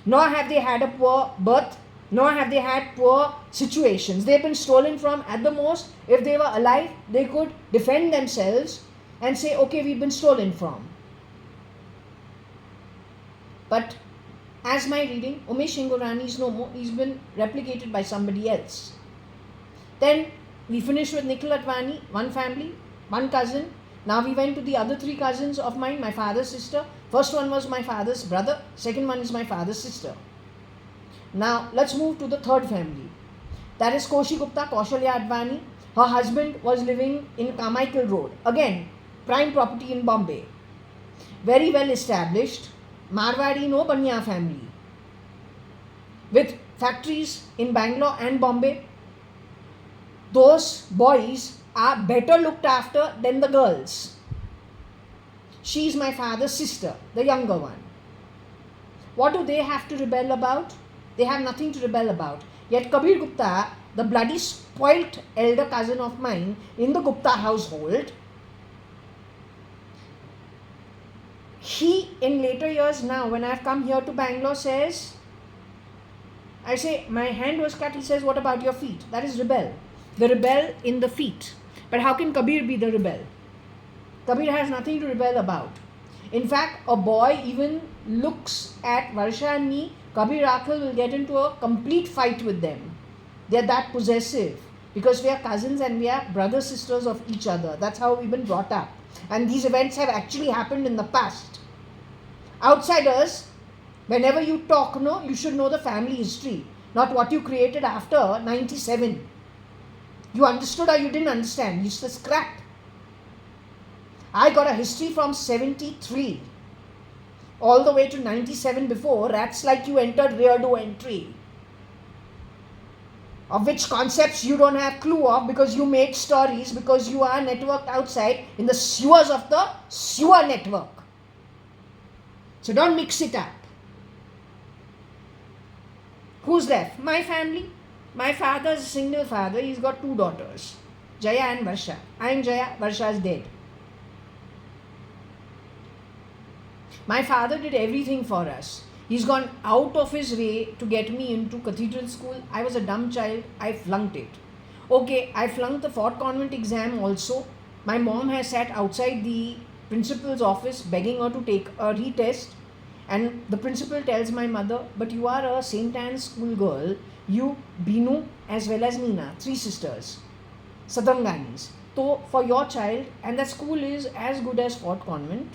nor have they had a poor birth, nor have they had poor situations. They have been stolen from. At the most, if they were alive, they could defend themselves and say, okay, we've been stolen from. But as my reading, Umesh Hingorani is no more. He's been replicated by somebody else. Then we finished with Nikhil Advani, one family, one cousin. Now we went to the other three cousins of mine, my father's sister. First one was my father's brother. Second one is my father's sister. Now let's move to the third family. That is Koshi Gupta, Kaushalya.ADVANI. Her husband was living in Carmichael Road. Again, prime property in Bombay. Very well established. Marwadi no Banya family. With factories in Bangalore and Bombay. Those boys are better looked after than the girls. She is my father's sister, the younger one. What do they have to rebel about? They have nothing to rebel about. Yet Kabir Gupta, the bloody spoilt elder cousin of mine in the Gupta household, he in later years now, when I have come here to Bangalore, says, I say, my hand was cut. He says, what about your feet? That is rebel. The rebel in the feet. But how can Kabir be the rebel? Kabir has nothing to rebel about. In fact, a boy even looks at Varsha and me, Kabir Akhil will get into a complete fight with them. They are that possessive because we are cousins and we are brothers, sisters of each other. That's how we've been brought up. And these events have actually happened in the past. Outsiders, whenever you talk, you should know the family history, not what you created after 97. You understood or you didn't understand. You just scrap. I got a history from 73. all the way to 97 before, rats like you entered rear door entry, of which concepts you don't have clue of because you made stories, because you are networked outside in the sewers of the sewer network. So don't mix it up. Who's left? My family. My father's a single father. He's got 2 daughters, Jaya and Varsha. I'm Jaya, Varsha is dead. My father did everything for us. He's gone out of his way to get me into cathedral school. I was a dumb child. I flunked it. Okay, I flunked the Fort Convent exam also. My mom has sat outside the principal's office begging her to take a retest. And the principal tells my mother, but you are a St. Anne's school girl. You, Binu, as well as Nina, 3 sisters, Sadanganis. So for your child, and that school is as good as Fort Convent.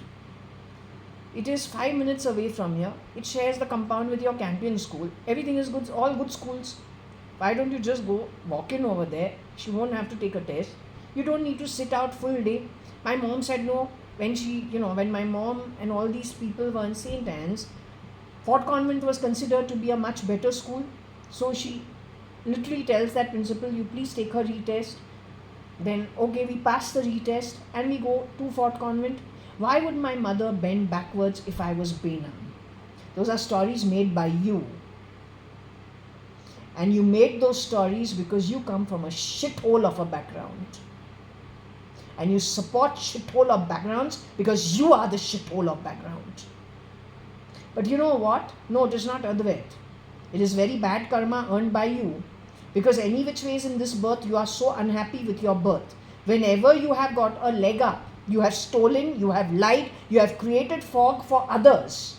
It is 5 minutes away from here. It shares the compound with your Campion school. Everything is good, all good schools. Why don't you just go walk in over there? She won't have to take a test. You don't need to sit out full day. My mom said no. When my mom and all these people were in St. Anne's, Fort Convent was considered to be a much better school. So she literally tells that principal, you please take her retest. Then, okay, we pass the retest and we go to Fort Convent. Why would my mother bend backwards if I was Benam? Those are stories made by you. And you made those stories because you come from a shithole of a background. And you support shithole of backgrounds because you are the shithole of background. But you know what? No, it is not Advait. It is very bad karma earned by you. Because any which ways in this birth, you are so unhappy with your birth. Whenever you have got a leg up, you have stolen, you have lied, you have created fog for others.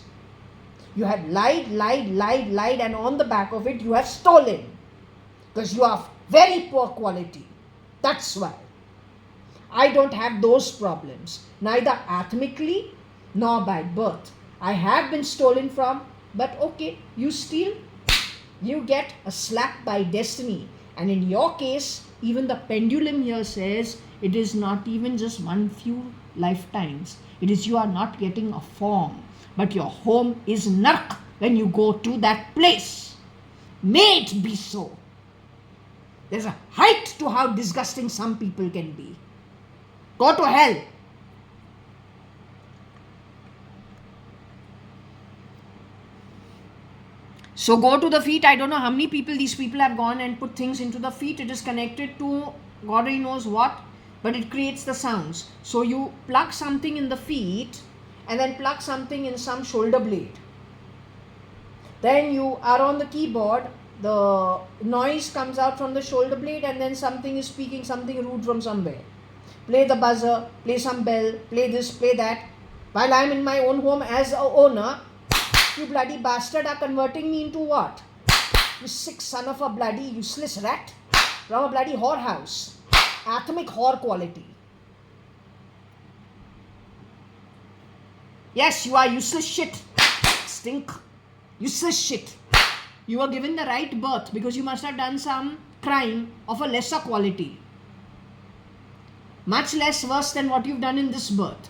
You have lied, and on the back of it, you have stolen. Because you are very poor quality. That's why. I don't have those problems, neither atomically nor by birth. I have been stolen from, but okay, you steal, you get a slap by destiny. And in your case, even the pendulum here says it is not even just one few lifetimes. It is you are not getting a form, but your home is nark when you go to that place. May it be so. There's a height to how disgusting some people can be. Go to hell. So go to the feet. I don't know how many people these people have gone and put things into the feet. It is connected to God only knows what, but it creates the sounds. So you plug something in the feet and then plug something in some shoulder blade. Then you are on the keyboard. The noise comes out from the shoulder blade and then something is speaking something rude from somewhere. Play the buzzer, play some bell, play this, play that. While I am in my own home as a owner, you bloody bastard are converting me into what? You sick son of a bloody useless rat from a bloody whorehouse. Atomic whore quality. Yes, you are useless shit. Stink. Useless shit. You were given the right birth because you must have done some crime of a lesser quality. Much less worse than what you've done in this birth.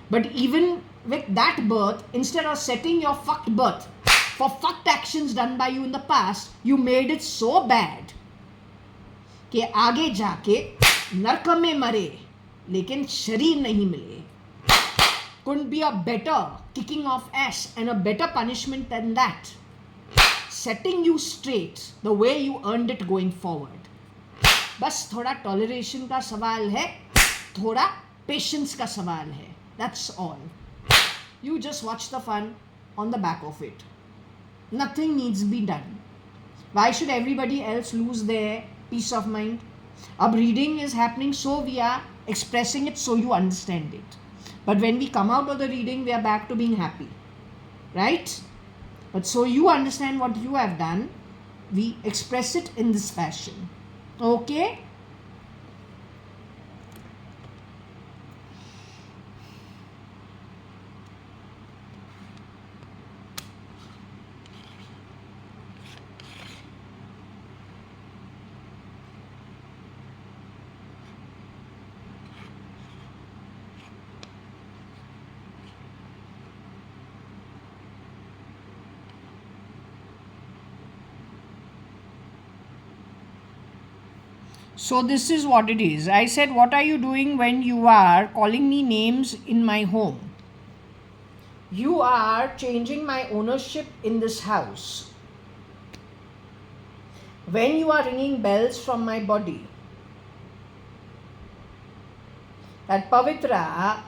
But even with that birth, instead of setting your fucked birth for fucked actions done by you in the past, you made it so bad कि आगे जाके नरक में मरे लेकिन शरीर नहीं मिले. Couldn't be a better kicking of ass and a better punishment than that. Setting you straight the way you earned it going forward. बस थोड़ा toleration का सवाल है, थोड़ा patience का सवाल है. That's all. You just watch the fun on the back of it. Nothing needs to be done. Why should everybody else lose their peace of mind? Ab reading is happening, so we are expressing it so you understand it. But when we come out of the reading, we are back to being happy. Right? But so you understand what you have done, we express it in this fashion. Okay? So this is what it is. I said, what are you doing when you are calling me names in my home? You are changing my ownership in this house. When you are ringing bells from my body, that Pavitra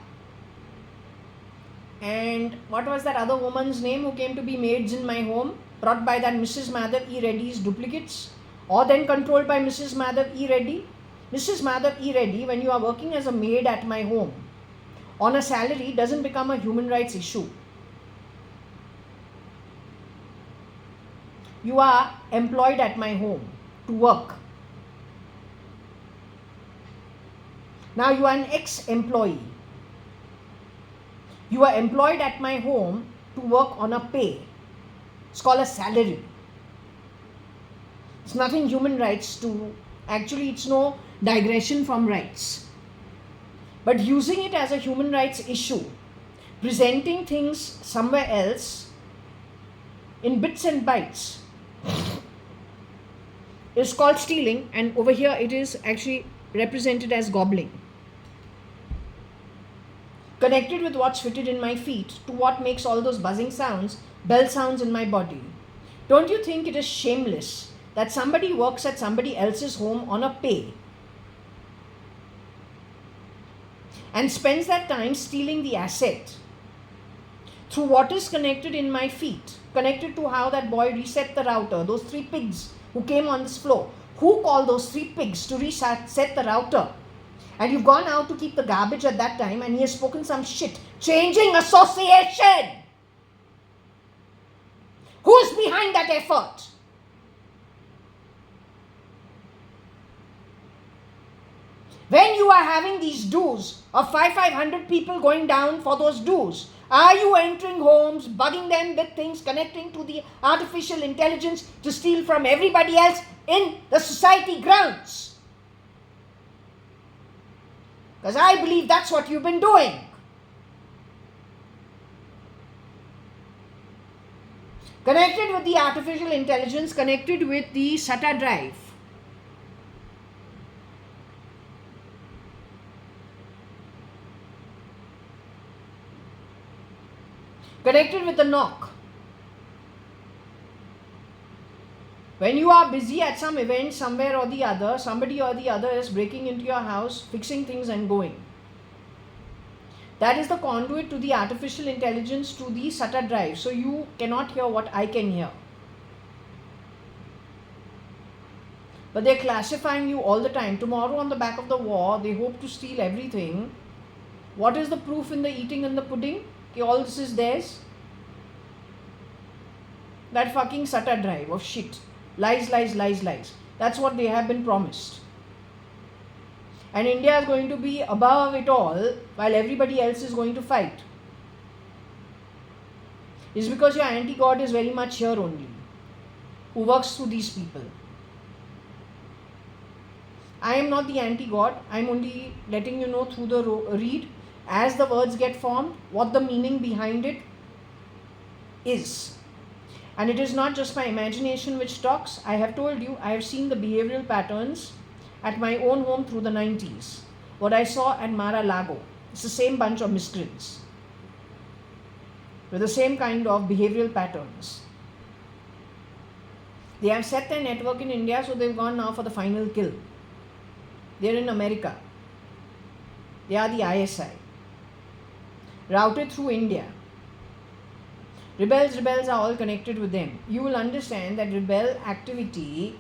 and what was that other woman's name who came to be maids in my home, brought by that Mrs. Madhav E. Reddy's duplicates, or then controlled by Mrs. Madhav E. Reddy? Mrs. Madhav E. Reddy, when you are working as a maid at my home on a salary, doesn't become a human rights issue. You are employed at my home to work. Now you are an ex-employee. You are employed at my home to work on a pay. It's called a salary. It's nothing human rights to, actually it's no digression from rights. But using it as a human rights issue, presenting things somewhere else in bits and bytes is called stealing, and over here it is actually represented as gobbling. Connected with what's fitted in my feet to what makes all those buzzing sounds, bell sounds in my body. Don't you think it is shameless that somebody works at somebody else's home on a pay and spends that time stealing the asset through what is connected in my feet, connected to how that boy reset the router, those 3 pigs who came on this floor? Who called those 3 pigs to reset the router? And you've gone out to keep the garbage at that time, and he has spoken some shit. Changing association! Who's behind that effort? When you are having these dues of 500 people going down for those dues, are you entering homes, bugging them with things, connecting to the artificial intelligence to steal from everybody else in the society grounds? Because I believe that's what you've been doing. Connected with the artificial intelligence, connected with the SATA drive. Connected with the knock. When you are busy at some event somewhere or the other, somebody or the other is breaking into your house, fixing things and going. That is the conduit to the artificial intelligence, to the SATA drive. So you cannot hear what I can hear. But they're classifying you all the time. Tomorrow on the back of the wall, they hope to steal everything. What is the proof in the eating and the pudding? Okay, all this is theirs. That fucking SATA drive of shit. Lies, lies, lies, lies. That's what they have been promised. And India is going to be above it all while everybody else is going to fight. It's because your anti-God is very much here only, who works through these people. I am not the anti-God. I am only letting you know through the read, as the words get formed, what the meaning behind it is. And it is not just my imagination which talks. I have told you, I have seen the behavioral patterns at my own home through the 90s. What I saw at Mar-a-Lago. It's the same bunch of miscreants with the same kind of behavioral patterns. They have set their network in India, so they've gone now for the final kill. They're in America. They are the ISI. Routed through India. Rebels are all connected with them. You will understand that rebel activity,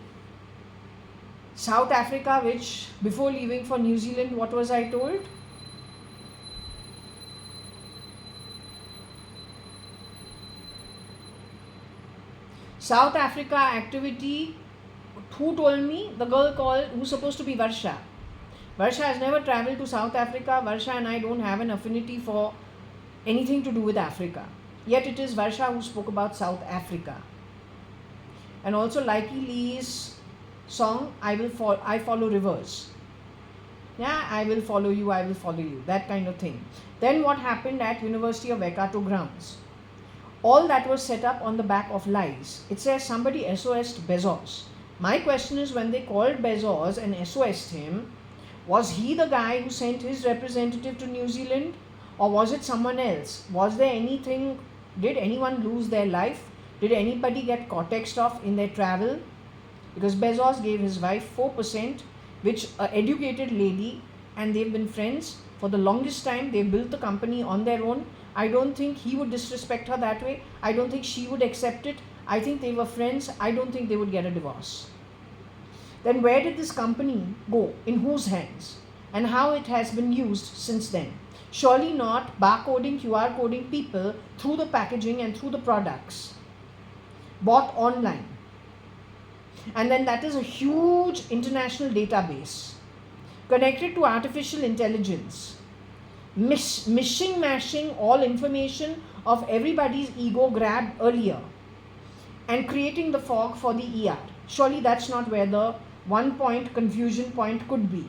South Africa, which before leaving for New Zealand, what was I told? South Africa activity, who told me? The girl called, who's supposed to be Varsha. Varsha has never traveled to South Africa. Varsha and I don't have an affinity for anything to do with Africa. Yet it is Varsha who spoke about South Africa. And also Likey Lee's song, I follow rivers. Yeah, I will follow you, I will follow you. That kind of thing. Then what happened at University of Waikato grounds? All that was set up on the back of lies. It says somebody SOS'd Bezos. My question is, when they called Bezos and SOS'd him, was he the guy who sent his representative to New Zealand, or was it someone else? Was there anything, did anyone lose their life? Did anybody get cortexed off in their travel? Because Bezos gave his wife 4%, which an educated lady, and they've been friends for the longest time. They built the company on their own. I don't think he would disrespect her that way. I don't think she would accept it. I think they were friends. I don't think they would get a divorce. Then where did this company go? In whose hands? And how it has been used since then? Surely not barcoding, QR coding people through the packaging and through the products bought online. And then that is a huge international database connected to artificial intelligence, mashing all information of everybody's ego grabbed earlier and creating the fog for the ER. Surely that's not where the one point confusion point could be,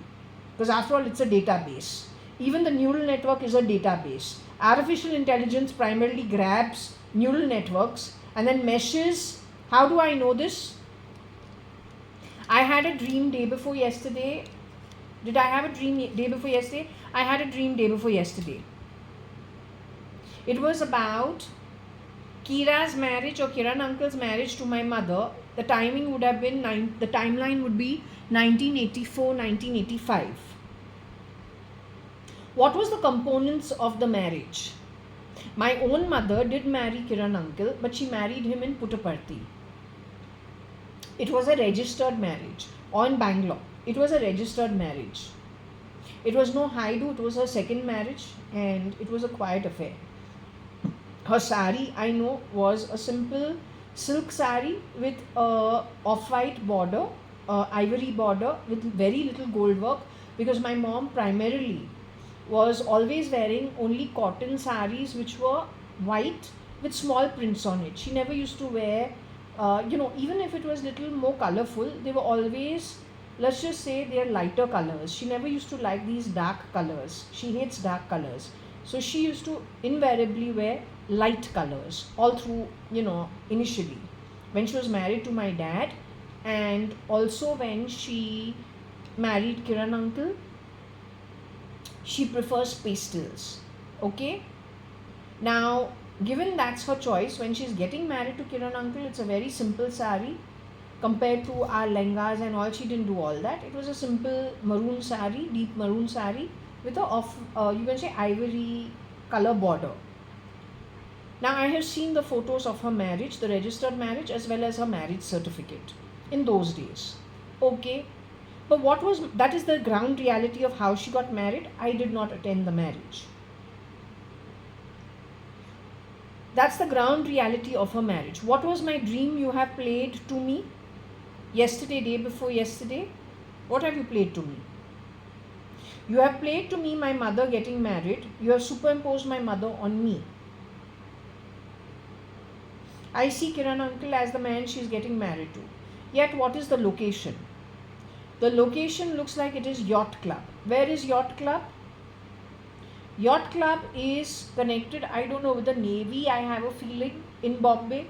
because after all, it's a database. Even the neural network is a database. Artificial intelligence primarily grabs neural networks and then meshes. How do I know this? I had a dream day before yesterday. Did I have a dream day before yesterday? I had a dream day before yesterday. It was about Kira's marriage, or Kiran uncle's marriage to my mother. The timing would have been, the timeline would be 1984, 1985. What was the components of the marriage? My own mother did marry Kiran uncle, but she married him in Puttaparthi. It was a registered marriage, or in Bangalore. It was a registered marriage. It was no haidu, it was her second marriage, and it was a quiet affair. Her sari, I know, was a simple silk sari with a off-white border, ivory border with very little gold work, because my mom primarily was always wearing only cotton saris which were white with small prints on it. She never used to wear, even if it was little more colorful, they were always, let's just say, they are lighter colors. She never used to like these dark colors. She hates dark colors. So she used to invariably wear light colors all through, initially when she was married to my dad, and also when she married Kiran uncle. She prefers pastels. Okay, now given that's her choice, when she's getting married to Kiran uncle, it's a very simple sari compared to our lengas and all. She didn't do all that. It was a simple maroon sari, deep maroon sari with a you can say ivory color border. Now I have seen the photos of her marriage, the registered marriage, as well as her marriage certificate in those days. Okay, but that is the ground reality of how she got married. I did not attend the marriage. That's the ground reality of her marriage. What was my dream you have played to me yesterday, day before yesterday? What have you played to me? You have played to me my mother getting married. You have superimposed my mother on me. I see Kiran uncle as the man she is getting married to. Yet what is the location? The location looks like it is Yacht Club. Where is Yacht Club? Yacht Club is connected, I don't know, with the Navy, I have a feeling, in Bombay.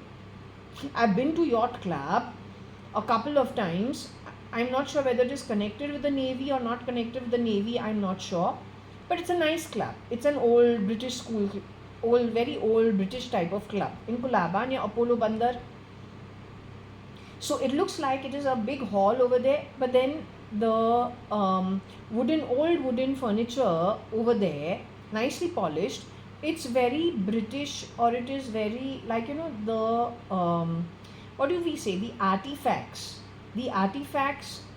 I've been to Yacht Club a couple of times. I'm not sure whether it is connected with the Navy or not connected with the Navy. I'm not sure. But it's a nice club. It's an old British school, very old British type of club in Colaba near Apollo Bandar. So it looks like it is a big hall over there, but then the old wooden furniture over there, nicely polished, it's very British, or it is very like, what do we say, the artifacts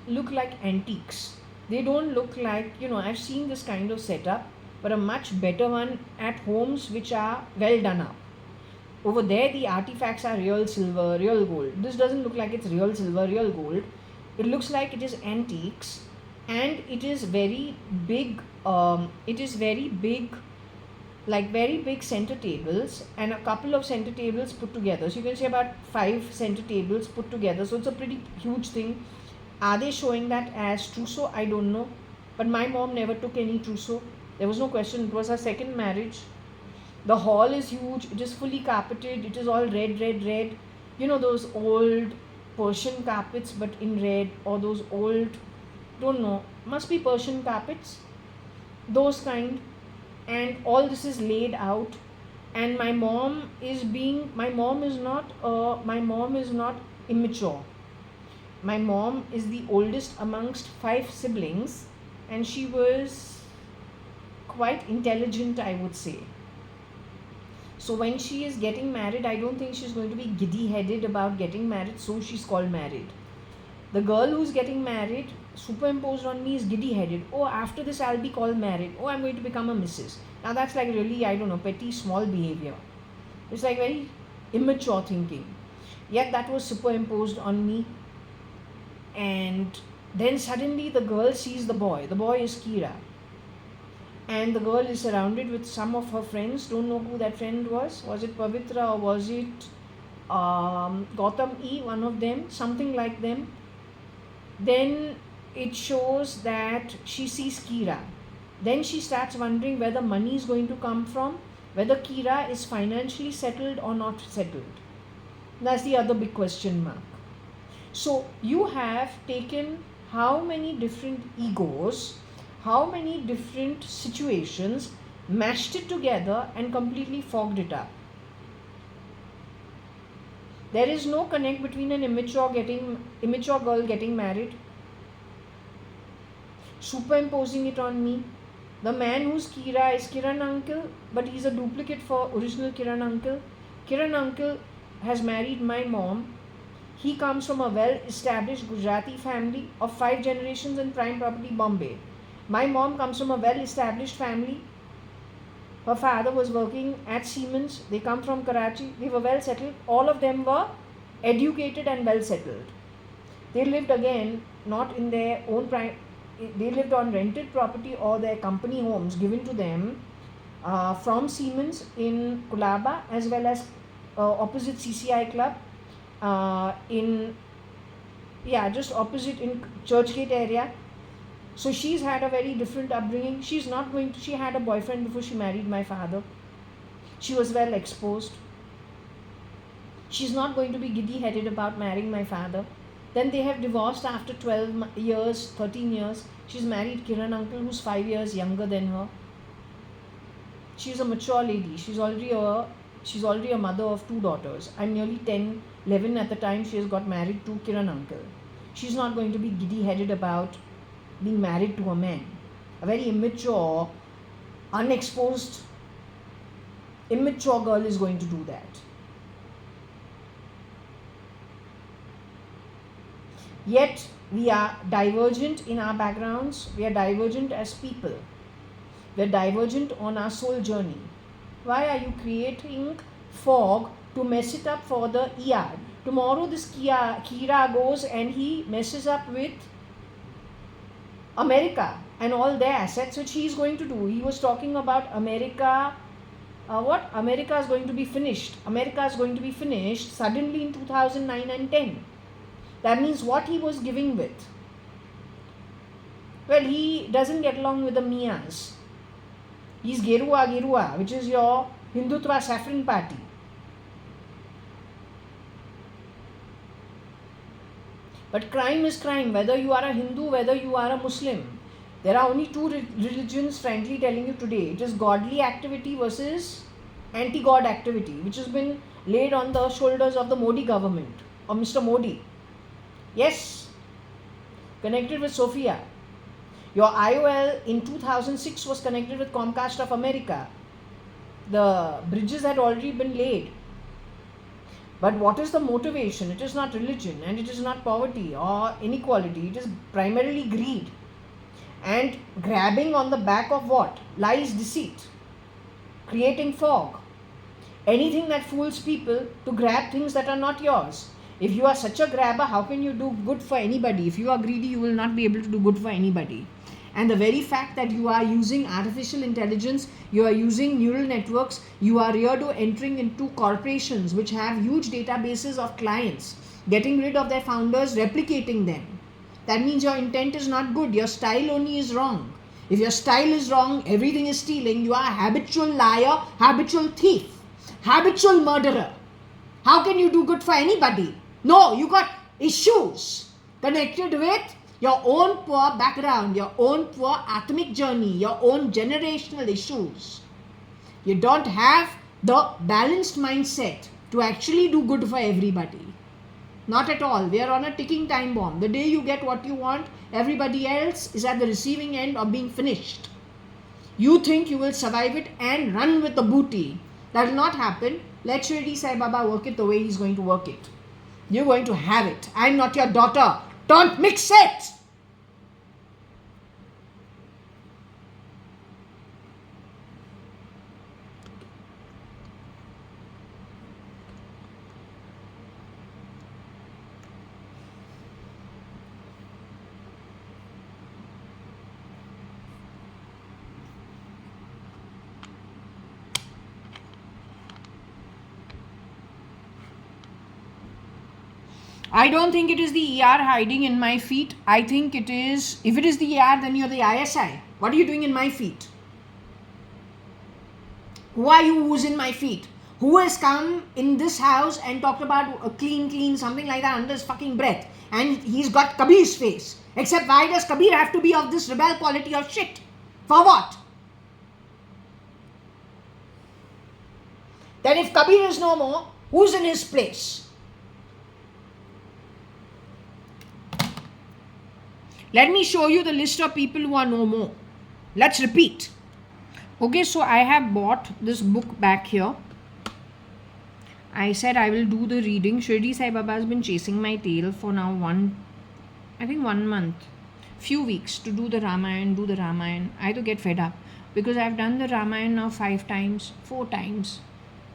look like antiques. They don't look like, I've seen this kind of setup, but a much better one at homes which are well done up. Over there, the artifacts are real silver, real gold. This doesn't look like it's real silver, real gold. It looks like it is antiques, and it is very big. Like very big center tables and a couple of center tables put together. So you can say about 5 center tables put together. So it's a pretty huge thing. Are they showing that as trousseau? I don't know. But my mom never took any trousseau. There was no question. It was her second marriage. The hall is huge. It is fully carpeted. It is all red. Those old Persian carpets but in red, or those old, don't know, must be Persian carpets, those kind. And all this is laid out, and my mom is not immature. My mom is the oldest amongst 5 siblings, and she was quite intelligent, I would say. So when she is getting married, I don't think she's going to be giddy-headed about getting married, so she's called married. The girl who's getting married, superimposed on me, is giddy-headed. Oh, after this I'll be called married. Oh, I'm going to become a Mrs. Now that's like really, I don't know, petty, small behavior. It's like very immature thinking. Yet that was superimposed on me. And then suddenly the girl sees the boy. The boy is Kira. And the girl is surrounded with some of her friends. Don't know who that friend was. Was it Pavitra or was it Gautam E, one of them, something like them. Then it shows that she sees Kira. Then she starts wondering where the money is going to come from, whether Kira is financially settled or not settled. That's the other big question mark. So you have taken how many different egos, how many different situations, mashed it together and completely fogged it up. There is no connect between an immature girl getting married, superimposing it on me. The man who's Kira is Kiran uncle, but he's a duplicate for original Kiran uncle. Kiran uncle has married my mom. He comes from a well-established Gujarati family of 5 generations in prime property Bombay. My mom comes from a well-established family. Her father was working at Siemens. They come from Karachi. They were well settled. All of them were educated and well settled. They lived again not in their own prime. They lived on rented property or their company homes given to them from Siemens in Kulaba, as well as opposite CCI Club just opposite in Churchgate area. So she's had a very different upbringing. She had a boyfriend before she married my father. She was well exposed. She's not going to be giddy-headed about marrying my father. Then they have divorced after 12 years, 13 years. She's married Kiran uncle, who's 5 years younger than her. She's a mature lady. She's already a mother of 2 daughters. I'm nearly 10, 11 at the time she has got married to Kiran uncle. She's not going to be giddy-headed about being married to a man. A very immature, unexposed, immature girl is going to do that. Yet we are divergent in our backgrounds. We are divergent as people. We are divergent on our soul journey. Why are you creating fog to mess it up for the Iyad? Tomorrow this Kira goes and he messes up with America and all their assets, which he is going to do. He was talking about America. America is going to be finished. America is going to be finished suddenly in 2009 and 10. That means what he was giving with? Well, he doesn't get along with the Miyas. He's Gerua, which is your Hindutva saffron party. But crime is crime, whether you are a Hindu, whether you are a Muslim. There are only 2 religions, frankly telling you today. It is godly activity versus anti-God activity, which has been laid on the shoulders of the Modi government, or Mr. Modi. Yes, connected with Sophia. Your IOL in 2006 was connected with Comcast of America. The bridges had already been laid. But what is the motivation? It is not religion, and it is not poverty or inequality. It is primarily greed and grabbing on the back of what? Lies, deceit, creating fog. Anything that fools people to grab things that are not yours. If you are such a grabber, how can you do good for anybody? If you are greedy, you will not be able to do good for anybody. And the very fact that you are using artificial intelligence, you are using neural networks, you are entering into corporations which have huge databases of clients, getting rid of their founders, replicating them. That means your intent is not good. Your style only is wrong. If your style is wrong, everything is stealing. You are a habitual liar, habitual thief, habitual murderer. How can you do good for anybody? No, you got issues connected with your own poor background, your own poor atomic journey, your own generational issues. You don't have the balanced mindset to actually do good for everybody. Not at all. We are on a ticking time bomb. The day you get what you want, everybody else is at the receiving end of being finished. You think you will survive it and run with the booty. That will not happen. Let Shirdi Sai Baba work it the way he's going to work it. You're going to have it. I'm not your daughter. Don't mix it. I don't think it is the ER hiding in my feet. I think it is, if it is the ER, then you're the ISI. What are you doing in my feet? Who are you who's in my feet? Who has come in this house and talked about a clean, something like that under his fucking breath? And he's got Kabir's face. Except why does Kabir have to be of this rebel quality of shit? For what? Then if Kabir is no more, who's in his place? Let me show you the list of people who are no more. Let's repeat. Okay, so I have bought this book back here. I said I will do the reading. Shirdi Sai Baba has been chasing my tail for now 1 month, few weeks to do the Ramayana. I had to get fed up because I've done the Ramayana now 5 times, 4 times.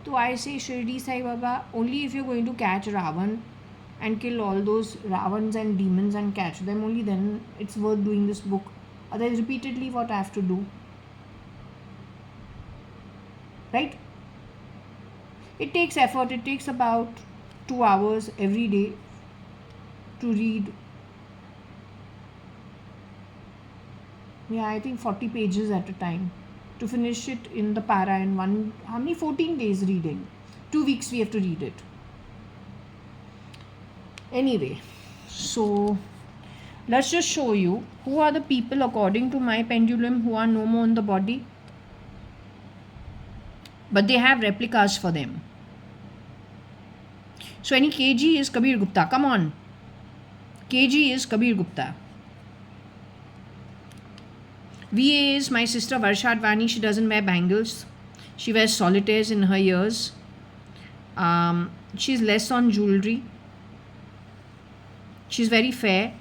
So I say, Shirdi Sai Baba, only if you're going to catch Ravan and kill all those Ravans and demons and catch them, only then it's worth doing this book. Otherwise, repeatedly what I have to do. Right? It takes effort. It takes about 2 hours every day to read. Yeah, I think 40 pages at a time. To finish it in the para in 14 days reading. 2 weeks we have to read it. Anyway, so let's just show you who are the people according to my pendulum who are no more in the body. But they have replicas for them. So any KG is Kabir Gupta. Come on. KG is Kabir Gupta. VA is my sister JAYA.ADVANI. She doesn't wear bangles. She wears solitaires in her ears. She's less on jewelry. She's very fair.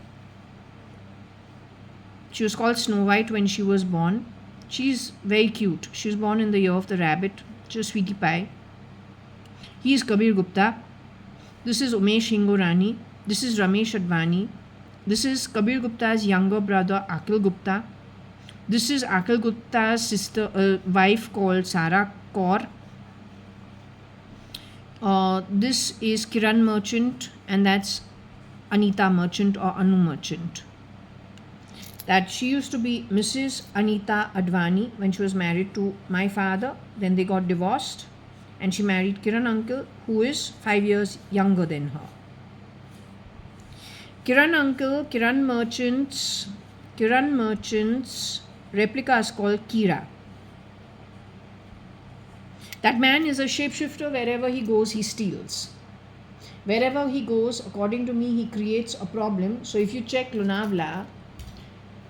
She was called Snow White when she was born. She's very cute. She was born in the year of the rabbit. She's a sweetie pie. He is Kabir Gupta. This is Umesh Hingorani. This is Ramesh Advani. This is Kabir Gupta's younger brother Akhil Gupta. This is Akhil Gupta's sister, wife called Sara Kaur. This is Kiran Merchant, and that's Anita Merchant or Anu Merchant. That she used to be Mrs. Anita Advani when she was married to my father. Then they got divorced and she married Kiran uncle, who is 5 years younger than her. Kiran uncle, Kiran Merchant's replica is called Kira. That man is a shapeshifter. Wherever he goes, he steals. Wherever he goes, according to me, he creates a problem. So if you check Lonavala,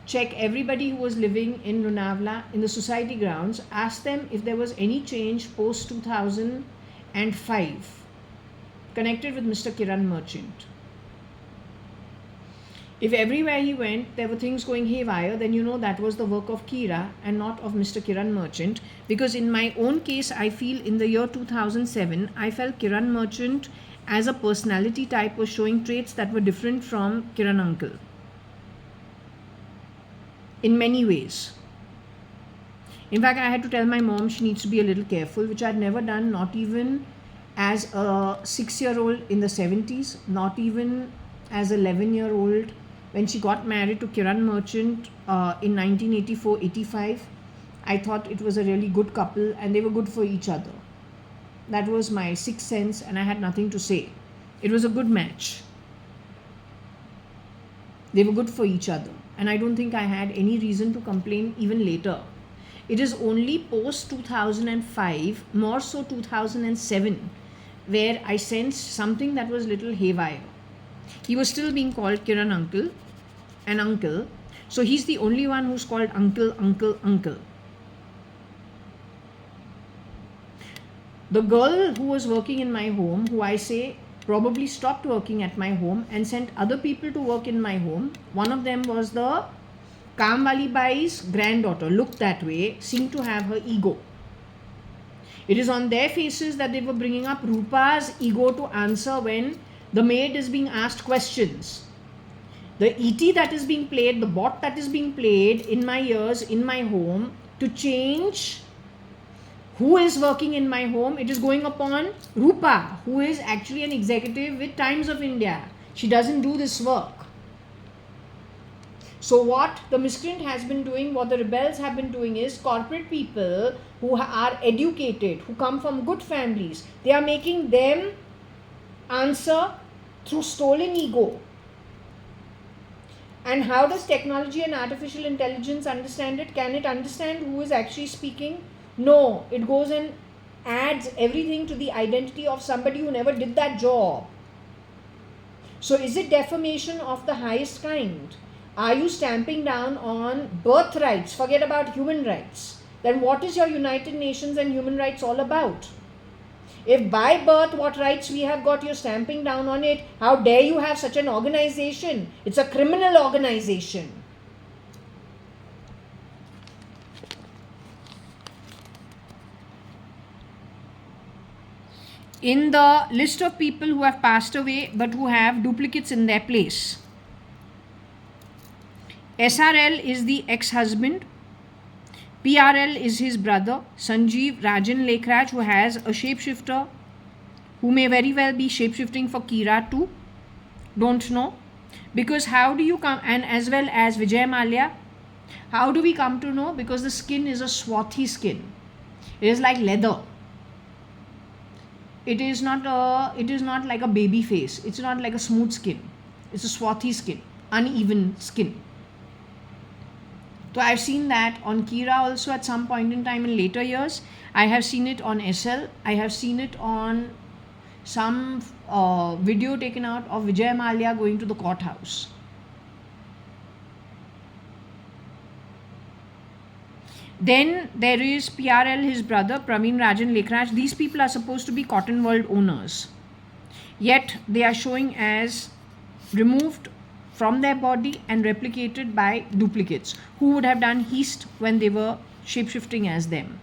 check everybody who was living in Lonavala in the society grounds, ask them if there was any change post 2005 connected with Mr. Kiran Merchant. If everywhere he went there were things going haywire, then you know that was the work of Kira and not of Mr. Kiran Merchant. Because in my own case, I feel in the year 2007, I felt Kiran Merchant as a personality type was showing traits that were different from Kiran uncle. In many ways. In fact, I had to tell my mom she needs to be a little careful, which I'd never done, not even as a 6-year-old in the 70s, not even as an 11-year-old when she got married to Kiran Merchant in 1984-85. I thought it was a really good couple and they were good for each other. That was my sixth sense and I had nothing to say. It was a good match. They were good for each other. And I don't think I had any reason to complain even later. It is only post 2005, more so 2007, where I sensed something that was little haywire. He was still being called Kiran uncle, an uncle. So he's the only one who's called uncle, uncle, uncle. The girl who was working in my home, who I say probably stopped working at my home and sent other people to work in my home, one of them was the Kamwali Bai's granddaughter, looked that way, seemed to have her ego. It is on their faces that they were bringing up Rupa's ego to answer when the maid is being asked questions. The ET that is being played, the bot that is being played in my ears, in my home, to change who is working in my home, it is going upon Rupa, who is actually an executive with Times of India. She doesn't do this work. So what the miscreant has been doing, what the rebels have been doing is, corporate people who are educated, who come from good families, they are making them answer through stolen ego. And how does technology and artificial intelligence understand it? Can it understand who is actually speaking? No, it goes and adds everything to the identity of somebody who never did that job. So is it defamation of the highest kind? Are you stamping down on birthrights? Forget about human rights. Then what is your United Nations and human rights all about? If by birth what rights we have got, you're stamping down on it, how dare you have such an organization? It's a criminal organization. In the list of people who have passed away but who have duplicates in their place, SRL is the ex-husband, PRL is his brother, Sanjeev Rajan Lekhraj, who has a shapeshifter who may very well be shapeshifting for Kira too. Don't know. Because how do you come, and as well as Vijay Mallya, how do we come to know? Because the skin is a swarthy skin. It is like leather. It is not like a baby face. It's not like a smooth skin. It's a swarthy skin, uneven skin. So I've seen that on Kira also at some point in time in later years. I have seen it on SL. I have seen it on some video taken out of Vijay Mallya going to the courthouse. Then there is PRL, his brother, Praveen Rajan Lekhraj. These people are supposed to be Cotton World owners. Yet they are showing as removed from their body and replicated by duplicates who would have done heist when they were shapeshifting as them.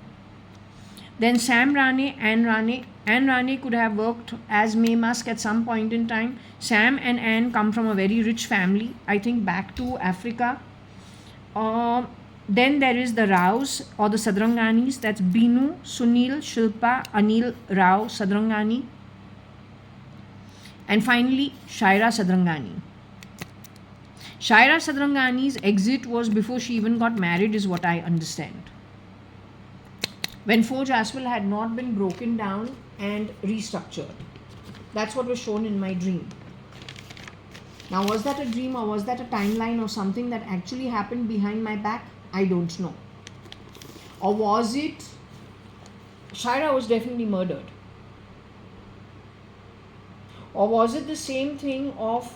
Then Sam Rane, Anne Rane could have worked as May Musk at some point in time. Sam and Anne come from a very rich family, I think back to Africa. Then there is the Raos or the Sadranganis, that's Binu, Sunil, Shilpa, Anil, Rao, Sadrangani. And finally, Shaira Sadrangani. Shaira Sadrangani's exit was before she even got married, is what I understand. When Forge Aswell had not been broken down and restructured. That's what was shown in my dream. Now, was that a dream or was that a timeline or something that actually happened behind my back? I don't know. Or was it... Shaira was definitely murdered. Or was it the same thing of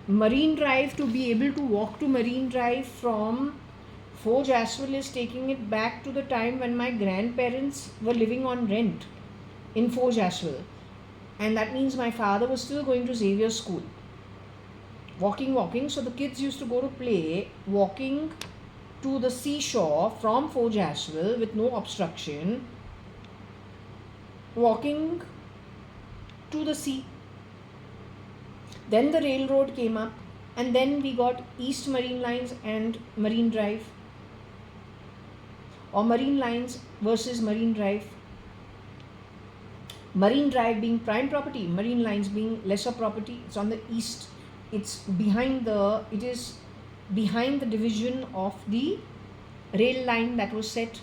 Marine Drive, to be able to walk to Marine Drive from Forge Aswell is taking it back to the time when my grandparents were living on rent in Forge Aswell. And that means my father was still going to Xavier School. Walking. So the kids used to go to play, walking to the seashore from Forge Aswell with no obstruction, walking to the sea. Then the railroad came up, and then we got East Marine Lines and Marine Drive, or Marine Lines versus Marine Drive. Marine Drive being prime property, Marine Lines being lesser property. It's on the east. It is behind the division of the rail line that was set.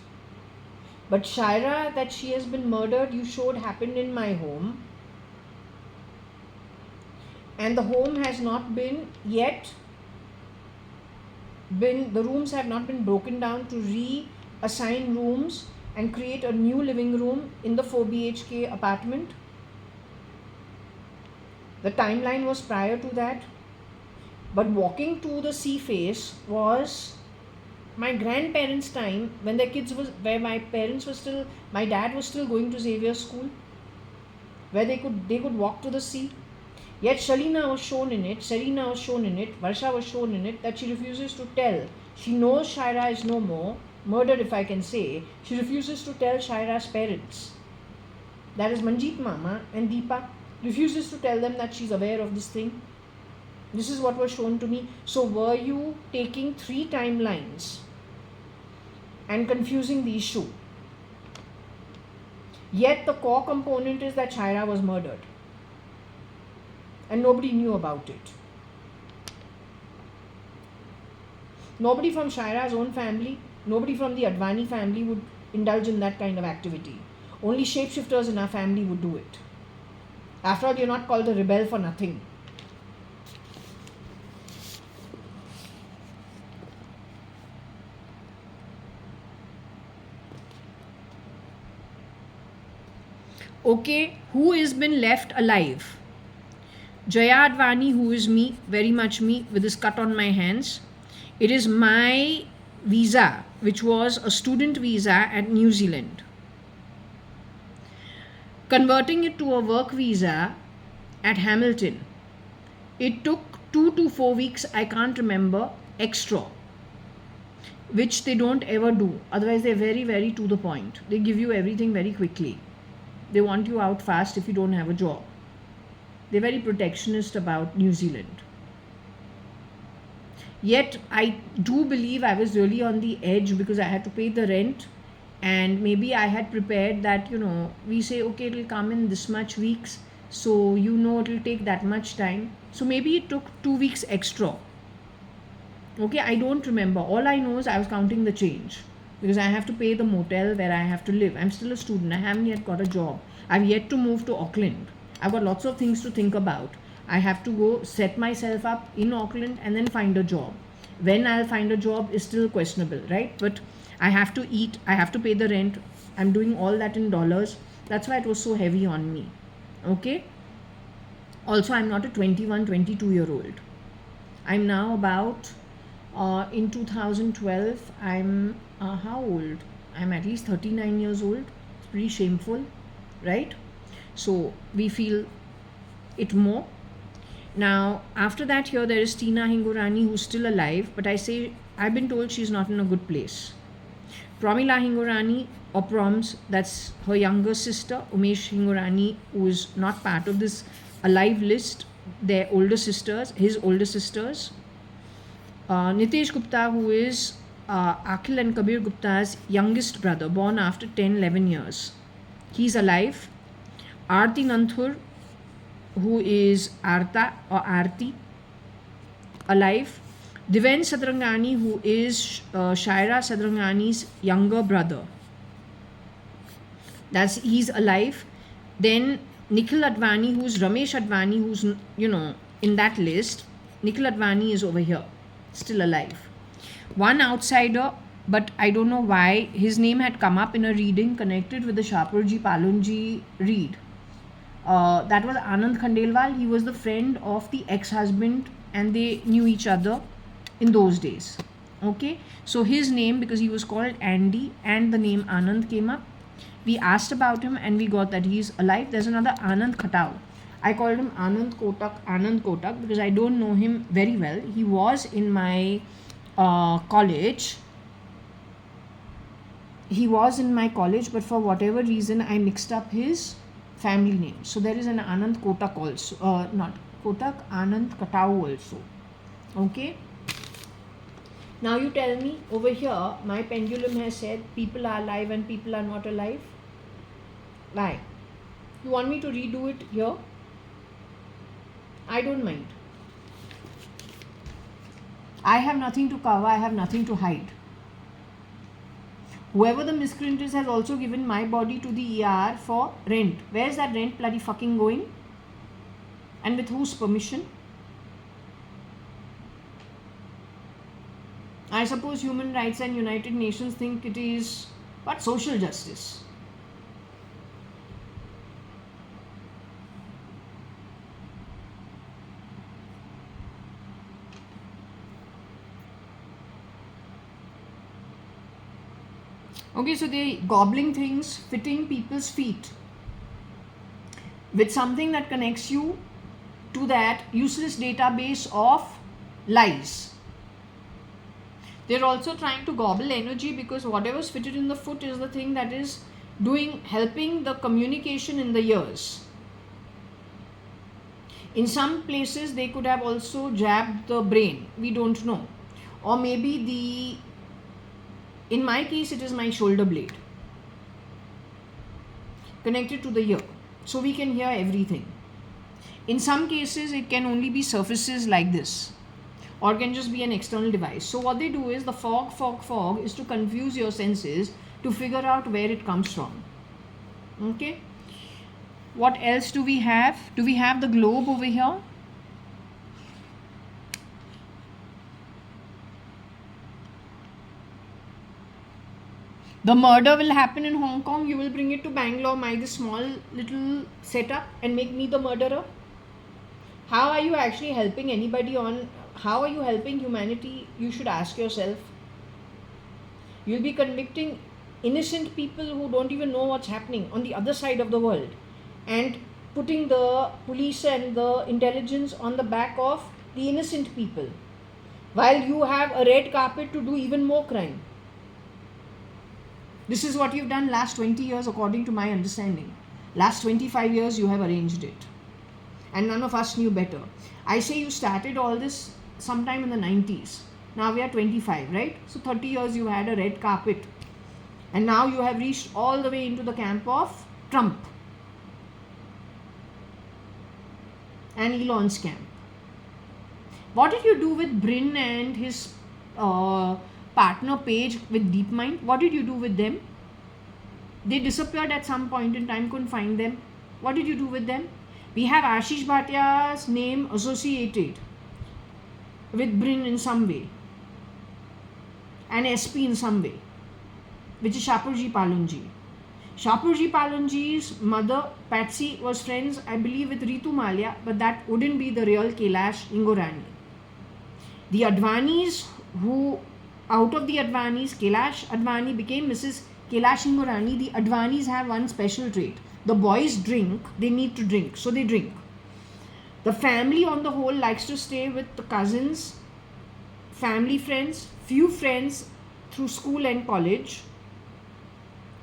But Shaira, that she has been murdered, you showed happened in my home. and the home has not been yet the rooms have not been broken down to reassign rooms and create a new living room in the 4 BHK apartment. The timeline was prior to that. But walking to the sea face was my grandparents' time, when their kids was, where my parents were still, my dad was still going to Xavier School, where they could walk to the sea. Yet Serena was shown in it, Varsha was shown in it, that she refuses to tell. She knows Shaira is no more, murdered if I can say. She refuses to tell Shaira's parents. That is Manjeet Mama and Deepa. Refuses to tell them that she's aware of this thing. This is what was shown to me. So were you taking 3 timelines and confusing the issue? Yet the core component is that Shaira was murdered. And nobody knew about it. Nobody from Shaira's own family, nobody from the Advani family would indulge in that kind of activity. Only shapeshifters in our family would do it. After all, you're not called a rebel for nothing. Okay, who has been left alive? JAYA.ADVANI, who is me, very much me, with this cut on my hands. It is my visa, which was a student visa at New Zealand. Converting it to a work visa at Hamilton, it took 2 to 4 weeks, I can't remember, extra, which they don't ever do. Otherwise, they're very, very to the point. They give you everything very quickly. They want you out fast if you don't have a job. They're very protectionist about New Zealand. Yet, I do believe I was really on the edge because I had to pay the rent, and maybe I had prepared that, we say, okay, it'll come in this much weeks, so it'll take that much time. So maybe it took 2 weeks extra. Okay, I don't remember. All I know is I was counting the change because I have to pay the motel where I have to live. I'm still a student. I haven't yet got a job. I've yet to move to Auckland. I've got lots of things to think about. I have to go set myself up in Auckland and then find a job. When I'll find a job is still questionable, right? But I have to eat, I have to pay the rent. I'm doing all that in dollars. That's why it was so heavy on me. Okay? Also, I'm not a 21, 22-year-old. I'm now about, in 2012, I'm, how old? I'm at least 39 years old. It's pretty shameful, right? So we feel it more. Now, after that, here there is Tina Hingorani, who's still alive, but I've been told she's not in a good place. Pramila Hingorani, or Proms, that's her younger sister. Umesh Hingorani, who is not part of this alive list, their older sisters, his older sisters. Nitesh Gupta, who is Akhil and Kabir Gupta's youngest brother, born after 10-11 years. He's alive. Aarti Nanthur, who is Arta or Aarti, alive. Diven Sadrangani, who is Shaira Sadrangani's younger brother. He's alive. Then Nikhil Advani, who's Ramesh Advani, who's, in that list. Nikhil Advani is over here, still alive. One outsider, but I don't know why, his name had come up in a reading connected with the Shapurji Palunji read. That was Anand Khandelwal. He was the friend of the ex-husband and they knew each other in those days. Okay, so his name, because he was called Andy and the name Anand came up, we asked about him and we got that he's alive. There's another Anand Khatau. I called him Anand Kotak because I don't know him very well. He was in my college. But for whatever reason I mixed up his family name. So there is an Anand Kotak also. Not Kotak, Anand Katau also. Okay. Now you tell me, over here, my pendulum has said people are alive and people are not alive. Why? You want me to redo it here? I don't mind. I have nothing to cover, I have nothing to hide. Whoever the miscreant is has also given my body to the ER for rent. Where's that rent bloody fucking going? And with whose permission? I suppose human rights and United Nations think it is what? Social justice. Okay, so they're gobbling things, fitting people's feet with something that connects you to that useless database of lies. They're also trying to gobble energy because whatever's fitted in the foot is the thing that is helping the communication in the ears. In some places they could have also jabbed the brain, we don't know. Or maybe in my case it is my shoulder blade connected to the ear, so we can hear everything. In some cases it can only be surfaces like this, or can just be an external device. So what they do is the fog is to confuse your senses to figure out where it comes from. Okay, what else do we have? Do we have the globe over here? The murder will happen in Hong Kong. You will bring it to Bangalore, my this small little setup, and make me the murderer. How are you actually helping anybody on? How are you helping humanity? You should ask yourself. You'll be convicting innocent people who don't even know what's happening on the other side of the world, and putting the police and the intelligence on the back of the innocent people, while you have a red carpet to do even more crime. This is what you've done last 20 years according to my understanding. Last 25 years you have arranged it. And none of us knew better. I say you started all this sometime in the 90s. Now we are 25, right? So 30 years you had a red carpet. And now you have reached all the way into the camp of Trump and Elon's camp. What did you do with Brin and his partner Page with DeepMind? What did you do with them? They disappeared at some point in time, couldn't find them. What did you do with them? We have Ashish Bhatia's name associated with Brin in some way, and SP in some way, which is Shapurji Palunji. Shapurji Palunji's mother Patsy was friends, I believe, with Ritu Malia, but that wouldn't be the real Kailash Ingorani. The Advanis, who out of the Advanis, Kailash Advani became Mrs. Kailash Ingorani. The Advanis have one special trait. The boys drink, they need to drink, so they drink. The family on the whole likes to stay with the cousins, family friends, few friends through school and college,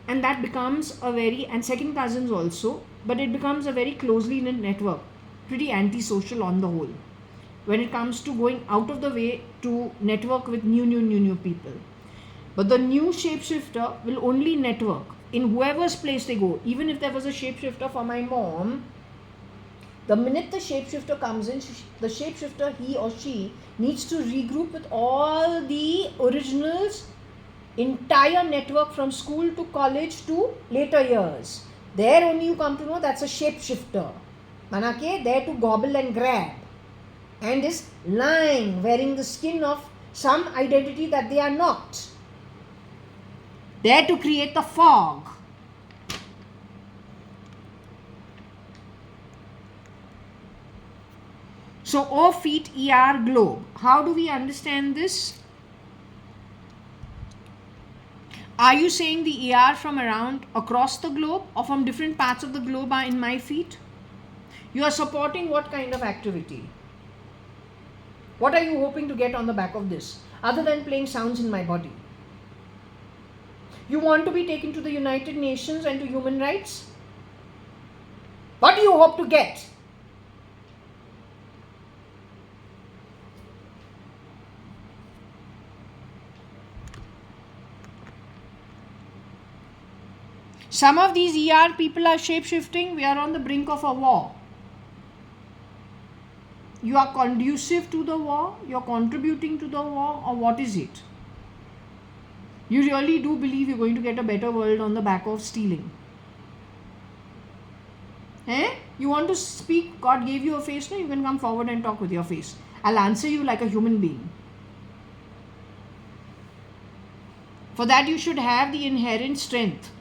and that becomes and second cousins also, but it becomes a very closely knit network, pretty antisocial on the whole, when it comes to going out of the way to network with new people. But the new shapeshifter will only network in whoever's place they go. Even if there was a shapeshifter for my mom, the minute the shapeshifter comes in, the shapeshifter, he or she, needs to regroup with all the originals, entire network from school to college to later years. There only you come to know that's a shapeshifter. Manake, there to gobble and grab, and is lying, wearing the skin of some identity that they are not. There to create the fog. So O feet ER globe. How do we understand this? Are you saying the ER from around across the globe, or from different parts of the globe are in my feet? You are supporting what kind of activity? What are you hoping to get on the back of this, other than playing sounds in my body? You want to be taken to the United Nations and to human rights? What do you hope to get? Some of these ER people are shape-shifting. We are on the brink of a war. You are conducive to the war, you are contributing to the war, or what is it? You really do believe you're going to get a better world on the back of stealing. You want to speak? God gave you a face, no? You can come forward and talk with your face. I'll answer you like a human being. For that you should have the inherent strength.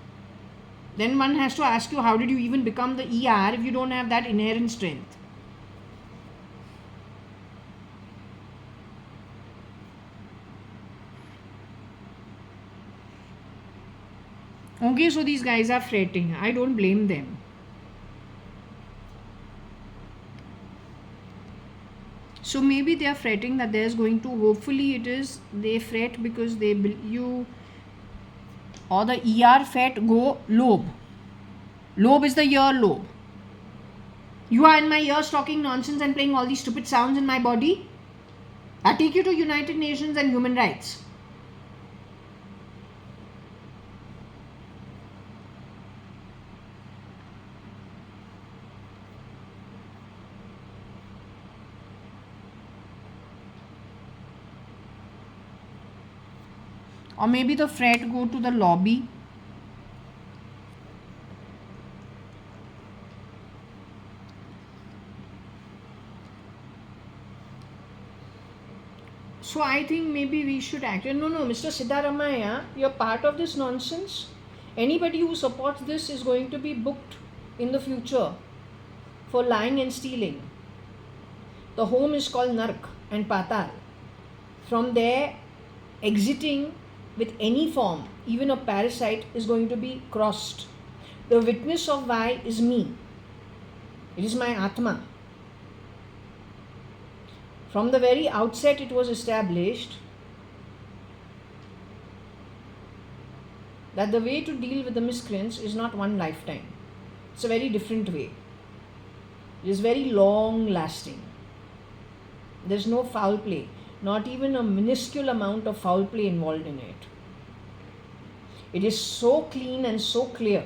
Then one has to ask you, how did you even become the ER if you don't have that inherent strength? Okay, so these guys are fretting. I don't blame them. So maybe they are fretting that there's going to, hopefully it is, they fret because you or the ER fret go lobe. Lobe is the ear lobe. You are in my ears talking nonsense and playing all these stupid sounds in my body. I take you to United Nations and human rights. Or maybe the fret go to the lobby. So I think maybe we should actually, no, Mr. Siddharamaya, you're part of this nonsense. Anybody who supports this is going to be booked in the future for lying and stealing. The home is called Nark and Patal. From there, exiting with any form, even a parasite, is going to be crossed. The witness of why is me. It is my Atma. From the very outset it was established that the way to deal with the miscreants is not one lifetime. It's a very different way. It is very long lasting. There's no foul play. Not even a minuscule amount of foul play involved in it. It is so clean and so clear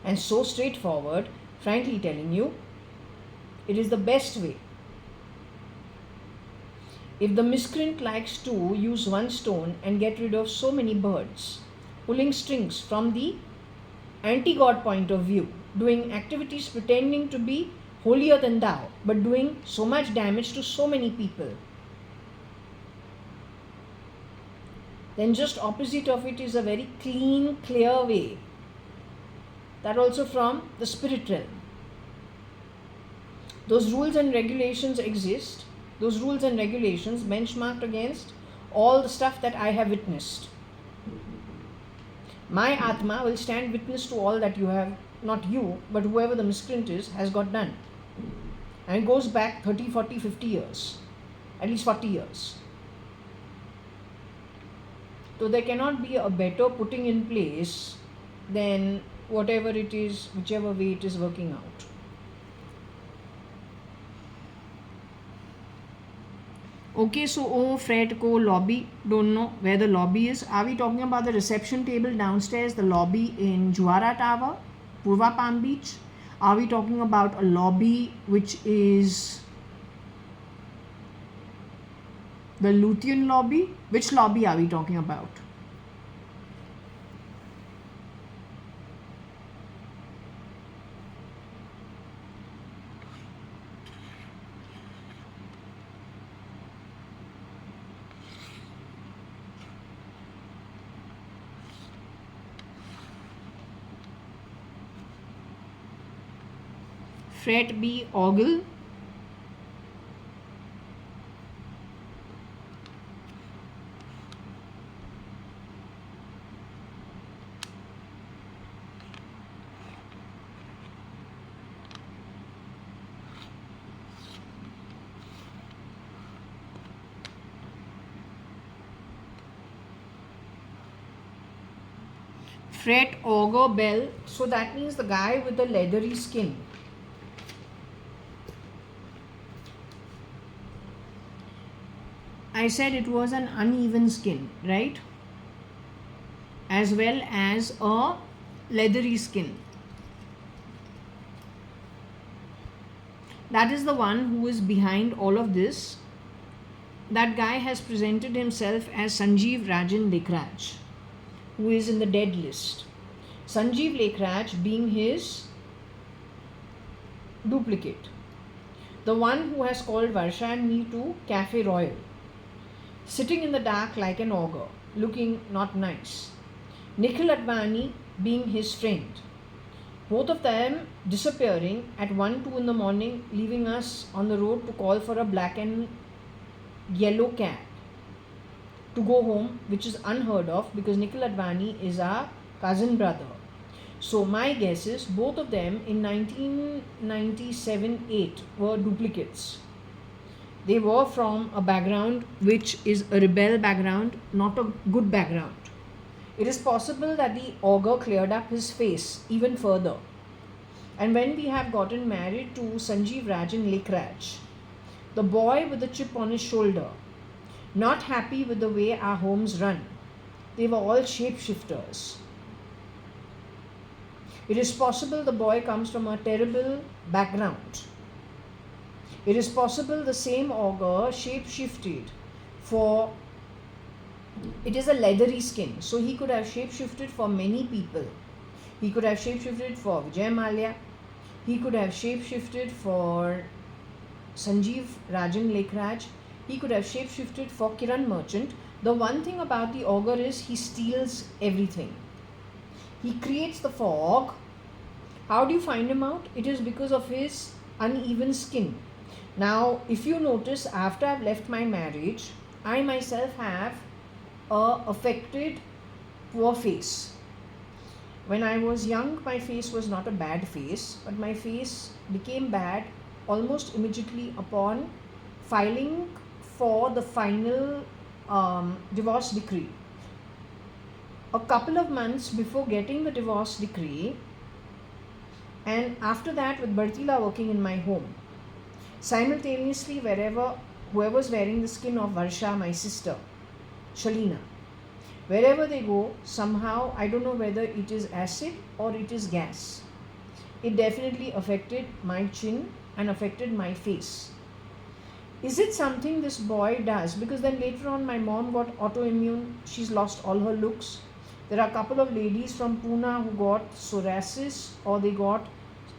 and so straightforward, frankly telling you, it is the best way. If the miscreant likes to use one stone and get rid of so many birds, pulling strings from the anti-God point of view, doing activities pretending to be holier than thou, but doing so much damage to so many people, then just opposite of it is a very clean, clear way. That also from the spirit realm. Those rules and regulations exist. Those rules and regulations benchmarked against all the stuff that I have witnessed. My Atma will stand witness to all that you have, not you, but whoever the miscreant is, has got done. And it goes back 30, 40, 50 years. At least 40 years. So there cannot be a better putting in place than whatever it is, whichever way it is working out. Okay, so Fred ko lobby, don't know where the lobby is. Are we talking about the reception table downstairs, the lobby in Juara Tower, Purva Palm Beach? Are we talking about a lobby which is the Luthean lobby? Which lobby are we talking about? Fred B. Ogle. Fred Auger Bell. So that means the guy with the leathery skin. I said it was an uneven skin, right? As well as a leathery skin. That is the one who is behind all of this. That guy has presented himself as Sanjeev Rajan Lekhraj, who is in the dead list. Sanjeev Lekhraj being his duplicate. The one who has called Varsha and me to Cafe Royal, sitting in the dark like an ogre, looking not nice. Nikhil Advani being his friend. Both of them disappearing at 1 2 in the morning, leaving us on the road to call for a black and yellow cab to go home, which is unheard of because Nikhil Advani is our cousin brother. So my guess is both of them in 1997-8 were duplicates. They were from a background which is a rebel background, not a good background. It is possible that the ogre cleared up his face even further. And when we have gotten married to Sanjeev Rajan Lekraj, the boy with the chip on his shoulder, not happy with the way our homes run, they were all shapeshifters. It is possible the boy comes from a terrible background. It is possible the same ogre shapeshifted for, it is a leathery skin, so he could have shapeshifted for many people. He could have shapeshifted for Vijay Mallya. He could have shapeshifted for Sanjeev Rajan Lekraj. He could have shapeshifted for Kiran Merchant. The one thing about the ogre is he steals everything. He creates the fog. How do you find him out? It is because of his uneven skin. Now, if you notice, after I've left my marriage, I myself have a affected poor face. When I was young, my face was not a bad face, but my face became bad almost immediately upon filing for the final divorce decree. A couple of months before getting the divorce decree, and after that with Bartila working in my home, simultaneously whoever's wearing the skin of Varsha, my sister, Shalina, wherever they go, somehow, I don't know whether it is acid or it is gas, it definitely affected my chin and affected my face. Is it something this boy does? Because then later on my mom got autoimmune, she's lost all her looks. There are a couple of ladies from Pune who got psoriasis, or they got,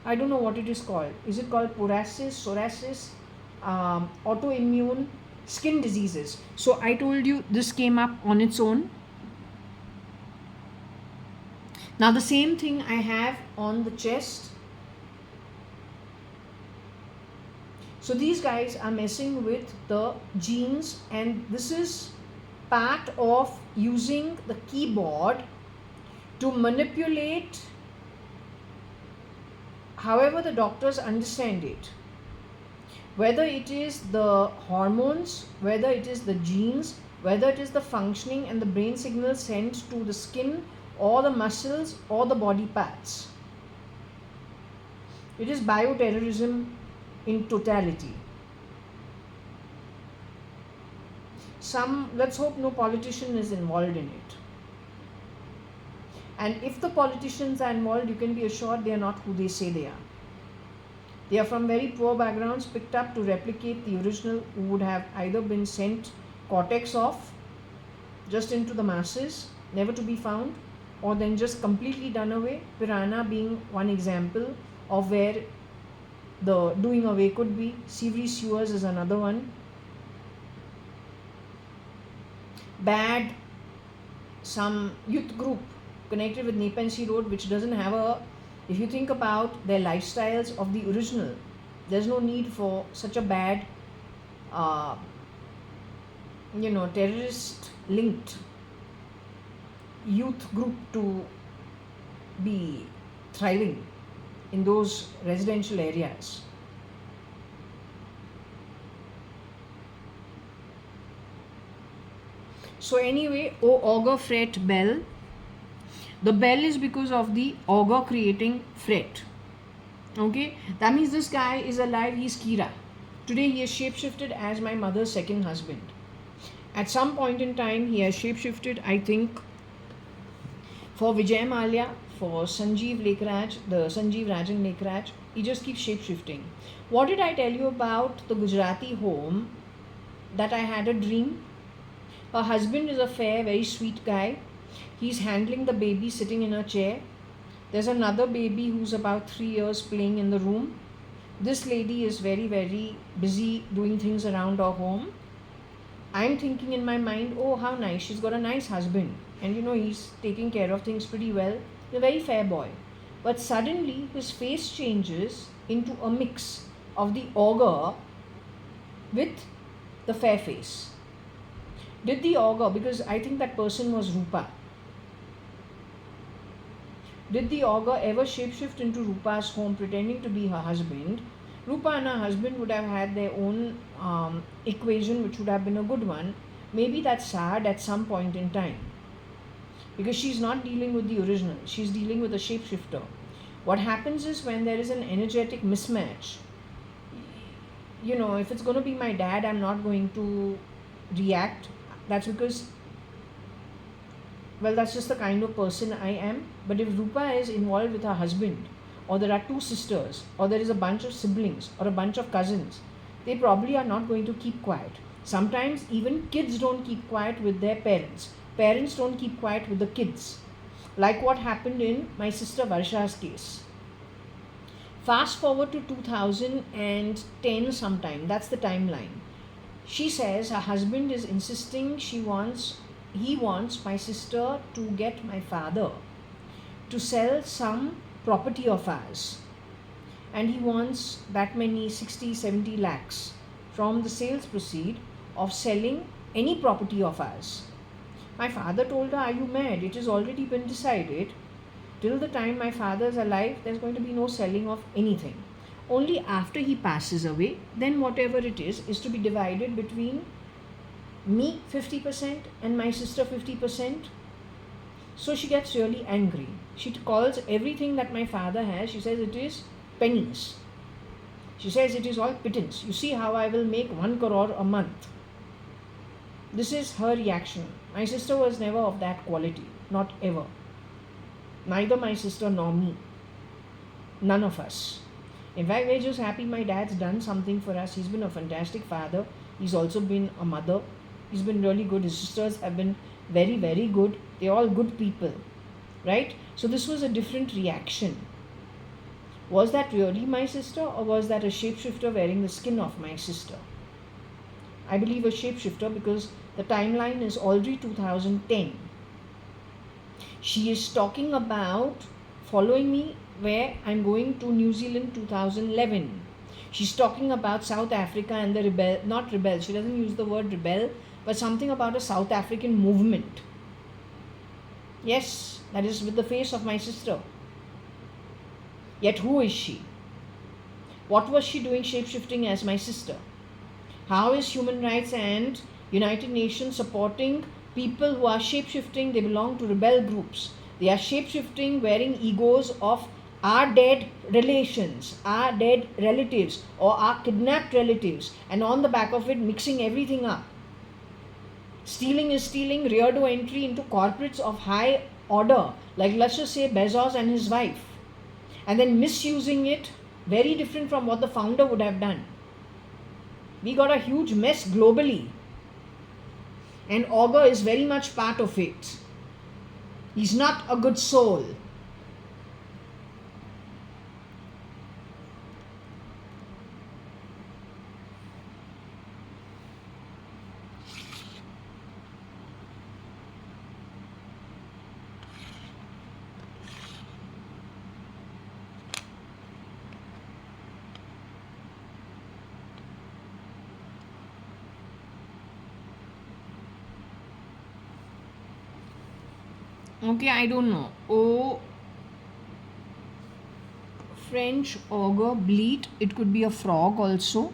I don't know what it is called. Is it called psoriasis, autoimmune skin diseases? So I told you this came up on its own. Now the same thing I have on the chest. So these guys are messing with the genes, and this is part of using the keyboard to manipulate however the doctors understand it. Whether it is the hormones, whether it is the genes, whether it is the functioning and the brain signals sent to the skin or the muscles or the body parts. It is bioterrorism in totality. Let's hope no politician is involved in it. And if the politicians are involved, you can be assured they are not who they say they are. They are from very poor backgrounds, picked up to replicate the original, who would have either been sent cortex off, just into the masses, never to be found, or then just completely done away. Piranha being one example of where the doing away could be. Sewri sewers is another one. Bad, some youth group connected with Nepensi Road, which doesn't have a, if you think about their lifestyles of the original, there's no need for such a bad, terrorist linked youth group to be thriving in those residential areas. So anyway, O auger fret bell. The bell is because of the auger creating fret. Okay, that means this guy is alive. He's Kira. Today he is shapeshifted as my mother's second husband. At some point in time he has shapeshifted, I think, for Vijay Mallya, for Sanjeev Lekraj, the Sanjeev Rajan Lekraj. He just keeps shapeshifting. What did I tell you about the Gujarati home that I had a dream? Her husband is a fair, very sweet guy. He's handling the baby sitting in a chair. There's another baby who's about 3 years playing in the room. This lady is very, very busy doing things around our home. I'm thinking in my mind, oh, how nice. She's got a nice husband. And he's taking care of things pretty well. He's a very fair boy. But suddenly, his face changes into a mix of the ogre with the fair face. Did the ogre, because I think that person was Rupa, did the ogre ever shapeshift into Rupa's home pretending to be her husband? Rupa and her husband would have had their own equation, which would have been a good one. Maybe that's sad at some point in time, because she's not dealing with the original, she's dealing with a shapeshifter. What happens is, when there is an energetic mismatch, if it's going to be my dad, I'm not going to react. That's because, well, that's just the kind of person I am. But if Rupa is involved with her husband, or there are two sisters, or there is a bunch of siblings, or a bunch of cousins, they probably are not going to keep quiet. Sometimes even kids don't keep quiet with their parents. Parents don't keep quiet with the kids. Like what happened in my sister Varsha's case. Fast forward to 2010 sometime, that's the timeline. She says her husband is insisting he wants my sister to get my father to sell some property of ours. And he wants that many 60-70 lakhs from the sales proceed of selling any property of ours. My father told her, are you mad? It has already been decided. Till the time my father is alive, there's going to be no selling of anything. Only after he passes away, then whatever it is to be divided between me 50% and my sister 50%. So she gets really angry. She calls everything that my father has, she says it is pennies. She says it is all pittance. You see how I will make 1 crore a month. This is her reaction. My sister was never of that quality. Not ever. Neither my sister nor me. None of us. In fact, we're just happy my dad's done something for us. He's been a fantastic father. He's also been a mother. He's been really good. His sisters have been very, very good. They're all good people. Right? So this was a different reaction. Was that really my sister, or was that a shapeshifter wearing the skin of my sister? I believe a shapeshifter, because the timeline is already 2010. She is talking about following me where I'm going to New Zealand 2011. She's talking about South Africa and the not rebel, she doesn't use the word rebel, but something about a South African movement. Yes, that is with the face of my sister. Yet who is she? What was she doing shapeshifting as my sister? How is human rights and United Nations supporting people who are shapeshifting? They belong to rebel groups. They are shapeshifting wearing egos of our dead relations, our dead relatives, or our kidnapped relatives, and on the back of it mixing everything up. Stealing is stealing, rear-door entry into corporates of high order, like let's just say Bezos and his wife, and then misusing it, very different from what the founder would have done. We got a huge mess globally, and Augur is very much part of it. He's not a good soul. Okay, I don't know. Oh, French augur, bleat. It could be a frog also.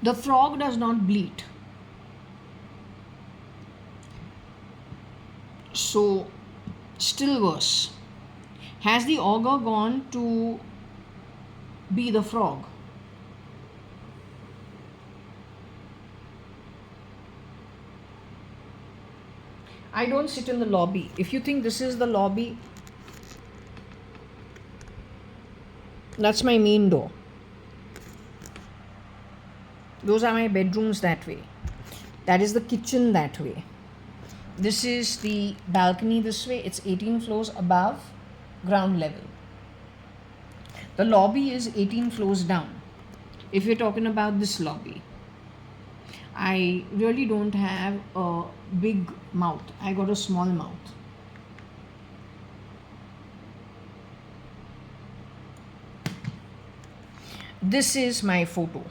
The frog does not bleat. So, still worse. Has the augur gone to be the frog? I don't sit in the lobby. If you think this is the lobby, that's my main door. Those are my bedrooms that way. That is the kitchen that way. This is the balcony this way. It's 18 floors above ground level. The lobby is 18 floors down. If you're talking about this lobby, I really don't have a big mouth. I got a small mouth. This is my photo.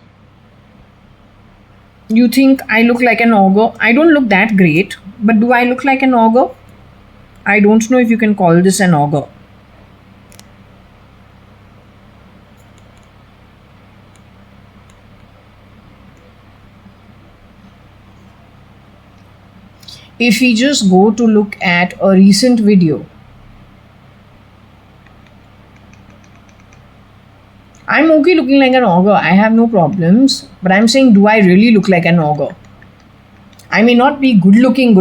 You think I look like an ogre? I don't look that great, but do I look like an ogre? I don't know if you can call this an ogre. If we just go to look at a recent video, I'm okay looking like an ogre. I have no problems. But I'm saying, do I really look like an ogre? I may not be good looking,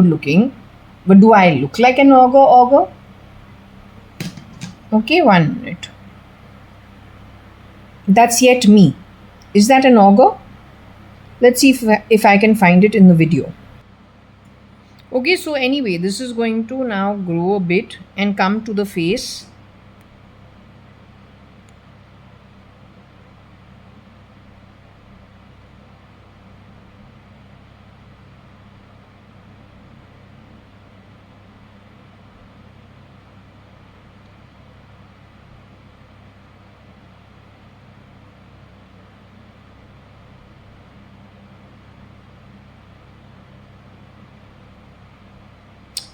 but do I look like an ogre? Okay, 1 minute. That's yet me. Is that an ogre? Let's see if I can find it in the video. Okay, so anyway, this is going to now grow a bit and come to the face.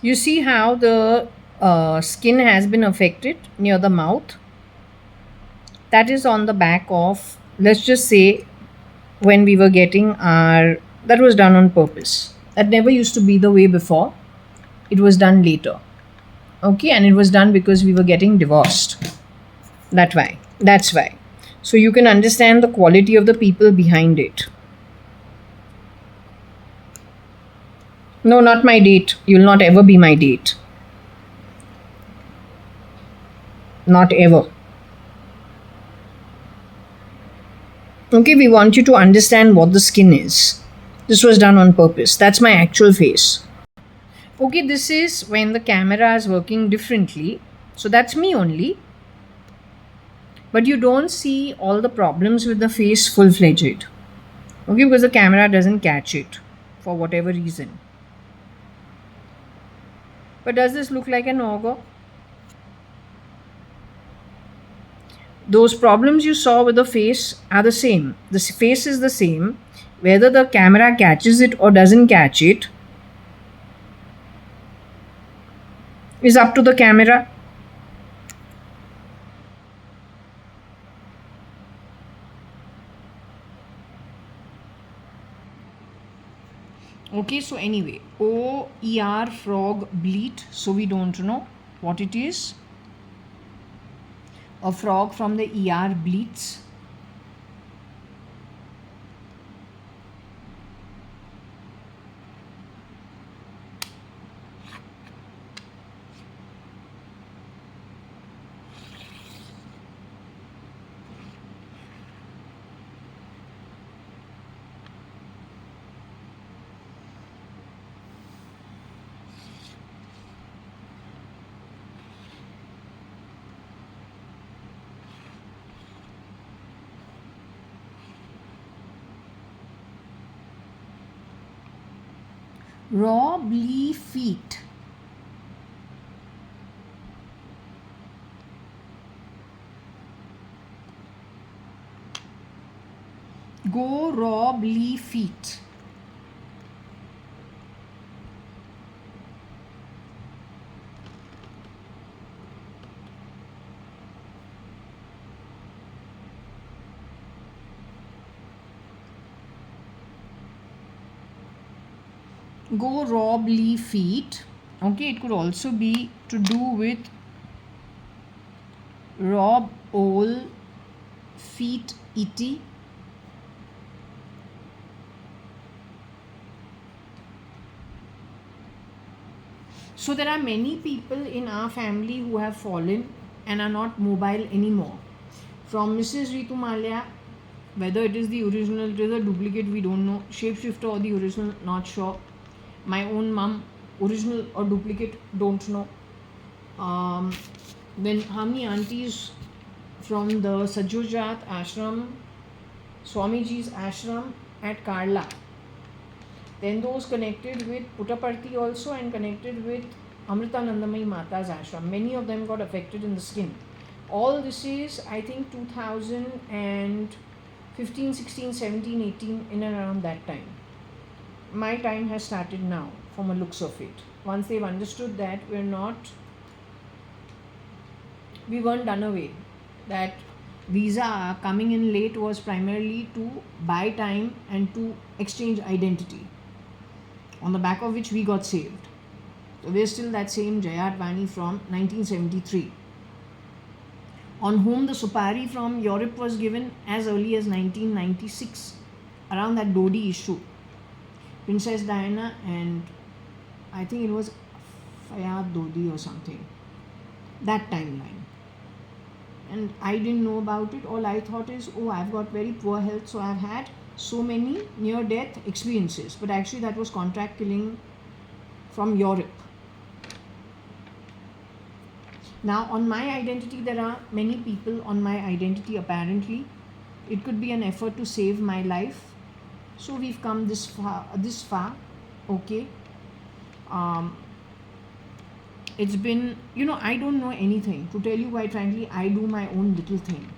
You see how the skin has been affected near the mouth? That is on the back of, let's just say, when we were getting our, that was done on purpose. That never used to be the way before. It was done later. Okay, and it was done because we were getting divorced. That's why. So you can understand the quality of the people behind it. No, not my date. You'll not ever be my date. Not ever. Okay, we want you to understand what the skin is. This was done on purpose. That's my actual face. Okay, this is when the camera is working differently. So that's me only. But you don't see all the problems with the face full-fledged. Okay, because the camera doesn't catch it for whatever reason. But does this look like an ogre? Those problems you saw with the face are the same. The face is the same. Whether the camera catches it or doesn't catch it is up to the camera. Okay, so anyway, OER frog bleat, so we don't know what it is. A frog from the ER bleats. Robly feet. Go Robly feet. Go Robly feet. Okay, it could also be to do with Rob Ole feet itty. So there are many people in our family who have fallen and are not mobile anymore. From Mrs. Ritu Malia, whether it is the original, it is a duplicate, we don't know. Shapeshifter or the original, not sure. My own mum, original or duplicate, don't know. Then how many aunties from the Sajjojat ashram, Swamiji's ashram at Karla. Then those connected with Puttaparthi also, and connected with Amritanandamayi Mata's ashram. Many of them got affected in the skin. All this is, I think, 2015, 16, 17, 18, in and around that time. My time has started now, from the looks of it. Once they've understood that we weren't done away. That visa coming in late was primarily to buy time and to exchange identity, on the back of which we got saved. So we're still that same JAYA.ADVANI from 1973, on whom the Supari from Europe was given as early as 1996, around that Dodi issue. Princess Diana and I think it was Fayad Dodi or something, that timeline. And I didn't know about it. All I thought is, oh, I've got very poor health, so I've had so many near-death experiences. But actually that was contract killing from Europe. Now on my identity, there are many people on my identity apparently. It could be an effort to save my life. So we've come this far, okay. It's been, I don't know anything. To tell you quite frankly, I do my own little thing.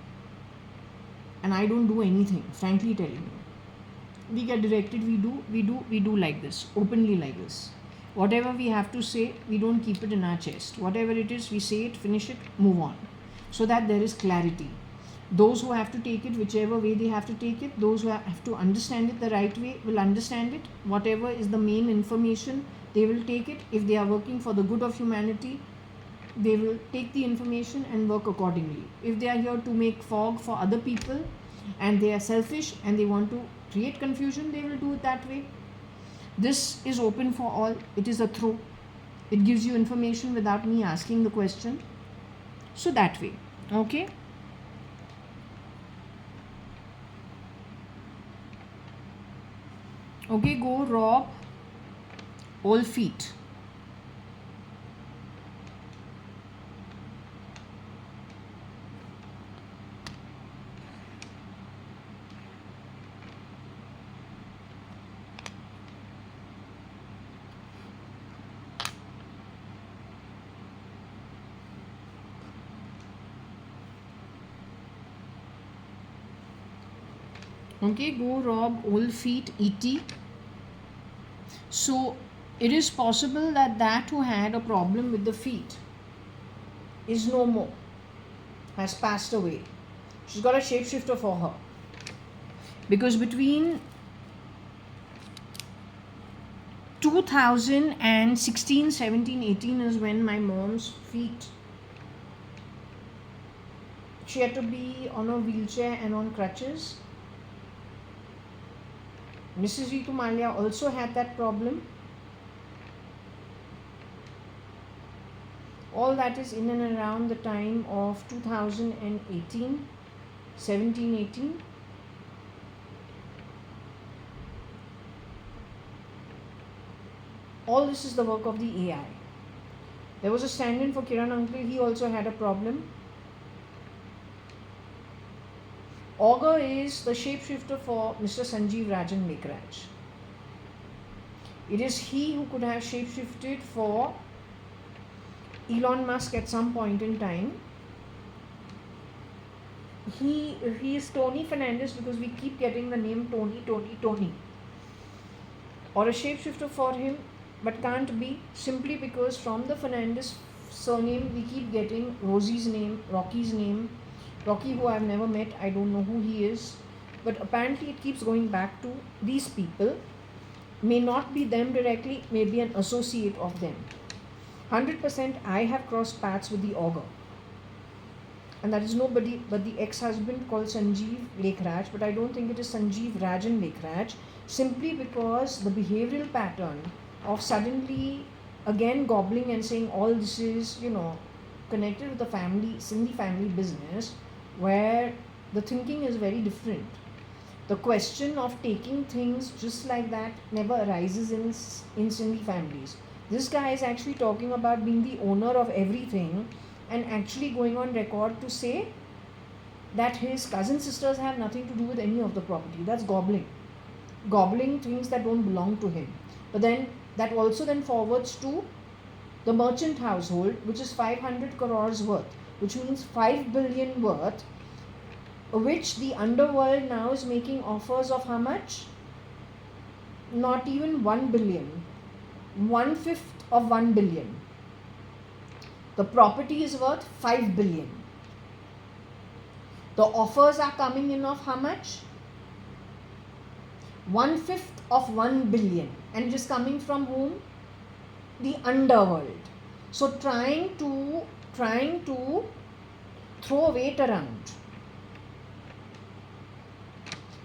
And I don't do anything, frankly telling you. We get directed, we do like this, openly like this. Whatever we have to say, we don't keep it in our chest. Whatever it is, we say it, finish it, move on. So that there is clarity. Those who have to take it whichever way they have to take it, those who have to understand it the right way will understand it. Whatever is the main information, they will take it. If they are working for the good of humanity, they will take the information and work accordingly. If they are here to make fog for other people and they are selfish and they want to create confusion, they will do it that way. This is open for all. It is a throw. It gives you information without me asking the question. So that way, okay. Okay, go Rob Old Feet. Okay, go Rob Old Feet ET. So it is possible that who had a problem with the feet is no more, has passed away. She's got a shapeshifter for her. Because between 2016, 17, 18 is when my mom's feet, she had to be on a wheelchair and on crutches. Mrs. Ritu Malia also had that problem. All that is in and around the time of 2018, 17, 18. All this is the work of the AI. There was a stand-in for Kiran uncle. He also had a problem. Augur is the shapeshifter for Mr. Sanjeev Rajan Lekhraj. It is he who could have shapeshifted for Elon Musk at some point in time. He is Tony Fernandez because we keep getting the name Tony. Or a shapeshifter for him, but can't be simply because from the Fernandez surname we keep getting Rosie's name, Rocky's name. Rocky, who I have never met, I don't know who he is, but apparently it keeps going back to these people. May not be them directly, may be an associate of them. 100% I have crossed paths with the augur, and that is nobody but the ex-husband called Sanjeev Lekhraj, but I don't think it is Sanjeev Rajan Lekhraj, simply because the behavioral pattern of suddenly again gobbling and saying all this is, connected with the family, Sindhi family business, where the thinking is very different. The question of taking things just like that never arises in Sindhi families. This guy is actually talking about being the owner of everything and actually going on record to say that his cousin sisters have nothing to do with any of the property. That's gobbling. Gobbling things that don't belong to him. But then that also then forwards to the merchant household, which is 500 crores worth, which means 5 billion worth, which the underworld now is making offers of how much? Not even 1 billion. 1/5 of 1 billion. The property is worth 5 billion. The offers are coming in of how much? 1/5 of 1 billion. And it is coming from whom? The underworld. So trying to throw weight around,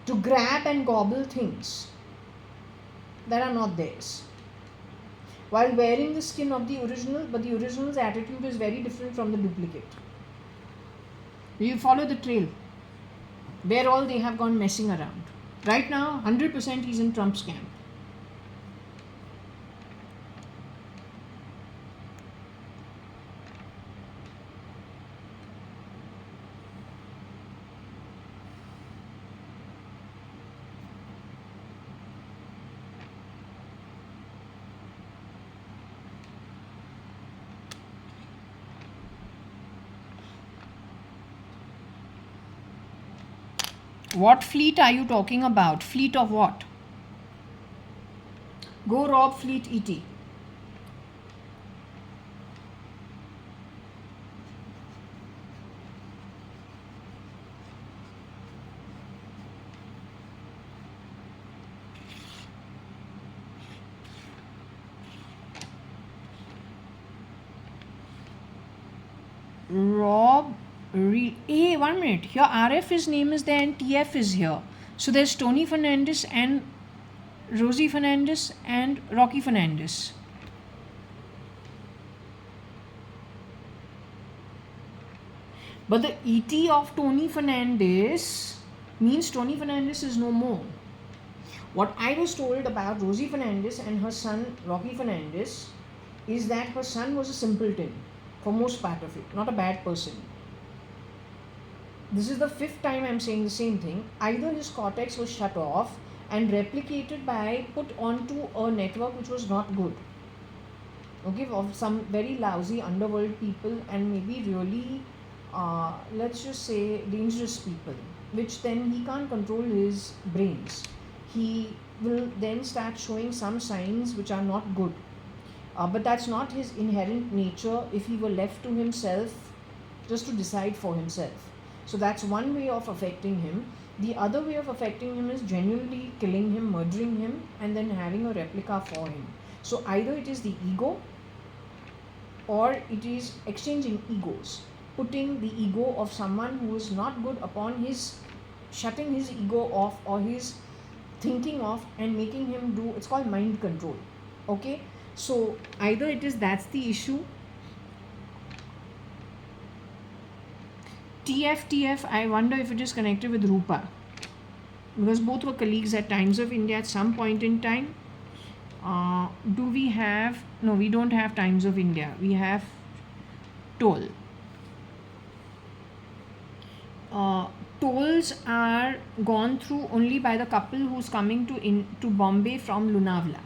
to grab and gobble things that are not theirs, while wearing the skin of the original, but the original's attitude is very different from the duplicate. You follow the trail where all they have gone messing around. Right now, 100% he's in Trump's camp. What fleet are you talking about? Fleet of what? Go rob Fleet ET. Rob. Hey, 1 minute. Here RF's name is there and TF is here. So there's Tony Fernandez and Rosie Fernandez and Rocky Fernandez. But the ET of Tony Fernandez means Tony Fernandez is no more. What I was told about Rosie Fernandez and her son Rocky Fernandez is that her son was a simpleton for most part of it, not a bad person. This is the 5th time I'm saying the same thing. Either his cortex was shut off and replicated by put onto a network which was not good. Okay, of some very lousy underworld people and maybe really, let's just say, dangerous people, which then he can't control his brains. He will then start showing some signs which are not good. But that's not his inherent nature if he were left to himself just to decide for himself. So that's one way of affecting him. The other way of affecting him is genuinely killing him, murdering him, and then having a replica for him. So either it is the ego or it is exchanging egos, putting the ego of someone who is not good upon his, shutting his ego off or his thinking off and making him do, it's called mind control. Okay, so either it is that's the issue. TF, I wonder if it is connected with Rupa, because both were colleagues at Times of India at some point in time. Do we have, no, we don't have Times of India, we have Toll. Tolls are gone through only by the couple who's coming to Bombay from Lonavala.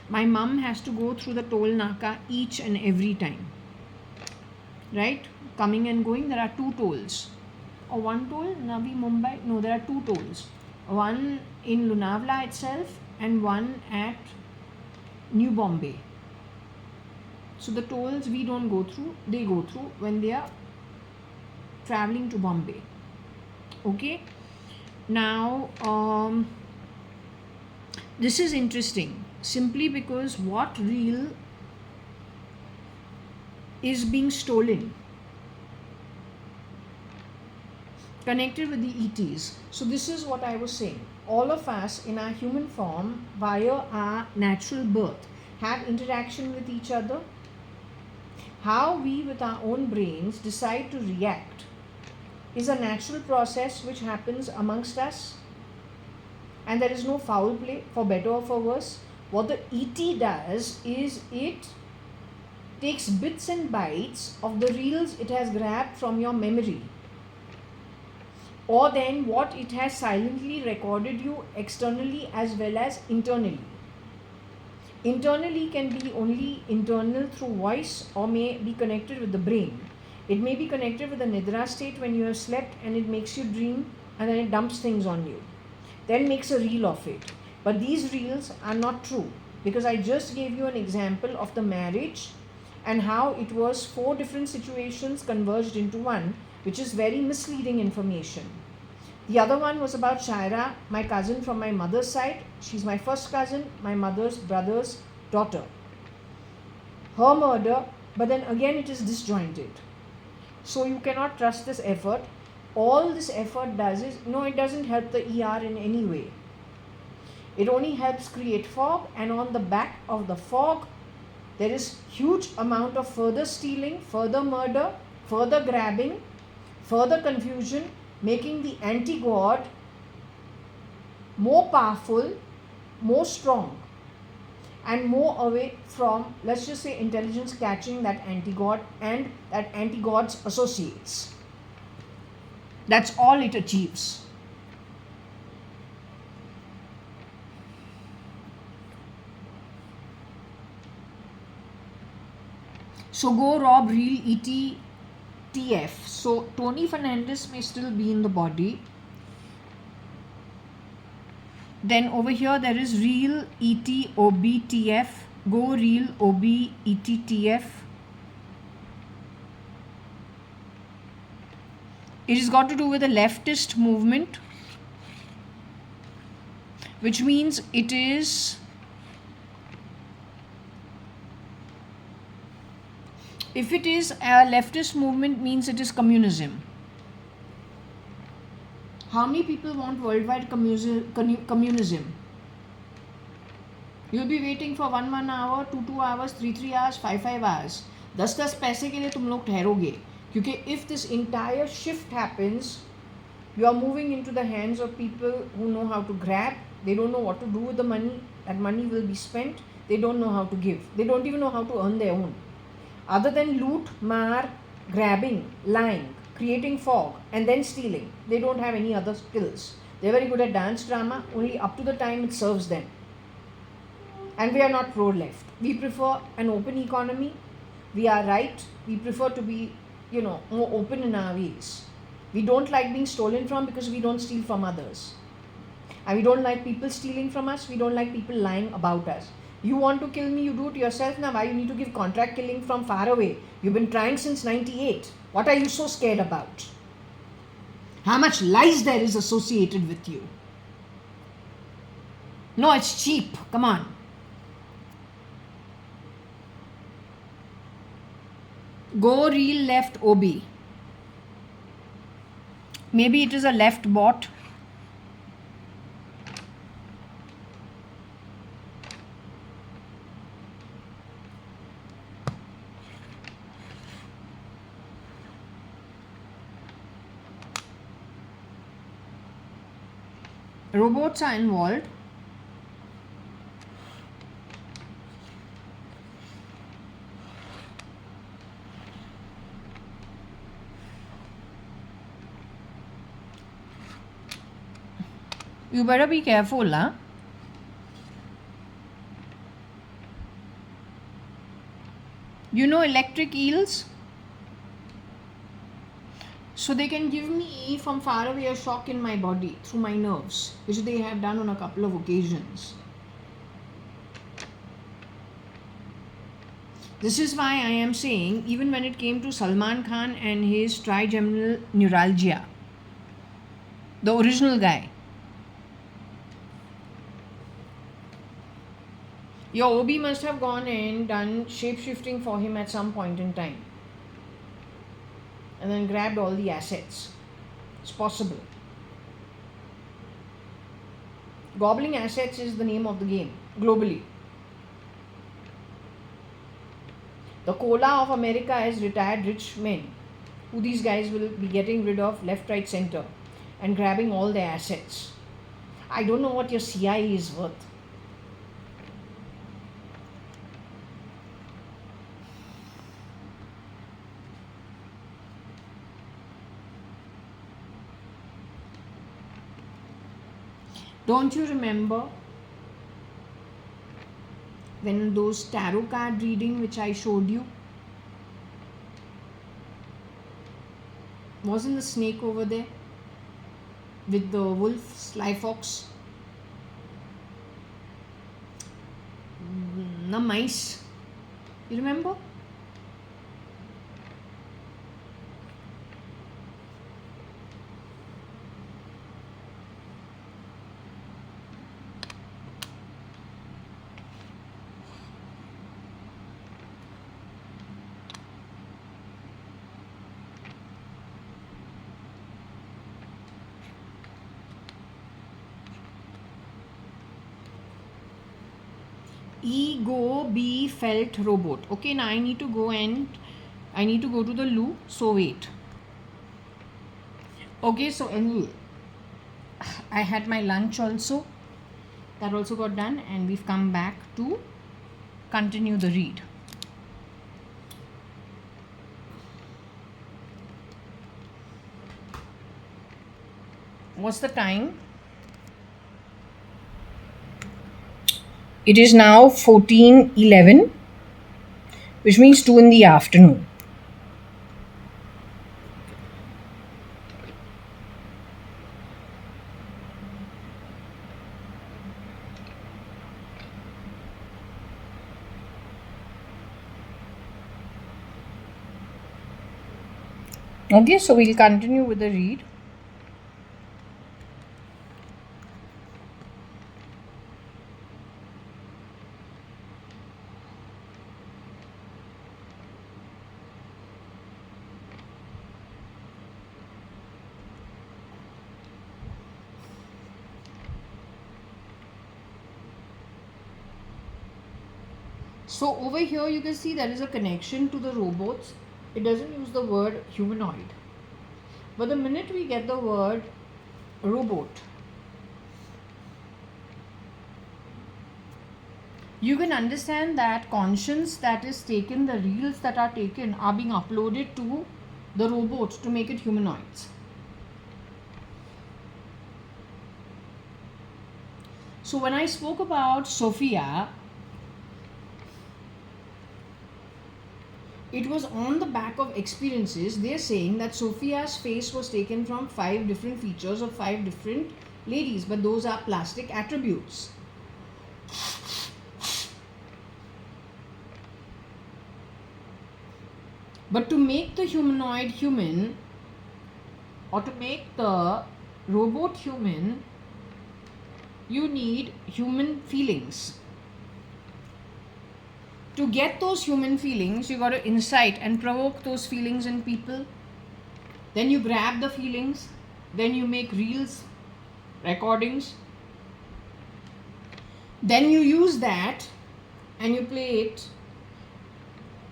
My mum has to go through the toll naka each and every time, right? Coming and going, there are 2 tolls. Or 1 toll, Navi Mumbai. No, there are 2 tolls. One in Lonavala itself and one at New Bombay. So the tolls we don't go through, they go through when they are traveling to Bombay. Okay. Now, this is interesting simply because what reel is being stolen connected with the ETs. So this is what I was saying. All of us in our human form via our natural birth have interaction with each other. How we with our own brains decide to react is a natural process which happens amongst us, and there is no foul play for better or for worse. What the ET does is it takes bits and bytes of the reels it has grabbed from your memory, or then what it has silently recorded you externally as well as internally. Internally can be only internal through voice or may be connected with the brain. It may be connected with the Nidra state when you have slept and it makes you dream and then it dumps things on you. Then makes a reel of it. But these reels are not true, because I just gave you an example of the marriage and how it was 4 different situations converged into one, which is very misleading information. The other one was about Shaira, my cousin from my mother's side. She's my first cousin, my mother's brother's daughter. Her murder, but then again it is disjointed. So you cannot trust this effort. All this effort does is, no, it doesn't help the ER in any way. It only helps create fog, and on the back of the fog, there is huge amount of further stealing, further murder, further grabbing, further confusion, making the anti-God more powerful, more strong, and more away from, let's just say, intelligence catching that anti-God and that anti-God's associates. That's all it achieves. So go rob real ETTF. So Tony Fernandez may still be in the body. Then over here there is real ETOBTF. Go real OBETTF. It has got to do with the leftist movement, which means it is, if it is a leftist movement, means it is communism. How many people want worldwide communism? You'll be waiting for 1 hour, 2 hours, 3 hours, 5 hours. 10 पैसे के लिए तुम लोग ठहरोगे, क्योंकि if this entire shift happens, you are moving into the hands of people who know how to grab. They don't know what to do with the money. That money will be spent. They don't know how to give. They don't even know how to earn their own. Other than loot, maar, grabbing, lying, creating fog, and then stealing, they don't have any other skills. They're very good at dance drama, only up to the time it serves them. And we are not pro-left. We prefer an open economy. We are right. We prefer to be, more open in our ways. We don't like being stolen from because we don't steal from others. And we don't like people stealing from us. We don't like people lying about us. You want to kill me, you do it yourself. Now why you need to give contract killing from far away? You've been trying since 98. What are you so scared about? How much lies there is associated with you? No, it's cheap. Come on. Go real left OB. Maybe it is a left bot. Robots are involved. You better be careful, huh? You know electric eels? So they can give me from far away a shock in my body through my nerves, which they have done on a couple of occasions. This is why I am saying, even when it came to Salman Khan and his trigeminal neuralgia, the original guy, your OB must have gone and done shape-shifting for him at some point in time and then grabbed all the assets. It's possible. Gobbling assets is the name of the game globally. The cola of America is retired rich men who these guys will be getting rid of left, right, center and grabbing all their assets. I don't know what your CIA is worth. Don't you remember when those tarot card reading which I showed you? Wasn't the snake over there with the wolf, sly fox? The mice. You remember? Ego be felt robot. Okay, now I need to go to the loo. So wait. Okay, so anyway, I had my lunch also. That also got done, and we've come back to continue the read. What's the time? It is now 14:11, which means 2 in the afternoon. Okay, so we'll continue with the read. So over here you can see there is a connection to the robots. It doesn't use the word humanoid. But the minute we get the word robot, you can understand that conscience that is taken, the reels that are taken are being uploaded to the robot to make it humanoids. So when I spoke about Sophia, it was on the back of experiences. They're saying that Sophia's face was taken from 5 different features of 5 different ladies, but those are plastic attributes. But to make the humanoid human, or to make the robot human, you need human feelings. To get those human feelings, you got to incite and provoke those feelings in people. Then you grab the feelings, then you make reels, recordings. Then you use that and you play it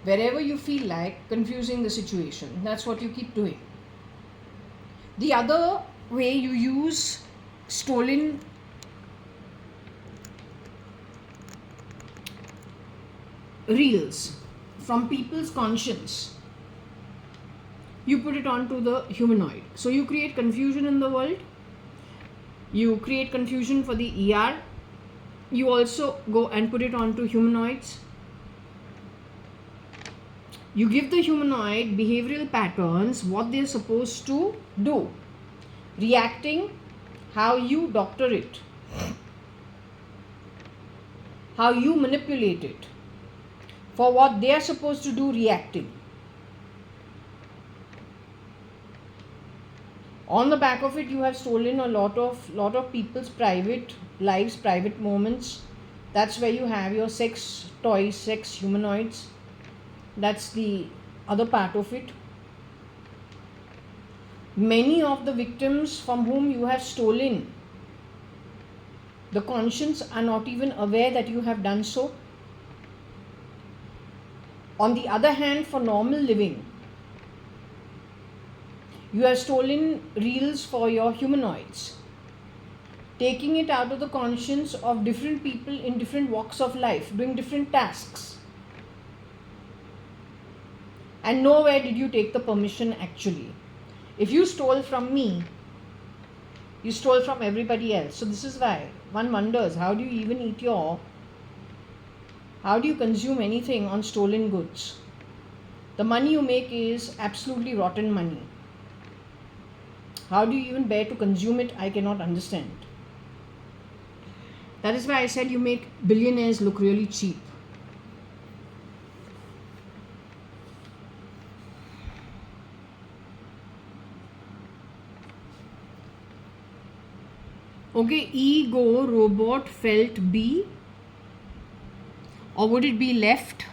wherever you feel like, confusing the situation. That's what you keep doing. The other way, you use stolen reels from people's conscience. You put it onto the humanoid. So you create confusion in the world. You create confusion for the ER. You also go and put it onto humanoids. You give the humanoid behavioral patterns, what they're supposed to do. Reacting, how you doctor it. How you manipulate it. For what they are supposed to do, reacting. On the back of it, you have stolen a lot of people's private lives, private moments. That's where you have your sex toys, sex humanoids. That's the other part of it. Many of the victims from whom you have stolen, the conscience are not even aware that you have done so. On the other hand, for normal living, you have stolen reels for your humanoids, taking it out of the conscience of different people in different walks of life, doing different tasks. And nowhere did you take the permission actually. If you stole from me, You stole from everybody else. So this is why one wonders, how do you even how do you consume anything on stolen goods? The money you make is absolutely rotten money. How do you even bear to consume it? I cannot understand. That is why I said you make billionaires look really cheap. Okay, ego robot felt B, or would it be left?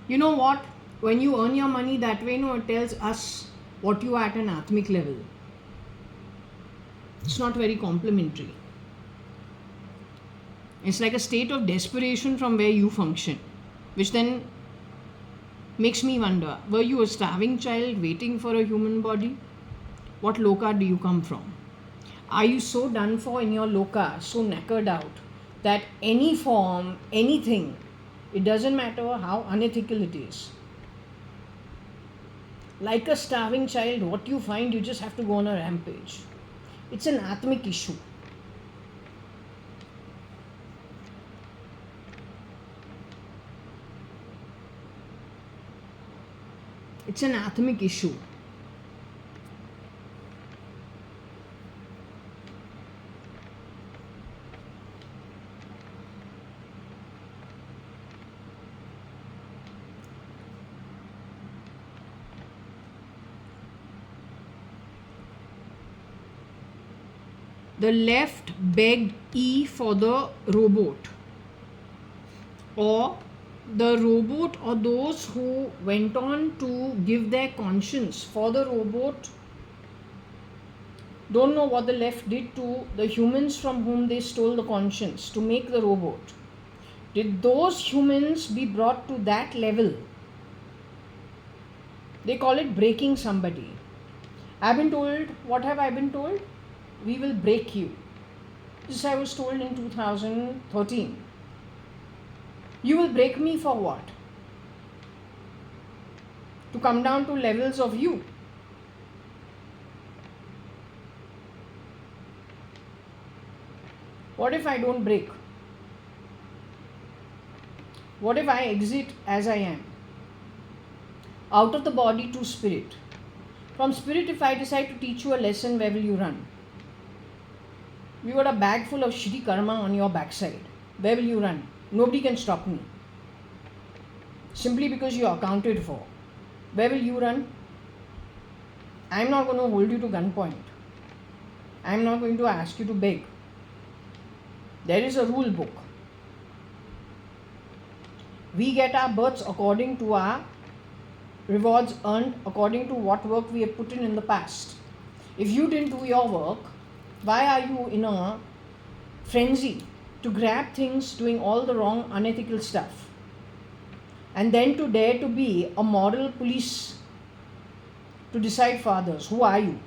You know what? When you earn your money that way, it tells us what you are at an atmic level. It's not very complimentary. It's like a state of desperation from where you function, which then makes me wonder, were you a starving child waiting for a human body? What loka do you come from? Are you so done for in your loka, so knackered out, that any form, anything, it doesn't matter how unethical it is. Like a starving child, what you find, you just have to go on a rampage. It's an atmic issue. It's an atmic issue. The left begged E for the robot, or the robot, or those who went on to give their conscience for the robot don't know what the left did to the humans from whom they stole the conscience to make the robot. Did those humans be brought to that level? They call it breaking somebody. I've been told, what have I been told? We will break you. This I was told in 2013. You will break me for what? To come down to levels of you. What if I don't break? What if I exit as I am? Out of the body to spirit. From spirit, if I decide to teach you a lesson, where will you run? You got a bag full of shitty karma on your backside. Where will you run? Nobody can stop me. Simply because you are accounted for. Where will you run? I am not going to hold you to gunpoint. I am not going to ask you to beg. There is a rule book. We get our births according to our rewards earned, according to what work we have put in the past. If you didn't do your work, why are you in a frenzy to grab things, doing all the wrong, unethical stuff? And then to dare to be a moral police to decide for others. Who are you?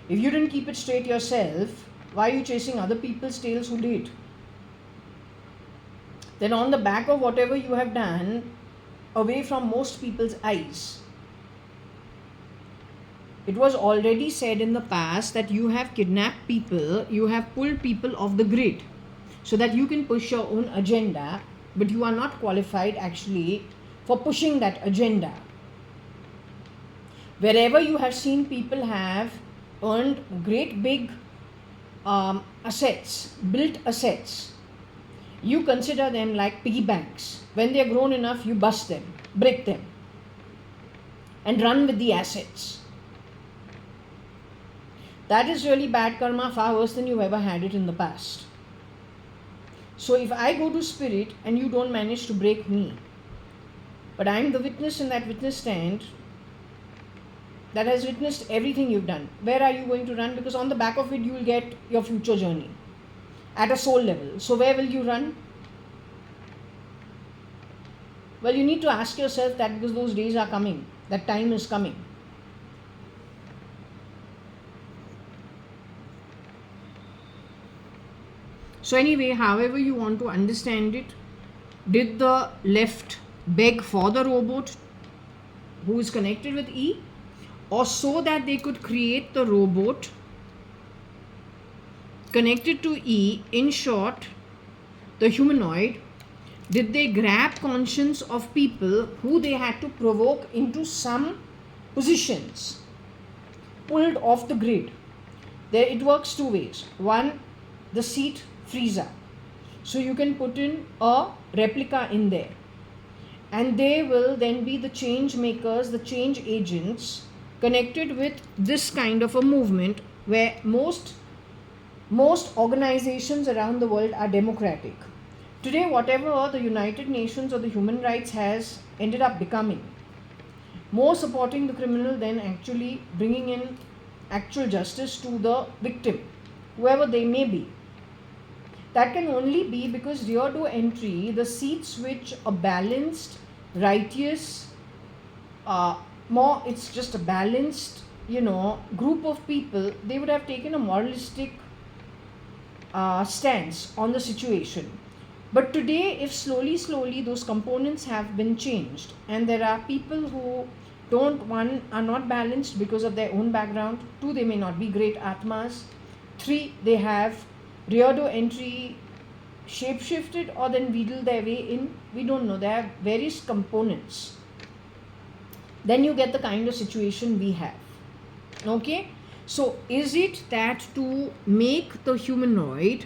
If you didn't keep it straight yourself, why are you chasing other people's tails who did? Then on the back of whatever you have done, away from most people's eyes, it was already said in the past that you have kidnapped people, you have pulled people off the grid so that you can push your own agenda, but you are not qualified actually for pushing that agenda. Wherever you have seen people have earned great big assets, built assets, you consider them like piggy banks. When they are grown enough, you bust them, break them, and run with the assets. That is really bad karma, far worse than you've ever had it in the past. So if I go to spirit and you don't manage to break me, but I am the witness in that witness stand that has witnessed everything you've done, where are you going to run? Because on the back of it, you will get your future journey at a soul level. So where will you run? Well, you need to ask yourself that, because those days are coming, that time is coming. So anyway, however you want to understand it, did the left beg for the robot who is connected with E, or so that they could create the robot connected to E, in short, the humanoid? Did they grab conscience of people who they had to provoke into some positions, pulled off the grid? There it works two ways. One, the seat frees up. So you can put in a replica in there. And they will then be the change makers, the change agents connected with this kind of a movement where most organizations around the world are democratic. Today, whatever the United Nations or the human rights has ended up becoming, more supporting the criminal than actually bringing in actual justice to the victim, whoever they may be. That can only be because rear door entry, the seats which a balanced, righteous, it's just a balanced, group of people, they would have taken a moralistic stance on the situation. But today, if slowly those components have been changed, and there are people who are not balanced because of their own background, 2, they may not be great atmas, 3, they have rear door entry shape-shifted or then wheedled their way in, we don't know, there are various components. Then you get the kind of situation we have. Okay? So, is it that to make the humanoid,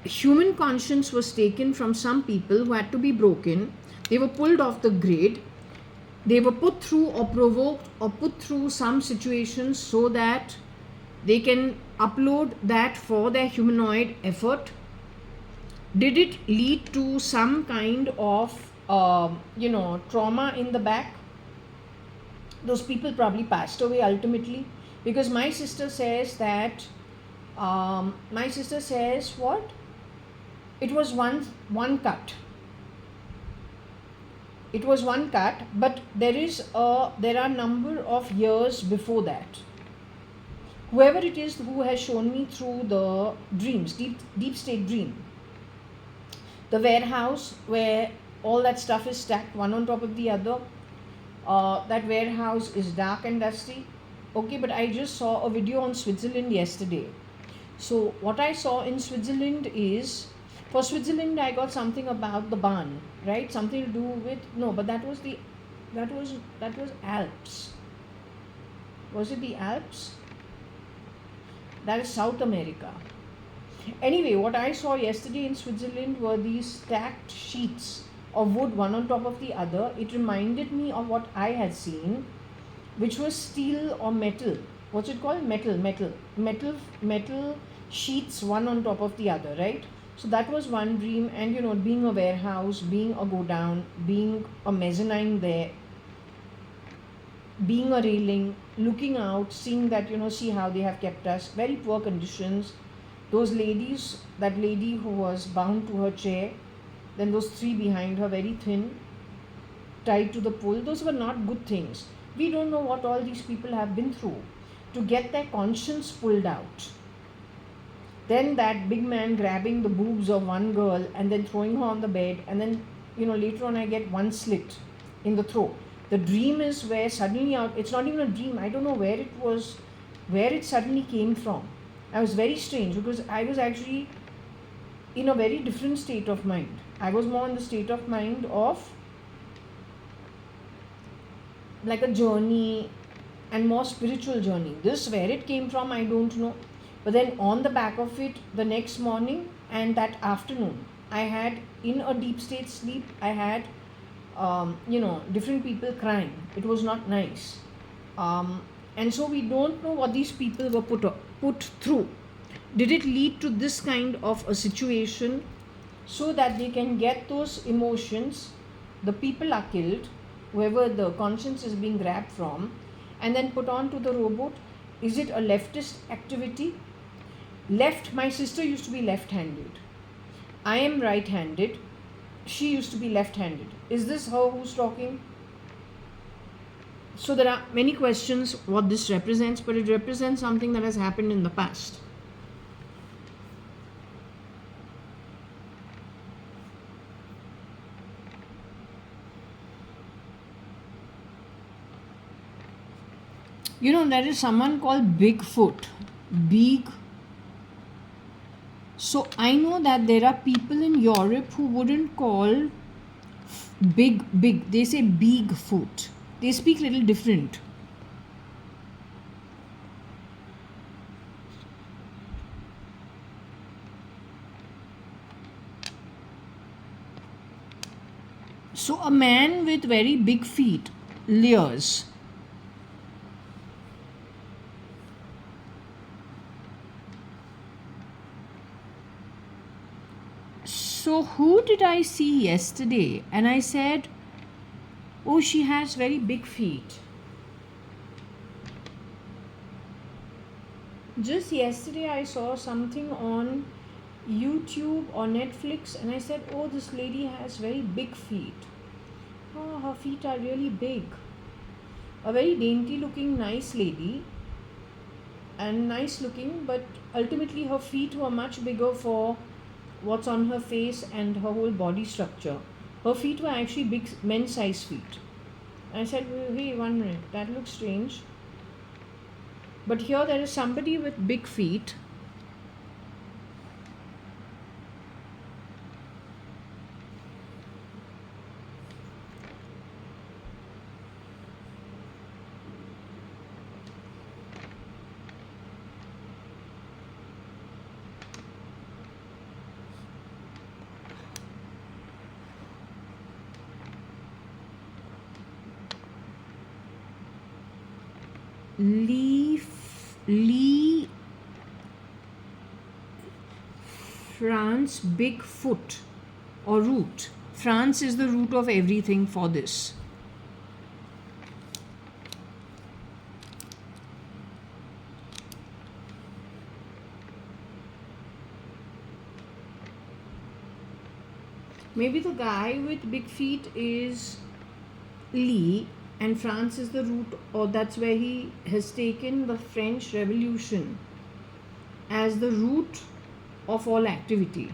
human conscience was taken from some people who had to be broken, they were pulled off the grid, they were put through or provoked or put through some situations so that they can upload that for their humanoid effort? Did it lead to some kind of trauma in the back? Those people probably passed away ultimately, because my sister says that what? It was one cut. It was one cut, but there are number of years before that. Whoever it is who has shown me through the dreams, deep state dream, the warehouse where all that stuff is stacked one on top of the other, that warehouse is dark and dusty. Okay, but I just saw a video on Switzerland yesterday. So what I saw in Switzerland is, for Switzerland I got something about the barn, right? Something to do with, no, but that was Alps. Was it the Alps? That is South America. Anyway, what I saw yesterday in Switzerland were these stacked sheets of wood one on top of the other. It reminded me of what I had seen, which was steel or metal. What's it called? Metal sheets one on top of the other, right? So that was one dream. And being a warehouse, being a go down, being a mezzanine there, being a railing, looking out, seeing that, see how they have kept us, very poor conditions. Those ladies, that lady who was bound to her chair, then those 3 behind her, very thin, tied to the pole, those were not good things. We don't know what all these people have been through to get their conscience pulled out. Then that big man grabbing the boobs of one girl and then throwing her on the bed, and then, later on I get one slit in the throat. The dream is where suddenly it's not even a dream, I don't know where it suddenly came from. I was very strange because I was actually in a very different state of mind. I was more in the state of mind of like a journey and more spiritual journey. This, where it came from, I don't know. But then on the back of it, the next morning and that afternoon, I had, in a deep state sleep, I had, different people crying. It was not nice. And so we don't know what these people were put through. Did it lead to this kind of a situation so that they can get those emotions? The people are killed, whoever the conscience is being grabbed from, and then put on to the robot. Is it a leftist activity? My sister used to be left-handed. I am right-handed. She used to be left-handed. Is this her who's talking? So there are many questions what this represents, but it represents something that has happened in the past. You know, there is someone called Bigfoot. Big. So I know that there are people in Europe who wouldn't call big. They say big foot. They speak little different. So a man with very big feet leers. So who did I see yesterday? And I said, oh, she has very big feet. Just yesterday I saw something on YouTube or Netflix and I said, oh, this lady has very big feet. Oh, her feet are really big. A very dainty looking, nice lady, and nice looking, but ultimately her feet were much bigger for what's on her face and her whole body structure. Her feet were actually big men's size feet. I said, hey, 1 minute, that looks strange. But here there is somebody with big feet. Lee France big foot or root. France is the root of everything for this. Maybe the guy with big feet is Lee and France is the root, or that's where he has taken the French Revolution as the root of all activity.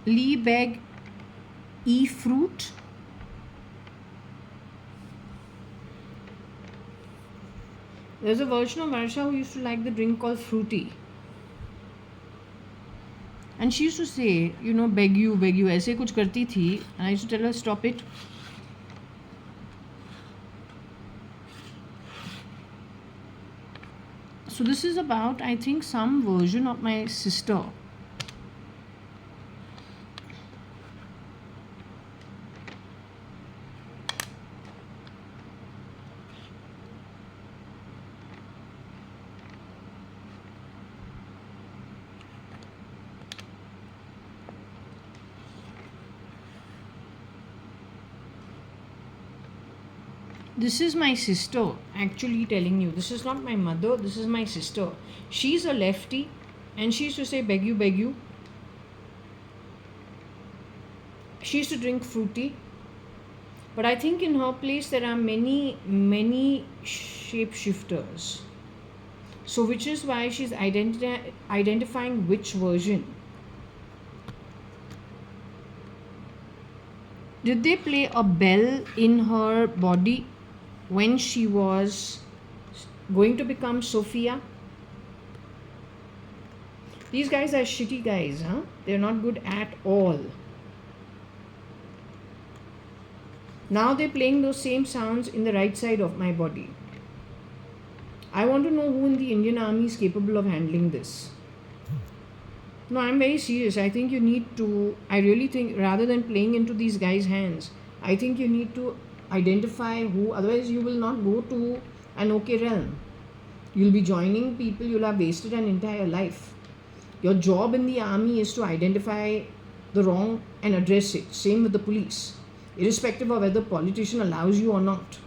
Lee beg E fruit. There's a version of Varsha who used to like the drink called fruity. And she used to say, you know, beg you, ऐसे कुछ करती थी. And I used to tell her, stop it. So this is about, I think, some version of my sister. This is my sister, actually telling you. This is not my mother, this is my sister. She's a lefty and she used to say, beg you. She used to drink fruity. But I think in her place there are many shapeshifters. So which is why she's identifying which version. Did they play a bell in her body when she was going to become Sophia? These guys are shitty guys, huh? They're not good at all. Now they're playing those same sounds in the right side of my body. I want to know who in the Indian Army is capable of handling this. No, I'm very serious. I think you need to, I really think rather than playing into these guys' hands, I think you need to identify who, otherwise you will not go to an okay realm. You'll be joining people, you'll have wasted an entire life. Your job in the army is to identify the wrong and address it. Same with the police, irrespective of whether politician allows you or not.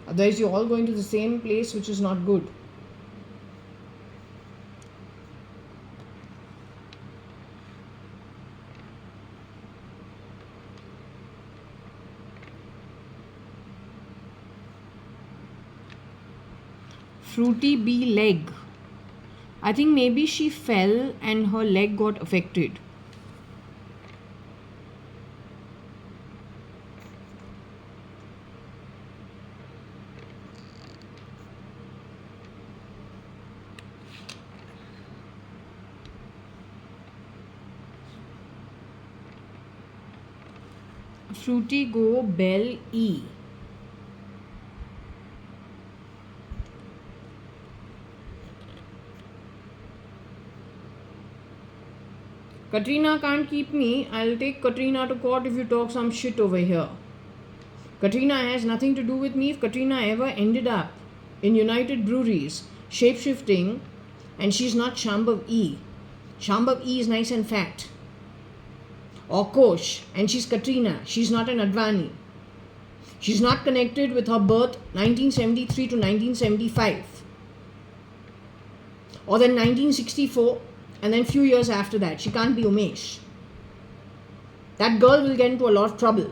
Otherwise you're all going to the same place, which is not good. Fruity bee leg. I think maybe she fell and her leg got affected. Fruity go bell E. Katrina can't keep me. I'll take Katrina to court if you talk some shit over here. Katrina has nothing to do with me. If Katrina ever ended up in United Breweries shapeshifting, and she's not Shambhav E. Shambhav E is nice and fat. Or Kosh, and she's Katrina. She's not an Advani. She's not connected with her birth 1973 to 1975. Or then 1964, and then few years after that. She can't be Umesh. That girl will get into a lot of trouble.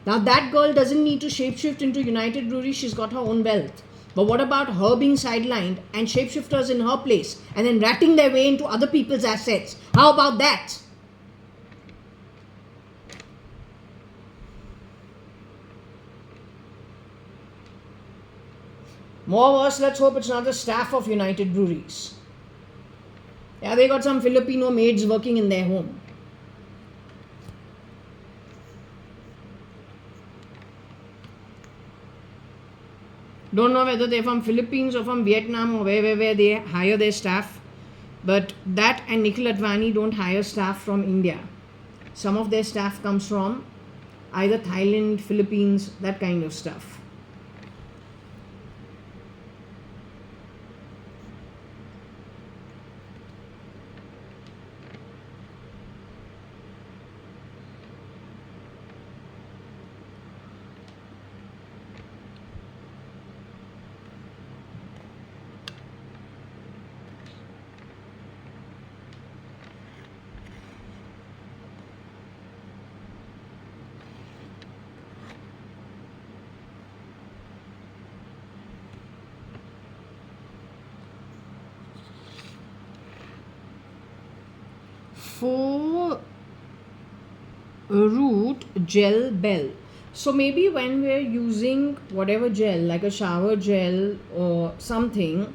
Now that girl doesn't need to shapeshift into United Brewery. She's got her own wealth. But what about her being sidelined and shapeshifters in her place and then ratting their way into other people's assets? How about that? More worse, let's hope it's not the staff of United Breweries. Yeah, they got some Filipino maids working in their home. Don't know whether they're from Philippines or from Vietnam or where they hire their staff. But that and Nikhil Advani don't hire staff from India. Some of their staff comes from either Thailand, Philippines, that kind of stuff. For root gel bell. So maybe when we're using whatever gel, like a shower gel or something,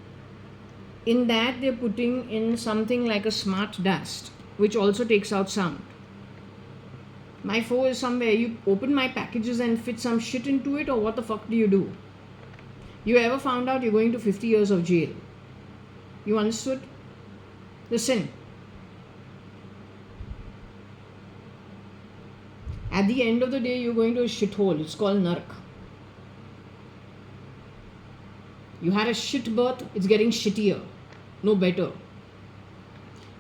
in that they're putting in something like a smart dust, which also takes out sound. My foe is somewhere. You open my packages and fit some shit into it, or what the fuck do you do? You ever found out you're going to 50 years of jail? You understood? Listen. At the end of the day, you're going to a shithole. It's called Nark. You had a shit birth, it's getting shittier. No better.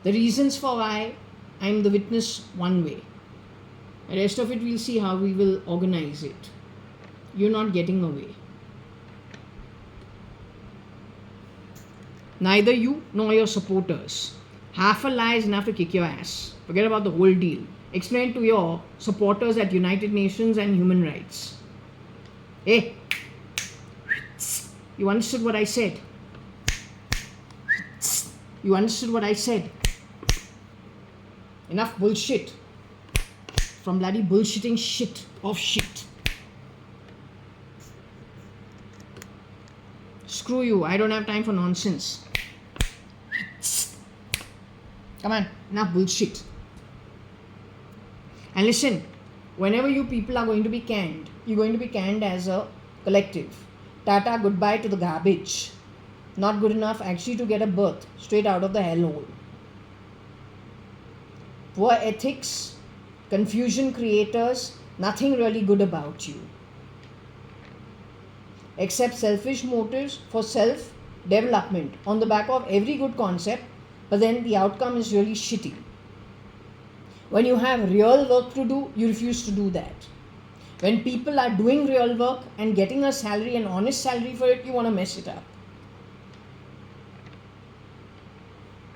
The reasons for why, I'm the witness one way. The rest of it, we'll see how we will organize it. You're not getting away. Neither you nor your supporters. Half a lie is enough to kick your ass. Forget about the whole deal. Explain to your supporters at United Nations and human rights. Hey, you understood what I said? You understood what I said? Enough bullshit. From bloody bullshitting shit of shit. Screw you, I don't have time for nonsense. Come on, enough bullshit. And listen, whenever you people are going to be canned, you're going to be canned as a collective. Tata, goodbye to the garbage. Not good enough actually to get a birth straight out of the hellhole. Poor ethics, confusion creators, nothing really good about you. Except selfish motives for self-development on the back of every good concept, but then the outcome is really shitty. When you have real work to do, you refuse to do that. When people are doing real work and getting a salary, an honest salary for it, you want to mess it up.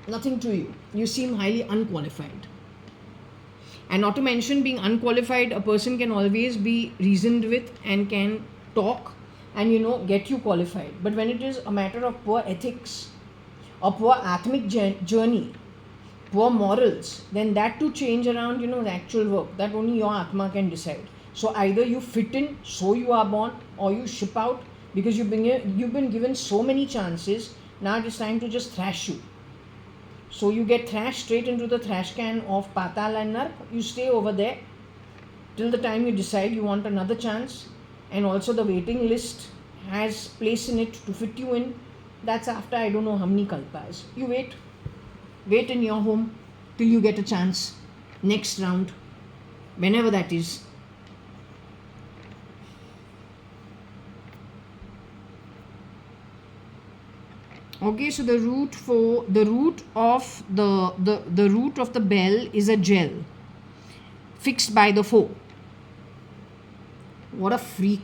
Nothing to you. You seem highly unqualified. And not to mention, being unqualified, a person can always be reasoned with and can talk and get you qualified. But when it is a matter of poor ethics or poor atmic journey, poor morals, then that to change around the actual work, that only your atma can decide. So either you fit in, so you are born, or you ship out, because you've been given so many chances. Now it is time to just thrash you. So you get thrashed straight into the trash can of Patal and Nark. You stay over there till the time you decide you want another chance. And also the waiting list has place in it to fit you in. That's after I don't know how many kalpas. You wait in your home till you get a chance. Next round, whenever that is. Okay, so the root of the bell is a gel fixed by the foe. What a freak.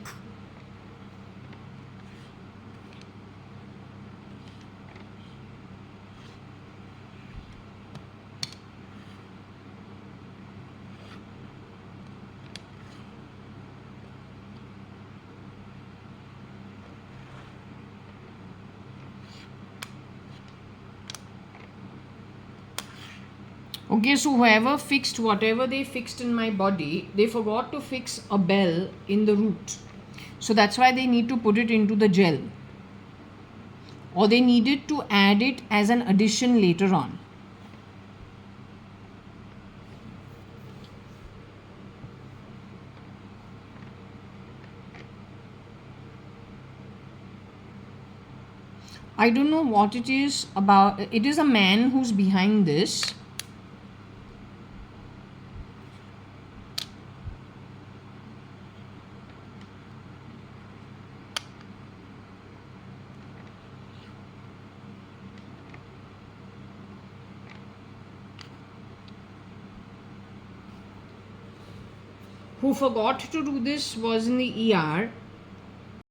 Okay, so whoever fixed whatever they fixed in my body, they forgot to fix a bell in the root. So that's why they need to put it into the gel. Or they needed to add it as an addition later on. I don't know what it is about. It is a man who's behind this. Who forgot to do this was in the ER,